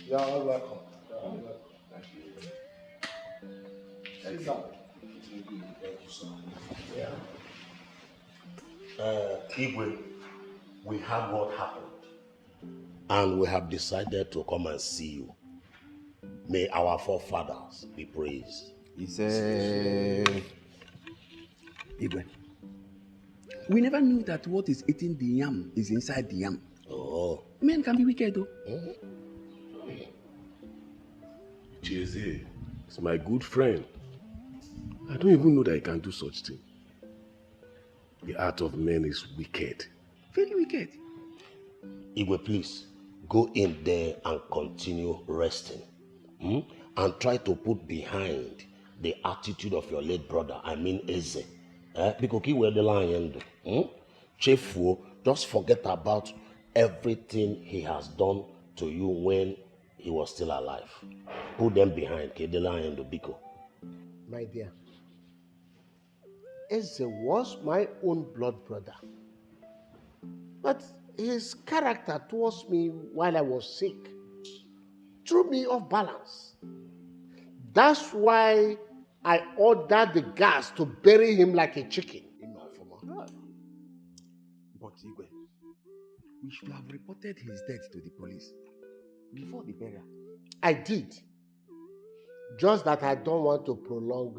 You are all welcome. You are all welcome. Thank you. Sit down. Thank you, sir. Yeah. Igwe, we have what happened. And we have decided to come and see you. May our forefathers be praised. He said, Igwe, we never knew that what is eating the yam is inside the yam. Oh. Men can be wicked though. Cheze is my good friend. I don't even know that he can do such thing. The art of men is wicked. Very wicked. Igwe, please, go in there and continue resting. And try to put behind the attitude of your late brother, I mean Eze. Because he will the lion. Chefu, just forget about everything he has done to you when he was still alive. Put them behind the lion do Biko. My dear, Eze was my own blood brother. But his character towards me while I was sick threw me off balance. That's why I ordered the guards to bury him like a chicken. But Igwe, we should have reported his death to the police before the burial. I did. Just that I don't want to prolong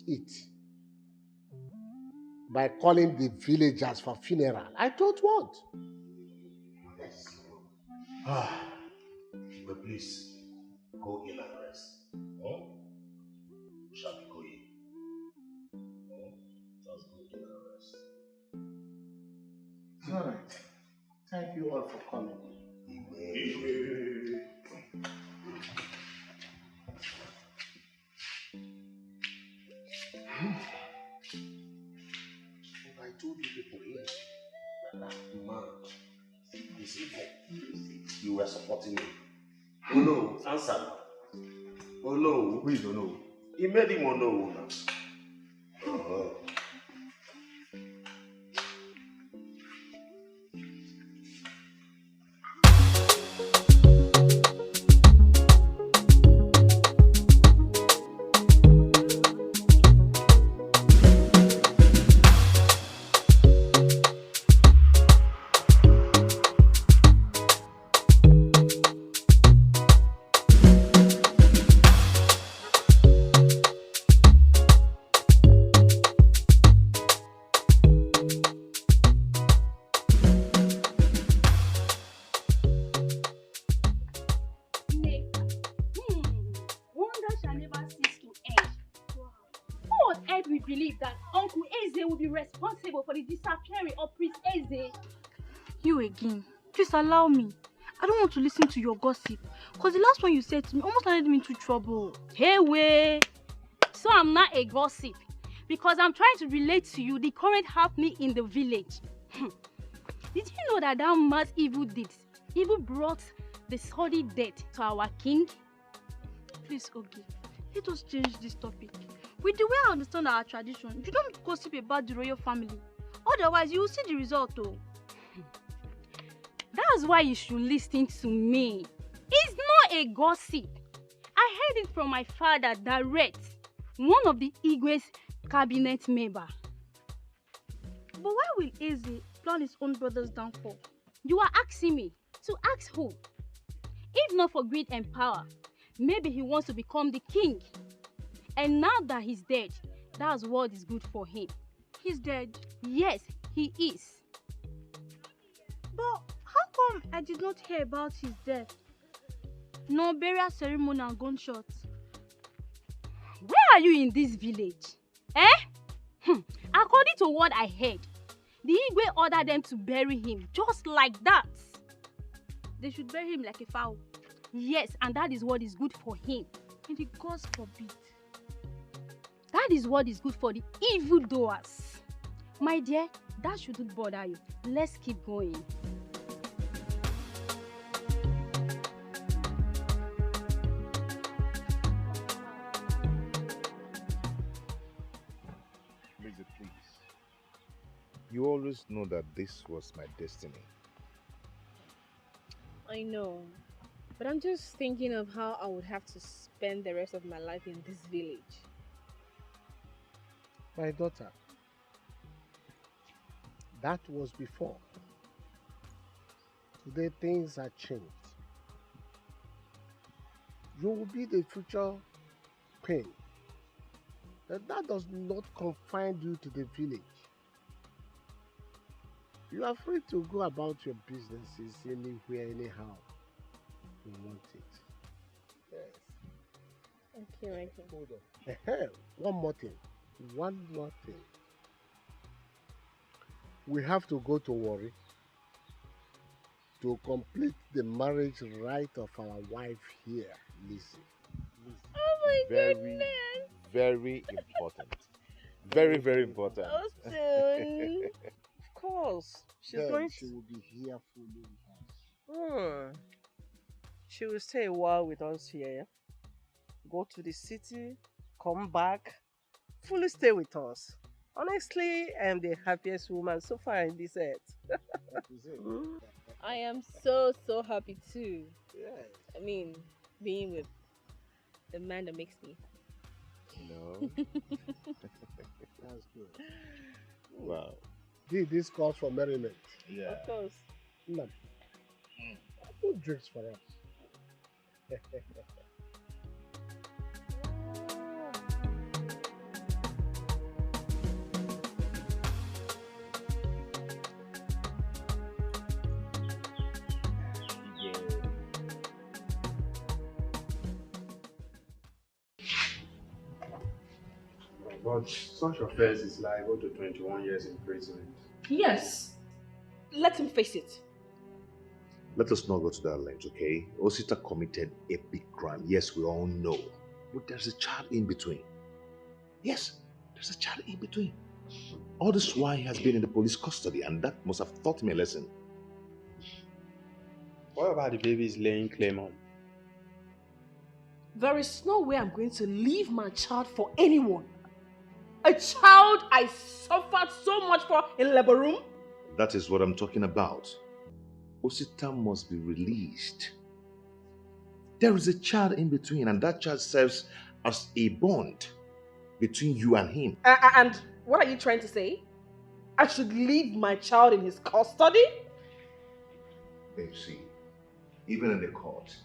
it by calling the villagers for funeral. I don't want. Yes. But please, go in and rest. Shall we go in? Just go in and rest. It's all right. Thank you all for coming. I told you people here that man is evil. You were supporting me. Oh no, answer me. Oh no. Who is Ono? He made him Ono now. Responsible for the disappearing of Prince Eze. You again. Please allow me. I don't want to listen to your gossip. Because the last one you said to me almost landed me into trouble. Hey, way. So I'm not a gossip. Because I'm trying to relate to you the current happening in the village. Did you know that mass evil deeds even brought the sordid death to our king? Please, Ogi, let us change this topic. With the way I understand our tradition, you don't gossip about the royal family. Otherwise, you will see the result, though. That's why you should listen to me. It's not a gossip. I heard it from my father direct, one of the Igwe's cabinet member. But why will Eze plan his own brother's downfall? You are asking me to ask who? If not for greed and power, maybe he wants to become the king. And now that he's dead, that's what is good for him. He's dead? Yes, he is. But how come I did not hear about his death? No burial ceremony and gunshots. Where are you in this village? According to what I heard, the Igwe ordered them to bury him just like that. They should bury him like a fowl. Yes, and that is what is good for him. And the gods forbid. That is what is good for the evildoers. My dear, that shouldn't bother you. Let's keep going. Lizzie, please. You always know that this was my destiny. I know. But I'm just thinking of how I would have to spend the rest of my life in this village. My daughter, That was before. Today things are changed. You will be the future queen. But that does not confine you to the village. You are free to go about your businesses anywhere, anyhow you want it. Yes. Okay. Hold on. One more thing. One more thing. We have to go to Warri to complete the marriage right of our wife here, Lizzie. Oh my Very, goodness. very important. Very, very important. So soon. Of course. She's Then going she to. will be here following us. She will stay a while with us here. Go to the city, come back, fully stay with us. Honestly, I am the happiest woman so far in this earth. I am so happy too. Yes. I mean, being with the man that makes me. No. That's good. Wow. This calls for merriment. Yeah. Of course. No. Who drinks for us? But such offense is liable to 21 years imprisonment. Yes. Let him face it. Let us not go to that length, okay? Osita committed a big crime. Yes, we all know. But there's a child in between. Yes, there's a child in between. All this while he has been in the police custody, and that must have taught him a lesson. What about the baby's laying claim on? There is no way I'm going to leave my child for anyone. A child I suffered so much for in labor room. That is what I'm talking about. Osita must be released. There is a child in between, and that child serves as a bond between you and him. And what are you trying to say? I should leave my child in his custody? Babe, see, even in the court,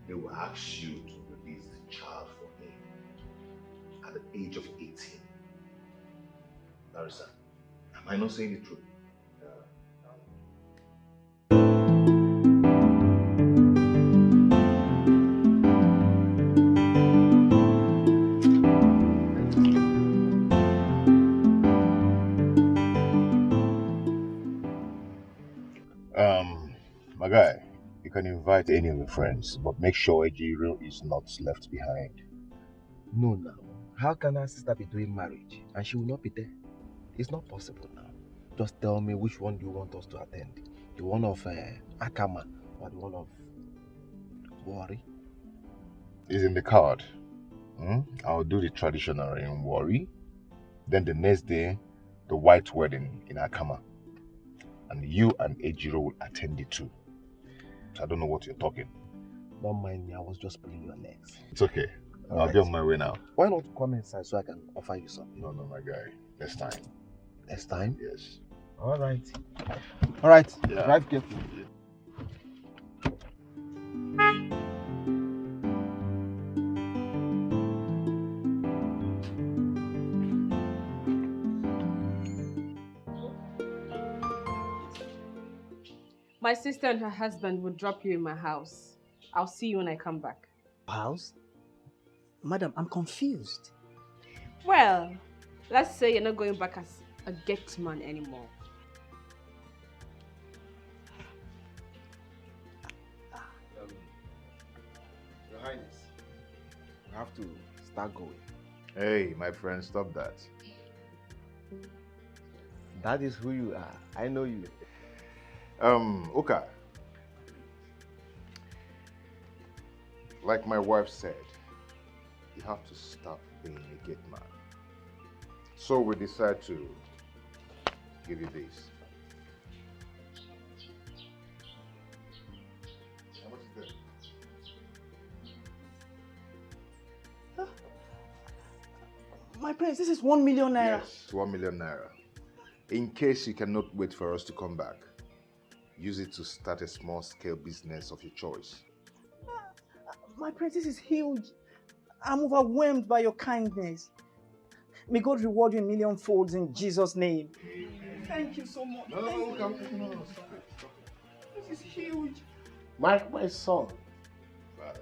they will ask you to release the child for him at the age of 18. Larissa, am I not saying the truth? My guy, you can invite any of your friends, but make sure Ejiro is not left behind. No, now. How can our sister be doing marriage and she will not be there? It's not possible now. Just tell me which one do you want us to attend? The one of Akama or the one of Warri? It's in the card. I'll do the traditional in Warri. Then the next day, the white wedding in Akama. And you and Ejiro will attend it too. I don't know what you're talking. Don't mind me, I was just pulling your legs. It's okay. I'll be on my way now. Why not come inside so I can offer you something? No, my guy. Next time. Next time? Yes. Alright. Alright. Yeah. Drive carefully. My sister and her husband will drop you in my house. I'll see you when I come back. House? Madam, I'm confused. Well, let's say you're not going back as a gate man anymore. Your Highness, we have to start going. Hey, my friend, stop that. That is who you are. I know you. Uka. Like my wife said, you have to stop being a gate man. So we decide to give you this. How much is that? My prince, this is 1 million naira. Yes, 1 million naira. In case you cannot wait for us to come back, use it to start a small-scale business of your choice. My prince, this is huge. I'm overwhelmed by your kindness. May God reward you in million folds in Jesus' name. Thank you so much. No, stop it. This is huge. My son, Father,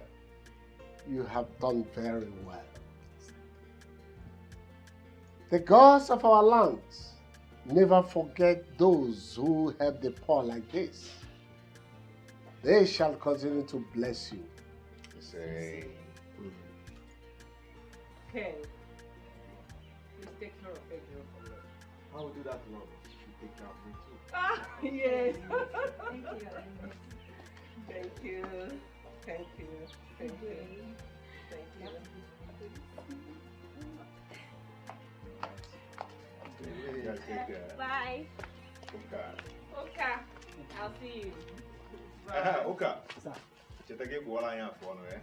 you have done very well. The gods of our lands never forget those who help the poor like this. They shall continue to bless you. Say. Okay. Please take care of Pedro for me. I will do that, Lord. You take care of me too. Ah, yes. Thank you. Thank you. Thank you. Thank you. Bye. Oka. I'll see you. Bye. Oka. Kita ke bola yang phone eh.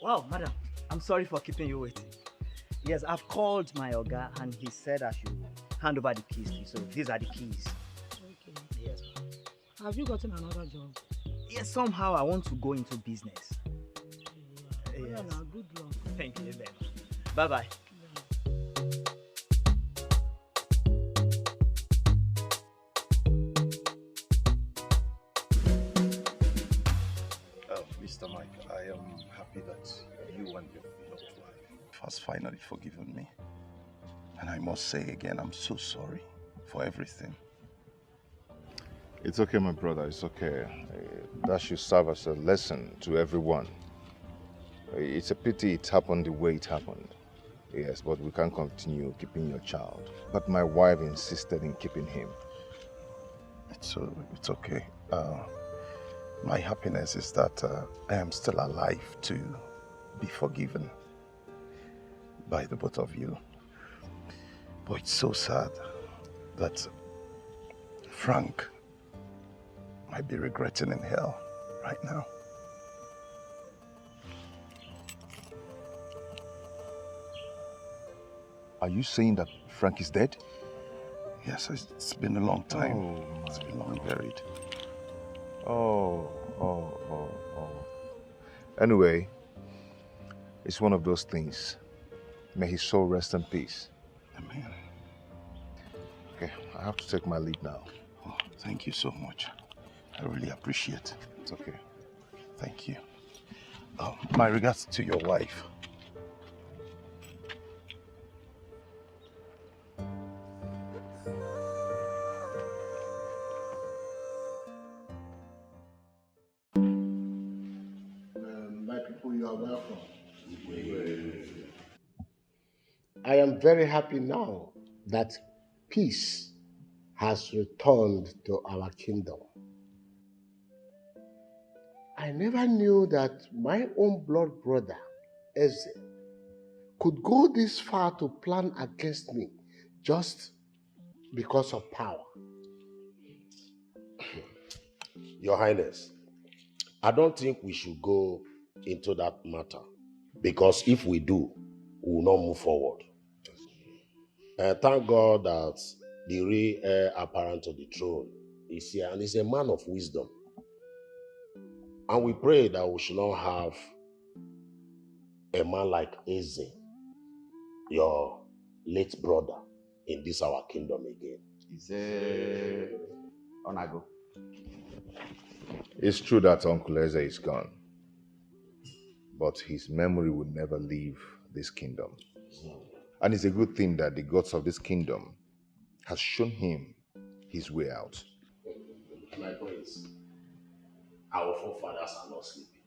Wow, madam, I'm sorry for keeping you waiting. Yes, I've called my Oga and he said I should hand over the keys to you. So these are the keys. Okay. Yes. Have you gotten another job? Yes, somehow I want to go into business. Yeah, Yes. now, good luck. Thank you very much. Bye-bye. Mr. Mike, I am happy that you and your beloved wife has finally forgiven me. And I must say again, I'm so sorry for everything. It's okay, my brother. It's okay. That should serve as a lesson to everyone. It's a pity it happened the way it happened. Yes, but we can't continue keeping your child. But my wife insisted in keeping him. It's okay. My happiness is that I am still alive to be forgiven by the both of you. But it's so sad that Frank might be regretting in hell right now. Are you saying that Frank is dead? Yes, it's been a long time. Oh, it's been long buried. Oh. Anyway, it's one of those things. May his soul rest in peace. Amen. Okay, I have to take my leave now. Oh, thank you so much. I really appreciate it. It's okay. Thank you. My regards to your wife. My people, you are welcome. I am very happy now that peace has returned to our kingdom. I never knew that my own blood brother, Eze, could go this far to plan against me just because of power. Your Highness, I don't think we should go into that matter, because if we do, we will not move forward. Thank God that the real heir apparent to the throne is here, and is a man of wisdom. And we pray that we should not have a man like Eze, your late brother, in this our kingdom again. Onago. It's true that Uncle Eze is gone, but his memory will never leave this kingdom. And it's a good thing that the gods of this kingdom has shown him his way out. My prince, our forefathers are not sleeping.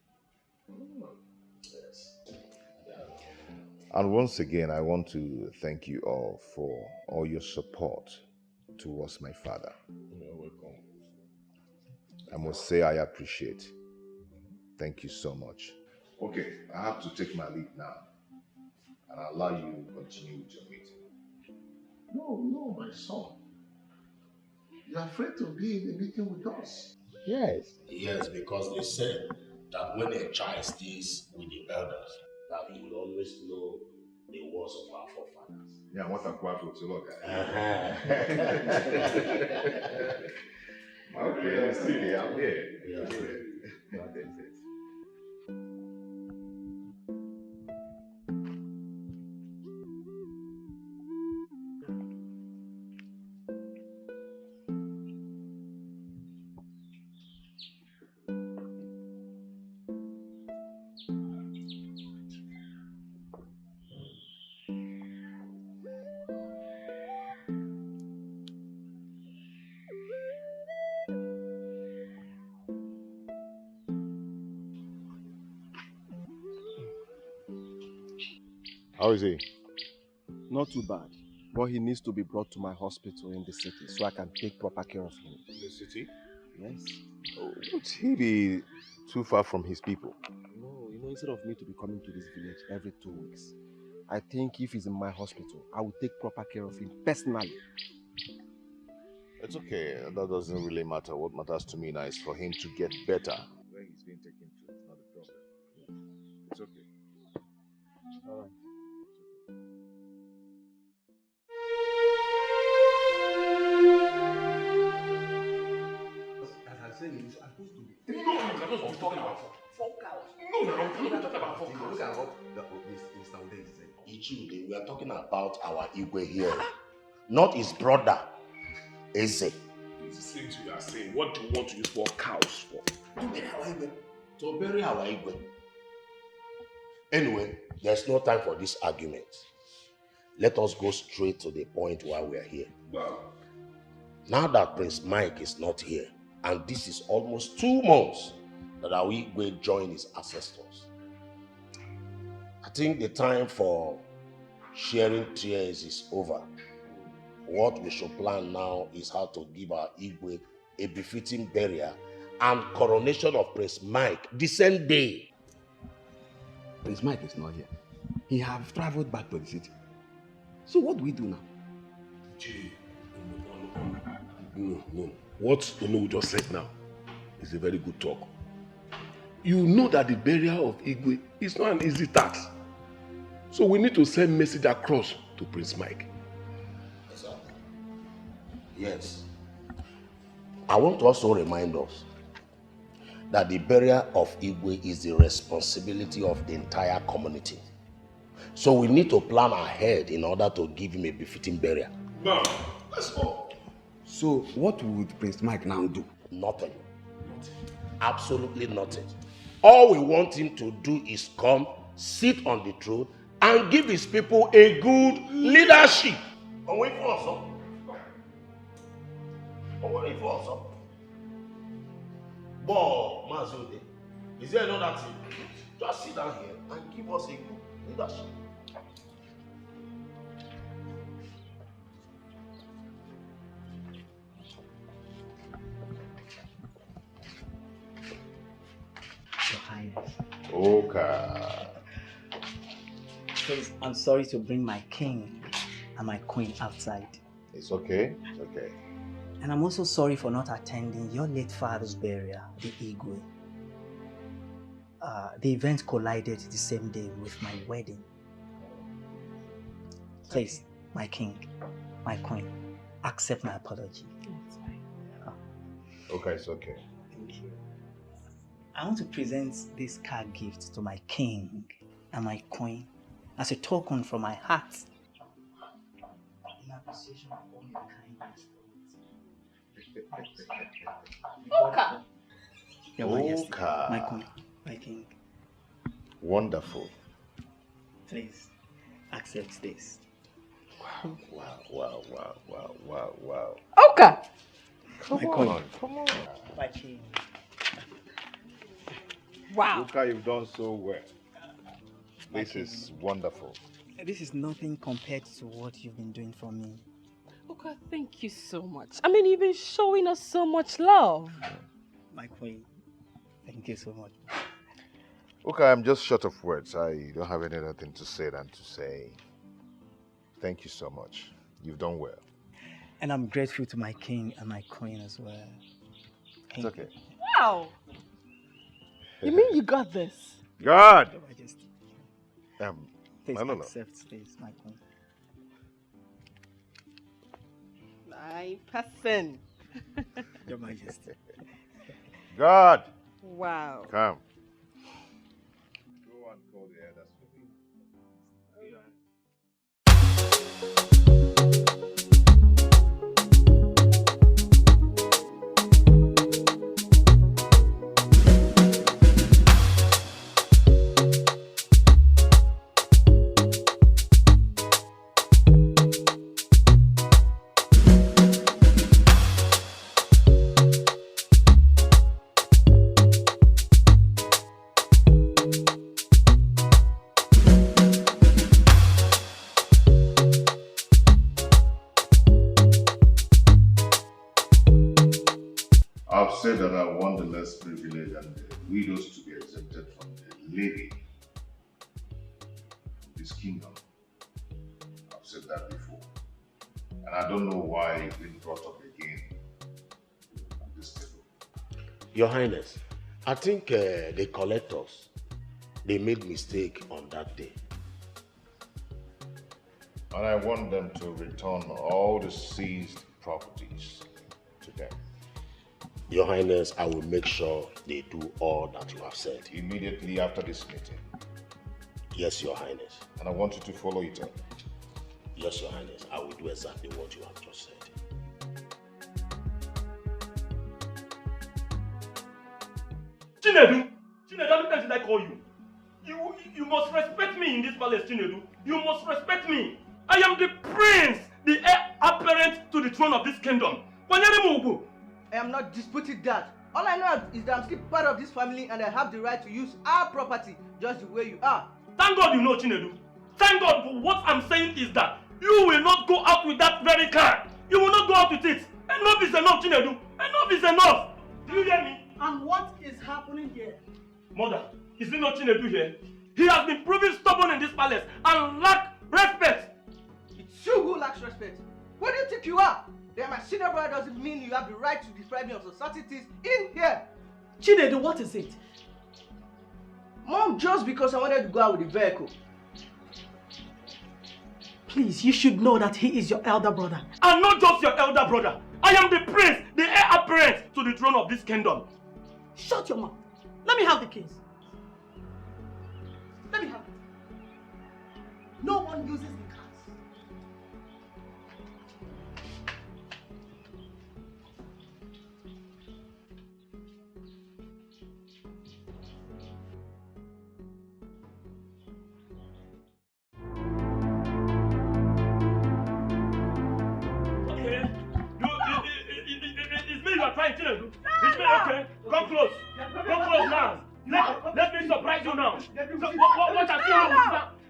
Yes. And once again, I want to thank you all for all your support towards my father. You're welcome. I must say I appreciate. Thank you so much. Okay, I have to take my leave now and allow you to continue with your meeting. No, my son. You're afraid to be in a meeting with us. Yes. Yes, because they said that when a child stays with the elders, that he will always know the words of our forefathers. Yeah, what a quaffle to look at. Okay, see, I'm here. Yes. What is it? How is he? Not too bad, but he needs to be brought to my hospital in the city so I can take proper care of him. In the city? Yes. Oh, would he be too far from his people? No, instead of me to be coming to this village every 2 weeks, I think if he's in my hospital, I will take proper care of him personally. It's okay. That doesn't really matter. What matters to me now is for him to get better. Where he's being taken to, it's not a problem. It's okay. All right. As I said, you're supposed to be. No, you're supposed to be talking about 4 cows. No, we're talking about 4 cows. Look at what Mr. Ude is saying. Ichude, we are talking about our Igwe here, not his brother, Eze. It's the same thing you are saying. What do you want to use 4 cows for? To bury our Igwe. To bury our Igwe. Anyway, there's no time for this argument. Let us go straight to the point why we are here. Wow. Now that Prince Mike is not here, and this is almost 2 months that our Igwe joined his ancestors, I think the time for sharing tears is over. What we should plan now is how to give our Igwe a befitting burial and coronation of Prince Mike the same day. Prince Mike is not here. He have traveled back to the city. So what do we do now? No. What Onu just said now is a very good talk. You know that the burial of Igwe is not an easy task. So we need to send message across to Prince Mike. Exactly. Yes. I want to also remind us that the burial of Igwe is the responsibility of the entire community. So we need to plan ahead in order to give him a befitting burial. Now, let's go. So what would Prince Mike now do? Nothing. Absolutely nothing. All we want him to do is come, sit on the throne, and give his people a good leadership. But Mazude, is there another thing? Just sit down here and give us a good leadership. Your Highness. Okay. Please, I'm sorry to bring my king and my queen outside. It's okay. It's okay. And I'm also sorry for not attending your late father's burial, the Igwe. The event collided the same day with my wedding. Please, my king, my queen, accept my apology. That's fine. Okay, it's okay. Thank you. I want to present this card gift to my king and my queen as a token from my heart in appreciation of all your kindness. Oka. Your Majesty, Oka. my queen, my king. Wonderful. Please accept this. Wow. Oka. Come My on. My king. Wow. Look how you've done so well. This is wonderful. This is nothing compared to what you've been doing for me. Okay, thank you so much. I mean, you've been showing us so much love. My queen, thank you so much. Okay, I'm just short of words. I don't have any other thing to say than to say thank you so much. You've done well. And I'm grateful to my king and my queen as well. It's okay. Wow. You mean you got this? God! Your Majesty. Please no. Accept this, my queen. My person. Your Majesty. God! Wow. Come. Go and call the elders for me. I've said that I want the less privileged and the widows to be exempted from the levy of this kingdom. I've said that before. And I don't know why it's been brought up again at this table. Your Highness, I think the collectors, they made mistake on that day. And I want them to return all the seized properties to them. Your Highness, I will make sure they do all that you have said. Immediately after this meeting. Yes, Your Highness. And I want you to follow it up. Yes, Your Highness, I will do exactly what you have just said. Chinedu, how many times did I call you? You must respect me in this palace, Chinedu. You must respect me. I am the prince, the heir apparent to the throne of this kingdom. I am not disputing that. All I know is that I'm still part of this family and I have the right to use our property just the way you are. Thank God you know, Chinedu. Thank God, but what I'm saying is that you will not go out with that very car. You will not go out with it. Enough is enough, Chinedu. Enough is enough. Do you hear me? And what is happening here? Mother, is it not Chinedu here? He has been proving stubborn in this palace and lack respect. It's you who lacks respect. What do you think you are? That my senior brother doesn't mean you have the right to deprive me of societies in here. Chinedu, what is it? Mom, just because I wanted to go out with the vehicle. Please, you should know that he is your elder brother. And not just your elder brother. I am the prince, the heir apparent to the throne of this kingdom. Shut your mouth. Let me have the keys. Let me have it. No one uses the cars. You are trying to do. It's me, okay? Come close. Come close now. Let me surprise you now.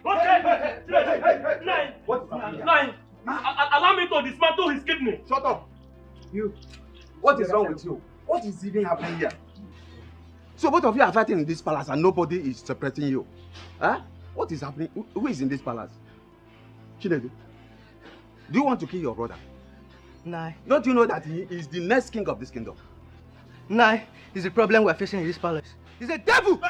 What I see okay? Nine. Allow me to dismantle his kidney. Shut up. You. What is wrong with you? What is even happening here? So both of you are fighting in this palace and nobody is separating you. Huh? What is happening? Who is in this palace? Chinedu, do you want to kill your brother? Nah. Don't you know that he is the next king of this kingdom? Nah, it's the problem we're facing in this palace. He's a devil!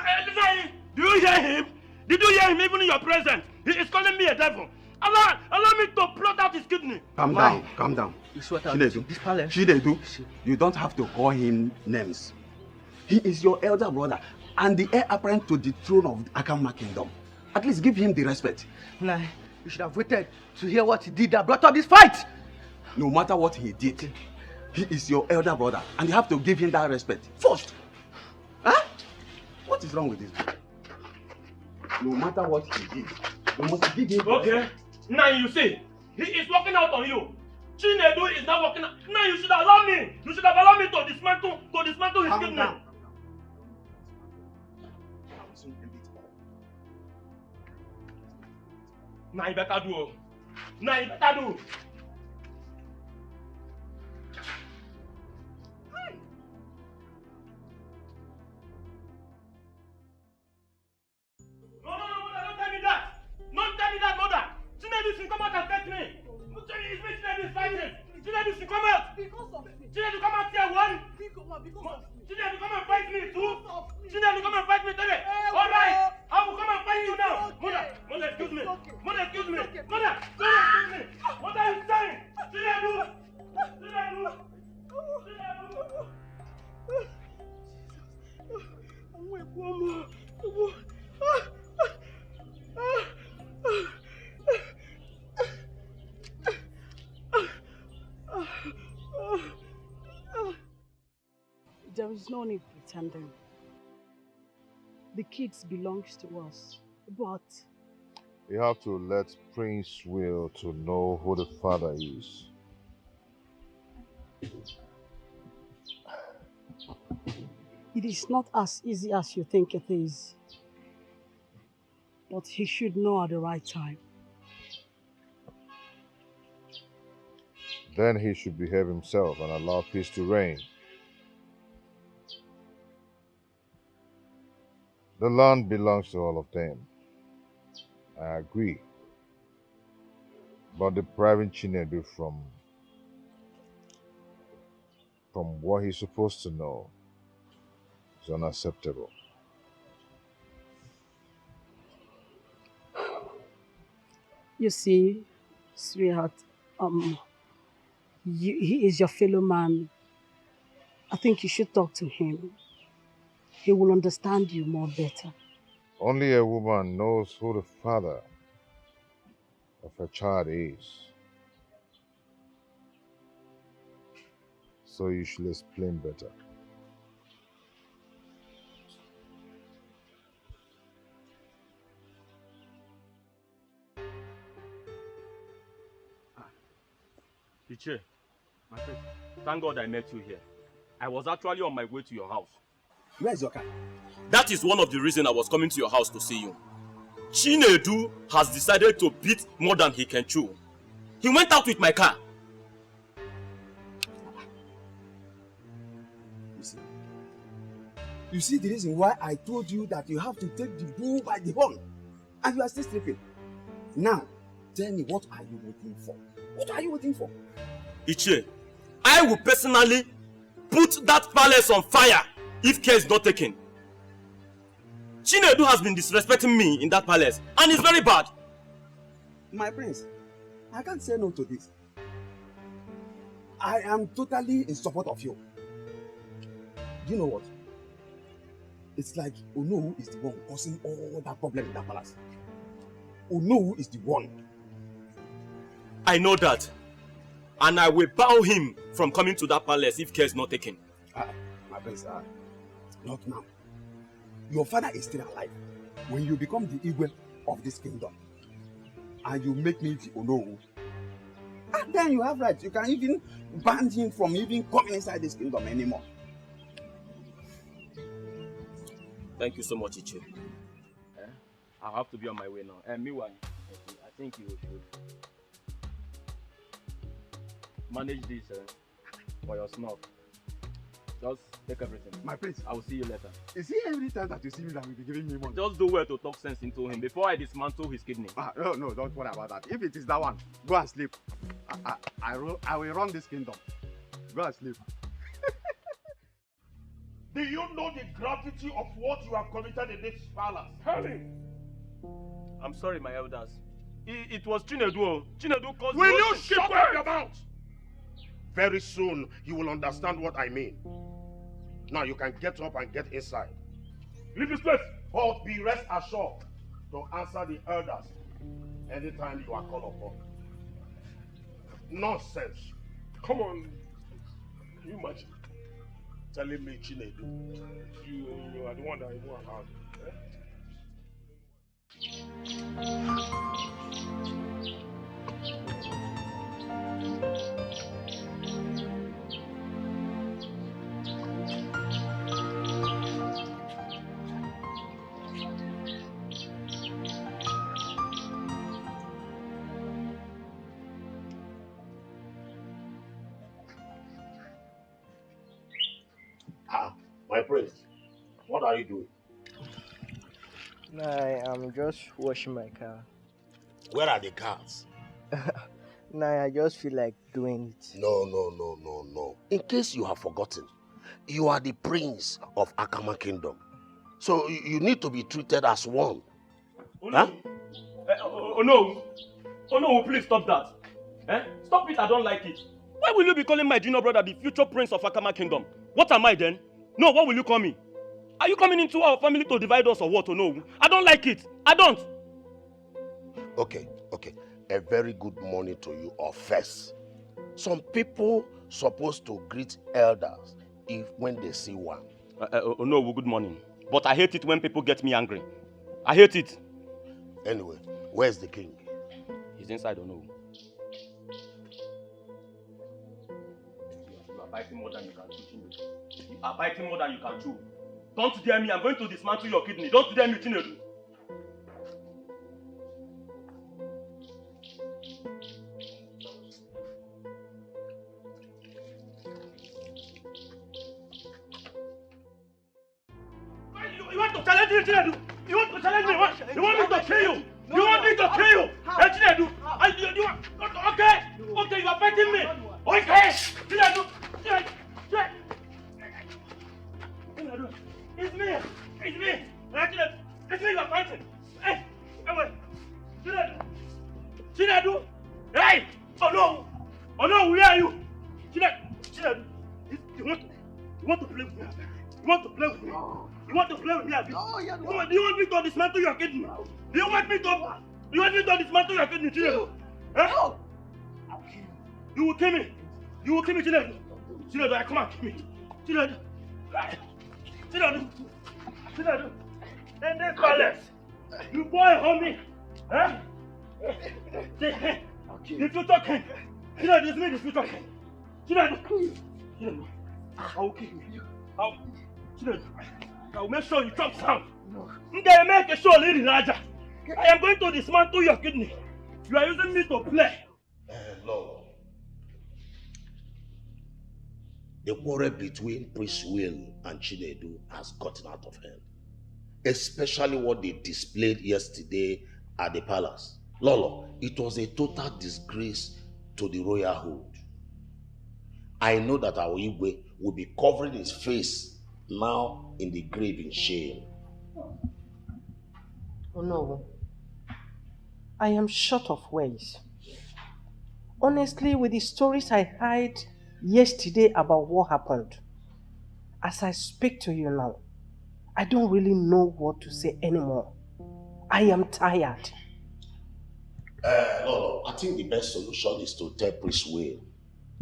Do you hear him? Did you hear him even in your presence? He is calling me a devil. Allow me to plot out his kidney. Calm down, calm down. Chinedu, this palace. Chinedu, you don't have to call him names. He is your elder brother and the heir apparent to the throne of the Akama kingdom. At least give him the respect. Nah, you should have waited to hear what he did that brought up this fight. No matter what he did, he is your elder brother and you have to give him that respect first. Huh? What is wrong with this? No matter what he did, you must give him okay. Now you see, he is working out on you. Chinedu is not working out. Now you should allow me. You should have allowed me to dismantle his kidney. Now you better do. Now you better do. Chinedu should come out and take me. It's me Chinedu is fighting. Chinedu Because of me. Chinedu, come out here, one. Because of me. Chinedu, come and fight me too. Chinedu, come and fight me today. All right, I will come and fight you now. Mother, excuse me. Mother, excuse me. Mother, excuse me. What are you saying? Chinedu. There is no need pretending. The kids belongs to us, but You have to let Prince Will to know who the father is. it is not as easy as you think it is. But he should know at the right time. Then he should behave himself and allow peace to reign. The land belongs to all of them. I agree. But depriving Chinedu from what he's supposed to know is unacceptable. You see, sweetheart, he is your fellow man. I think you should talk to him. He will understand you more better. Only a woman knows who the father of her child is. So you should explain better. Dikeh, my friend, thank God I met you here. I was actually on my way to your house. Where is your car? That is one of the reasons I was coming to your house to see you. Chinedu has decided to beat more than he can chew. He went out with my car. You see the reason why I told you that you have to take the bull by the horn, and you are still sleeping. Now, tell me, what are you waiting for? What are you waiting for? Dikeh, I will personally put that palace on fire if care is not taken. Chinedu has been disrespecting me in that palace, and it's very bad. My prince, I can't say no to this. I am totally in support of you. Do you know what? It's like Onowu is the one causing all that problem in that palace. Onowu is the one. I know that. And I will bow him from coming to that palace if care is not taken. My prince, not now. Your father is still alive. When you become the Igwe of this kingdom, and you make me the Onowu, and then you have rights. You can even ban him from even coming inside this kingdom anymore. Thank you so much, Dikeh. I'll have to be on my way now. And meanwhile, I think you should manage this for your snuff. Just take everything. My prince, I will see you later. Is it every time that you see me that will be giving me money? Just do well to talk sense into him before I dismantle his kidney. No, don't worry about that. If it is that one, go and sleep. I will run this kingdom. Go and sleep. Do you know the gravity of what you have committed in this palace? Hurry! I'm sorry, my elders. It was Chinedu. Chinedu caused Will you shut up your mouth? Very soon, you will understand what I mean. Now you can get up and get inside. Leave this place! But be rest assured to answer the elders anytime you are called upon. Nonsense. Come on. Can you imagine telling me, Chinedu, you are the one that I know about? My prince, what are you doing? I am just washing my car. Where are the cars? Nah, I just feel like doing it. No. In case you have forgotten, you are the prince of Akama Kingdom. So you need to be treated as one. Oh no. Oh no, please stop that. Stop it, I don't like it. Why will you be calling my junior brother the future prince of Akama Kingdom? What am I then? No, what will you call me? Are you coming into our family to divide us or what? Oh no, I don't like it. I don't. Okay. A very good morning to you all first. Some people supposed to greet elders when they see one. No, good morning. But I hate it when people get me angry. I hate it. Anyway, where's the king? He's inside, no. You are biting more than you can chew. You are biting more than you can chew. Don't dare me, I'm going to dismantle your kidney. Don't dare me, Chinedu. You want to challenge me, Chinedu? You want to challenge me? You want me to kill you? You want me to kill you? Hey, Chinedu, you want... Okay, you are fighting me. Okay, Chinedu. It's me. It's me you are fighting. Hey, wait. Chinedu. Hey, oh no, where are you? Chinedu, you want to play with me? You want to play with me? You want to play with me? No, yeah, do you want me to dismantle your kidney? Do you want me to dismantle your kidney, Chinedu? No. You will kill me. You will kill me, Chinedu. Chinedu, come on, kill me. Chinedu. In this palace, you boy homie. Huh? The future king. Chinedu, it's me, the future king. Chinedu, I will kill you. I will make sure you drop sound. I'm going to make a show, Lady Raja. I am going to dismantle your kidney. You are using me to play. No. The quarrel between Prince Will and Chinedu has gotten out of hand. Especially what they displayed yesterday at the palace. Lolo, it was a total disgrace to the royalhood. I know that our Igwe will be covering his face now in the grave in shame. Oh no. I am short of words. Honestly, with the stories I heard yesterday about what happened, as I speak to you now, I don't really know what to say anymore. I am tired. No, I think the best solution is to tell Prince Will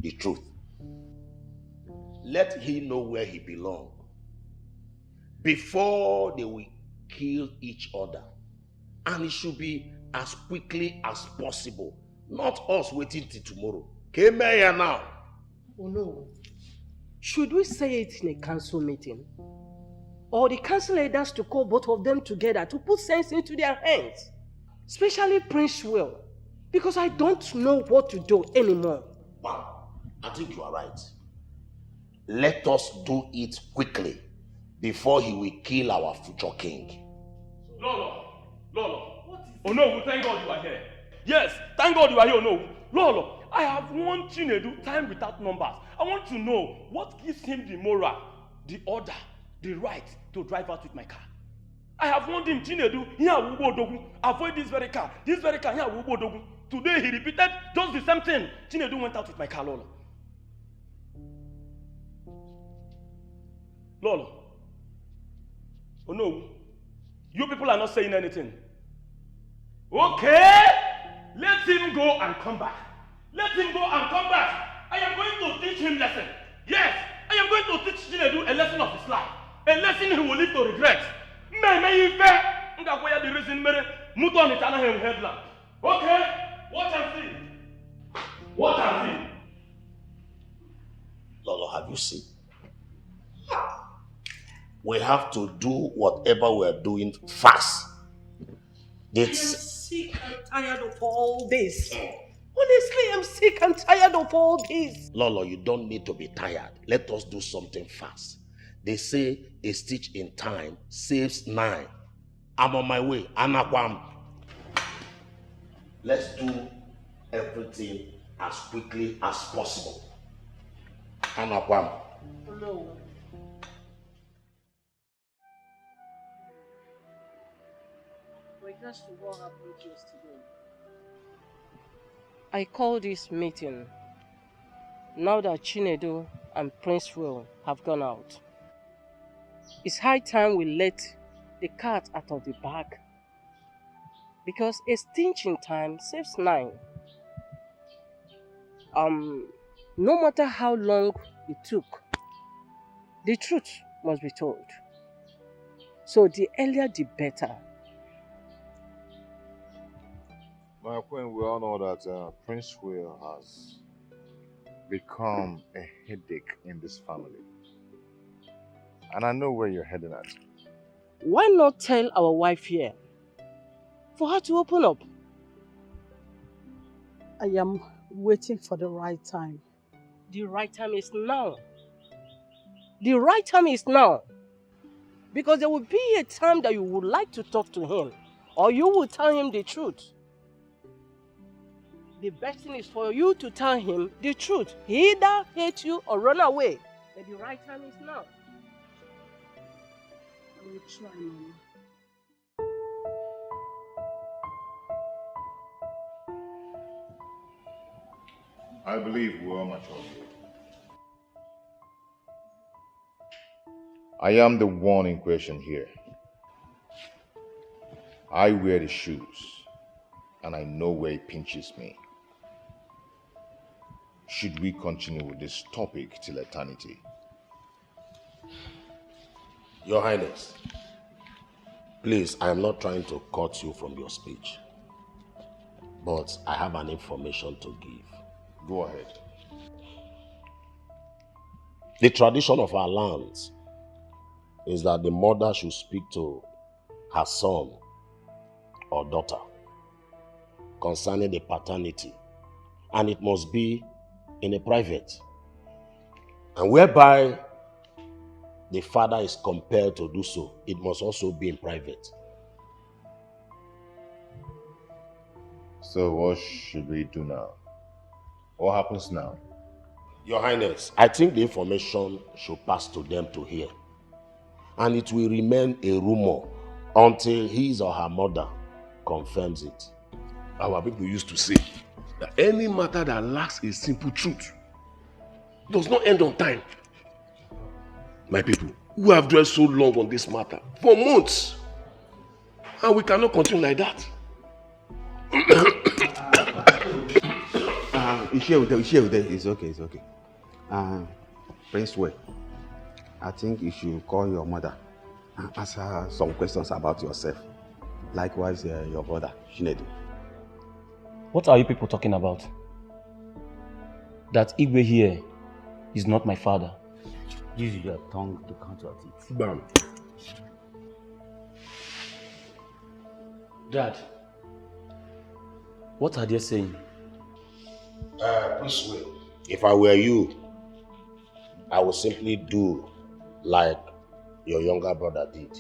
the truth. Let him know where he belongs before they will kill each other. And it should be as quickly as possible. Not us waiting till tomorrow. Came here now. Oh no. Should we say it in a council meeting? Or the council leaders to call both of them together to put sense into their hands? Especially Prince Will. Because I don't know what to do anymore. Wow, I think you are right. Let us do it quickly before he will kill our future king. Lolo. Oh no, thank God you are here. Yes, thank God you are here. No, Lolo, I have warned Chinedu time without numbers. I want to know what gives him the moral, the order, the right to drive out with my car. I have warned him, Chinedu, avoid this very car, here. Today he repeated just the same thing. Chinedu went out with my car, Lolo. Oh no, you people are not saying anything. Okay, let him go and come back. I am going to teach him lesson. Yes, I am going to teach Chinedu a lesson of his life. A lesson he will live to regret. The reason okay, watch and see. Lolo, have you seen? We have to do whatever we are doing fast. I'm sick and tired of all this. Honestly, I'm sick and tired of all this. Lolo, you don't need to be tired. Let us do something fast. They say a stitch in time saves 9. I'm on my way. Anakwam. Let's do everything as quickly as possible. Anakwam. No. Regards to what happened yesterday, I called this meeting now that Chinedu and Prince Will have gone out. It's high time we let the cat out of the bag, because a stitch in time saves 9. No matter how long it took, the truth must be told. So the earlier the better. My queen, we all know that Prince Will has become a headache in this family. And I know where you're heading at. Why not tell our wife here for her to open up? I am waiting for the right time. The right time is now. The right time is now. Because there will be a time that you would like to talk to him, or you will tell him the truth. The best thing is for you to tell him the truth. He either hate you or run away. But the right time is now. I will try, Mama. I believe we are mature. I am the one in question here. I wear the shoes, and I know where it pinches me. Should we continue with this topic till eternity? Your Highness, please, I am not trying to cut you from your speech, but I have an information to give. Go ahead. The tradition of our lands is that the mother should speak to her son or daughter concerning the paternity, and it must be in a private, and whereby the father is compelled to do so, it must also be in private. So what should we do now? What happens now? Your Highness, I think the information should pass to them to hear, and it will remain a rumor until his or her mother confirms it. Our people used to say that any matter that lacks a simple truth does not end on time. My people, we have dwelt so long on this matter, for months, and we cannot continue like that. It's okay, it's okay. Prince Will, I think you should call your mother and ask her some questions about yourself. Likewise, your brother, Chinedu. What are you people talking about? That Igwe here is not my father. Use your tongue to counter it. Bam. Dad, what are they saying? Prince Will, if I were you, I would simply do like your younger brother did.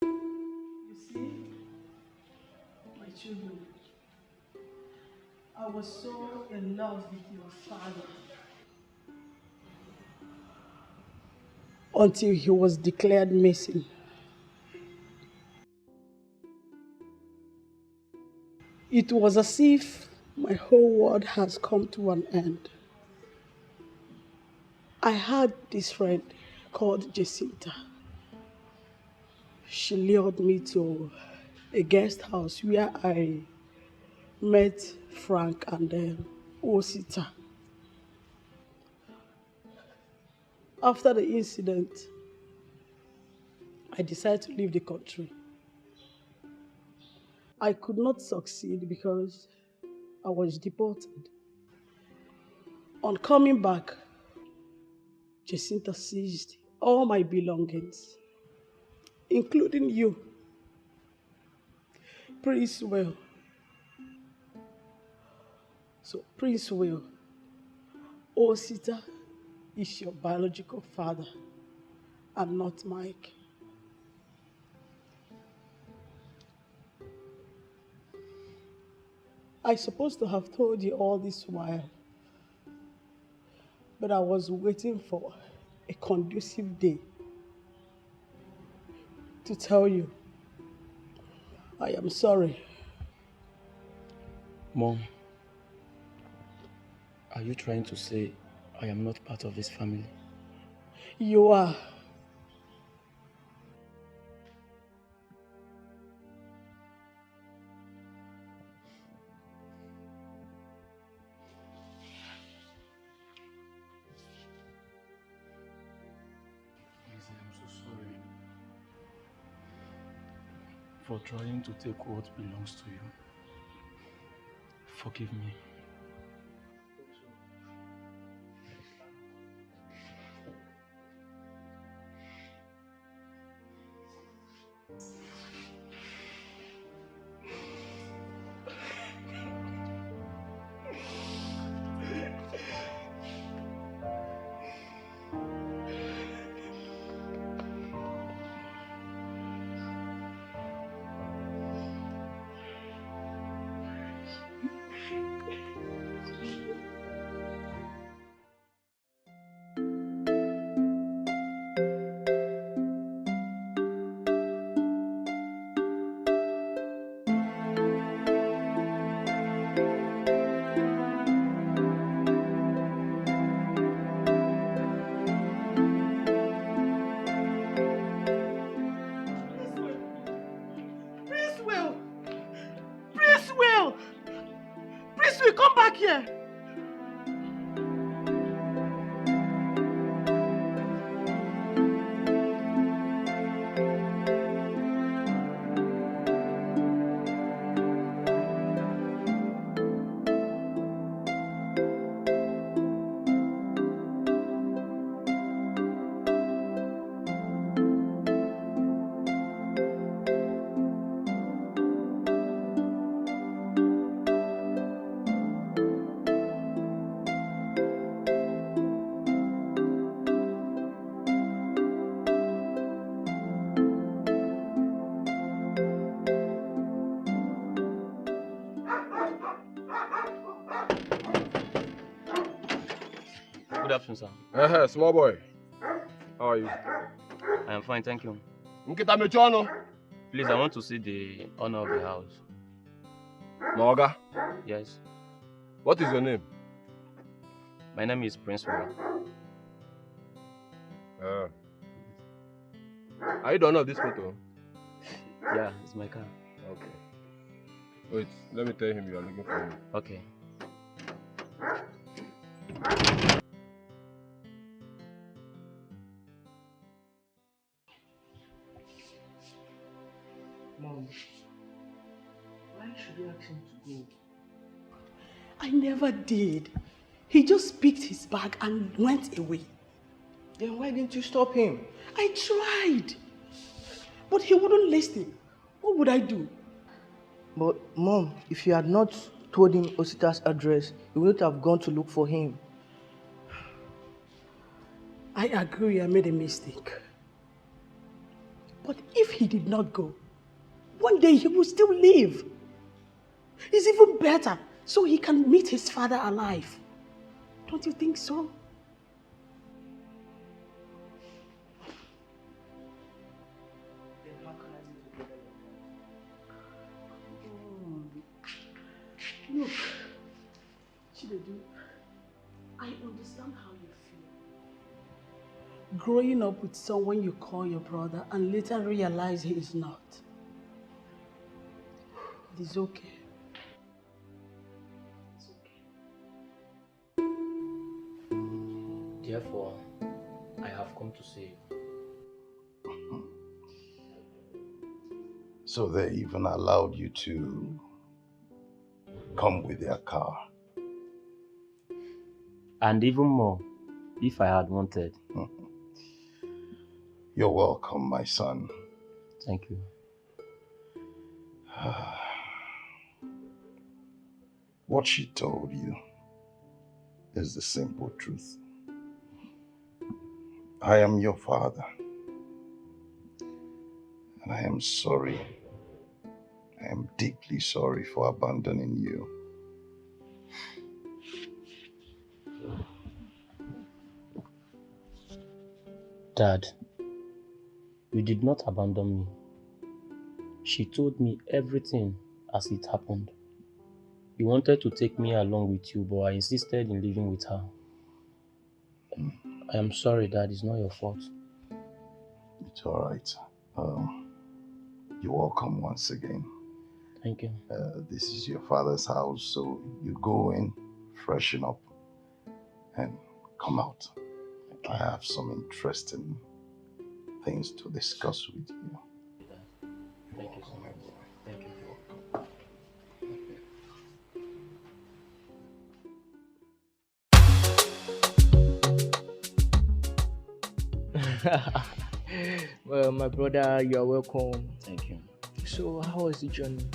You see, my children, I was so in love with your father until he was declared missing. It was as if my whole world has come to an end. I had this friend called Jacinta. She lured me to a guest house where I met Frank and Osita. After the incident, I decided to leave the country. I could not succeed because I was deported. On coming back, Jacinta seized all my belongings, including you. Prince Will, So, Prince Will, Osita is your biological father and not Mike. I supposed to have told you all this while, but I was waiting for a conducive day to tell you I am sorry. Mom, are you trying to say I am not part of this family? You are. Lizzie, I'm so sorry for trying to take what belongs to you. Forgive me. Prince Will, come back here. Good afternoon, sir. Small boy. How are you? I am fine, thank you. Please, I want to see the owner of the house. Moga? Yes. What is your name? My name is Prince Will. Are you the owner of this photo? Yeah, it's my car. Okay. Wait, let me tell him you are looking for him. Okay. Mom, why should you ask him to go? I never did. He just picked his bag and went away. Then why didn't you stop him? I tried. But he wouldn't listen. What would I do? But Mom, if you had not told him Osita's address, you wouldn't have gone to look for him. I agree I made a mistake. But if he did not go, one day he will still live. It's even better, so he can meet his father alive. Don't you think so? Then how can I be together with Look, Chinedu, I understand how you feel. Growing up with someone you call your brother and later realize he is not. It is okay. It's okay. Therefore, I have come to see you. So they even allowed you to come with their car. And even more, if I had wanted. You're welcome, my son. Thank you. What she told you is the simple truth. I am your father, and I am sorry. I am deeply sorry for abandoning you. Dad, you did not abandon me. She told me everything as it happened. You wanted to take me along with you, but I insisted in living with her. I am sorry, Dad. It's not your fault. It's all right. You're welcome once again. Thank you. This is your father's house, so you go in, freshen up, and come out. Okay. I have some interesting things to discuss with you. Thank you so much. Thank you. Well, my brother, you are welcome. Thank you. So, how was the journey?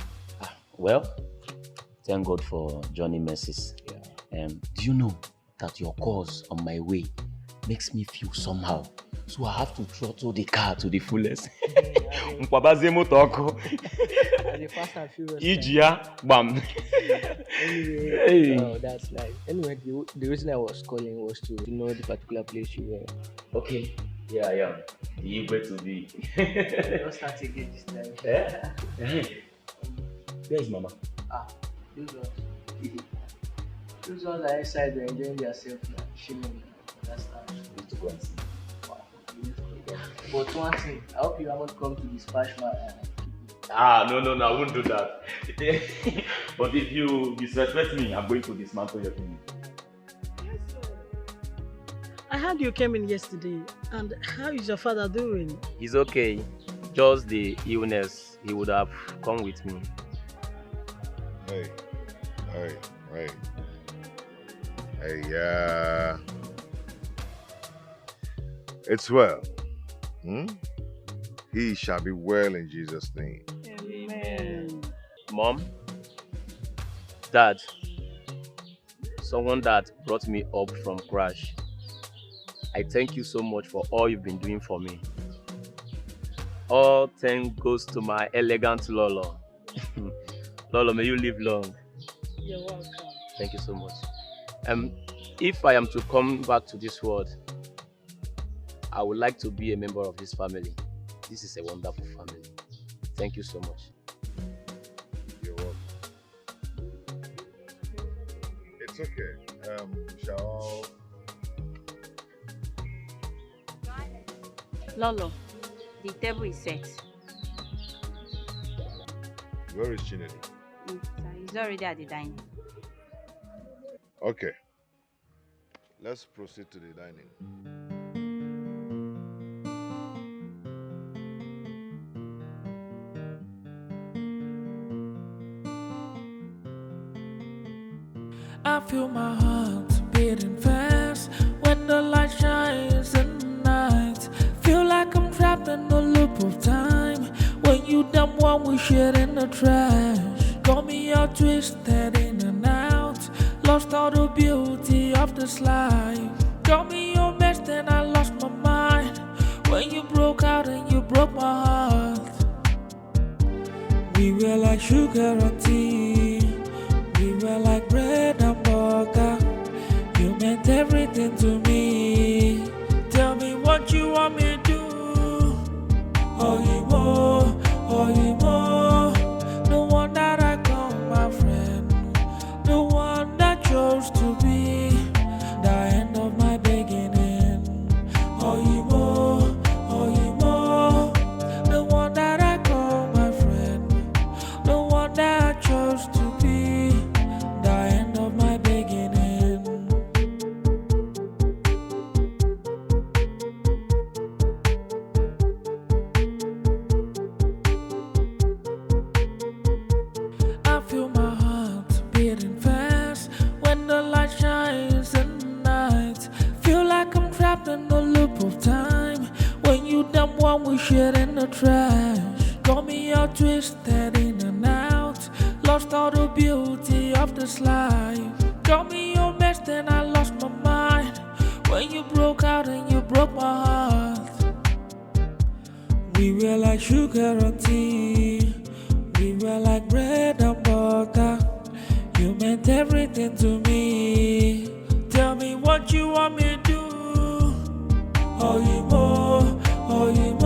Well, thank God for Johnny Mercies. Yeah. Do you know that your calls on my way makes me feel somehow? So I have to throttle the car to the fullest. The Fast and Furious. Bam. Anyway, Hey. oh, that's nice. Anyway, the reason I was calling was to know the particular place you were. Okay. Yeah, I am. The Igwe to be. Don't start again this time. Yeah. Where is Mama? Those ones are inside, they're enjoying themselves now. Chilling. That's how. Need to go and see. But one thing, I hope you haven't come to dispatch my. No, I won't do that. But if you disrespect me, I'm going to dismantle your clinic. I heard you came in yesterday, and how is your father doing? He's okay. Just the illness. He would have come with me. Hey, it's well. He shall be well in Jesus' name. Amen. Mom, Dad, someone that brought me up from crash. I thank you so much for all you've been doing for me. All thanks goes to my elegant Lolo. Lolo, may you live long. You're welcome. Thank you so much. If I am to come back to this world, I would like to be a member of this family. This is a wonderful family. Thank you so much. You're welcome. It's okay. Shall Lolo, the table is set. Where is Chinedi? He's already at the dining. Okay. Let's proceed to the dining. I feel my heart beating fast when the light shines in the night. Feel like I'm trapped in a loop of time. When you dump one we shit in the trash. Got me all twisted in and out. Lost all the beauty of this life. Got me your best and I lost my mind. When you broke out and you broke my heart. We were like sugar and tea. We were like bread and butter. You meant everything to me. Tell me what you want me to do. Oh, you more, oh, you more. The one that I call my friend. The one that chose to be the end of my beginning. Oh, you more, oh, you more. The one that I call my friend. The one that I chose to be the end of my beginning. I feel my heart beating fast when the light shines in the night. Feel like I'm trapped in a loop of time. When you dump one we shit in the trash. Got me all twisted in and out. Lost all the beauty of the this life. Tell me your best and I lost my mind. When you broke out and you broke my heart. We were like sugar and tea. We were like bread and butter. You meant everything to me. Tell me what you want me to do. Oh, you more, oh, you more.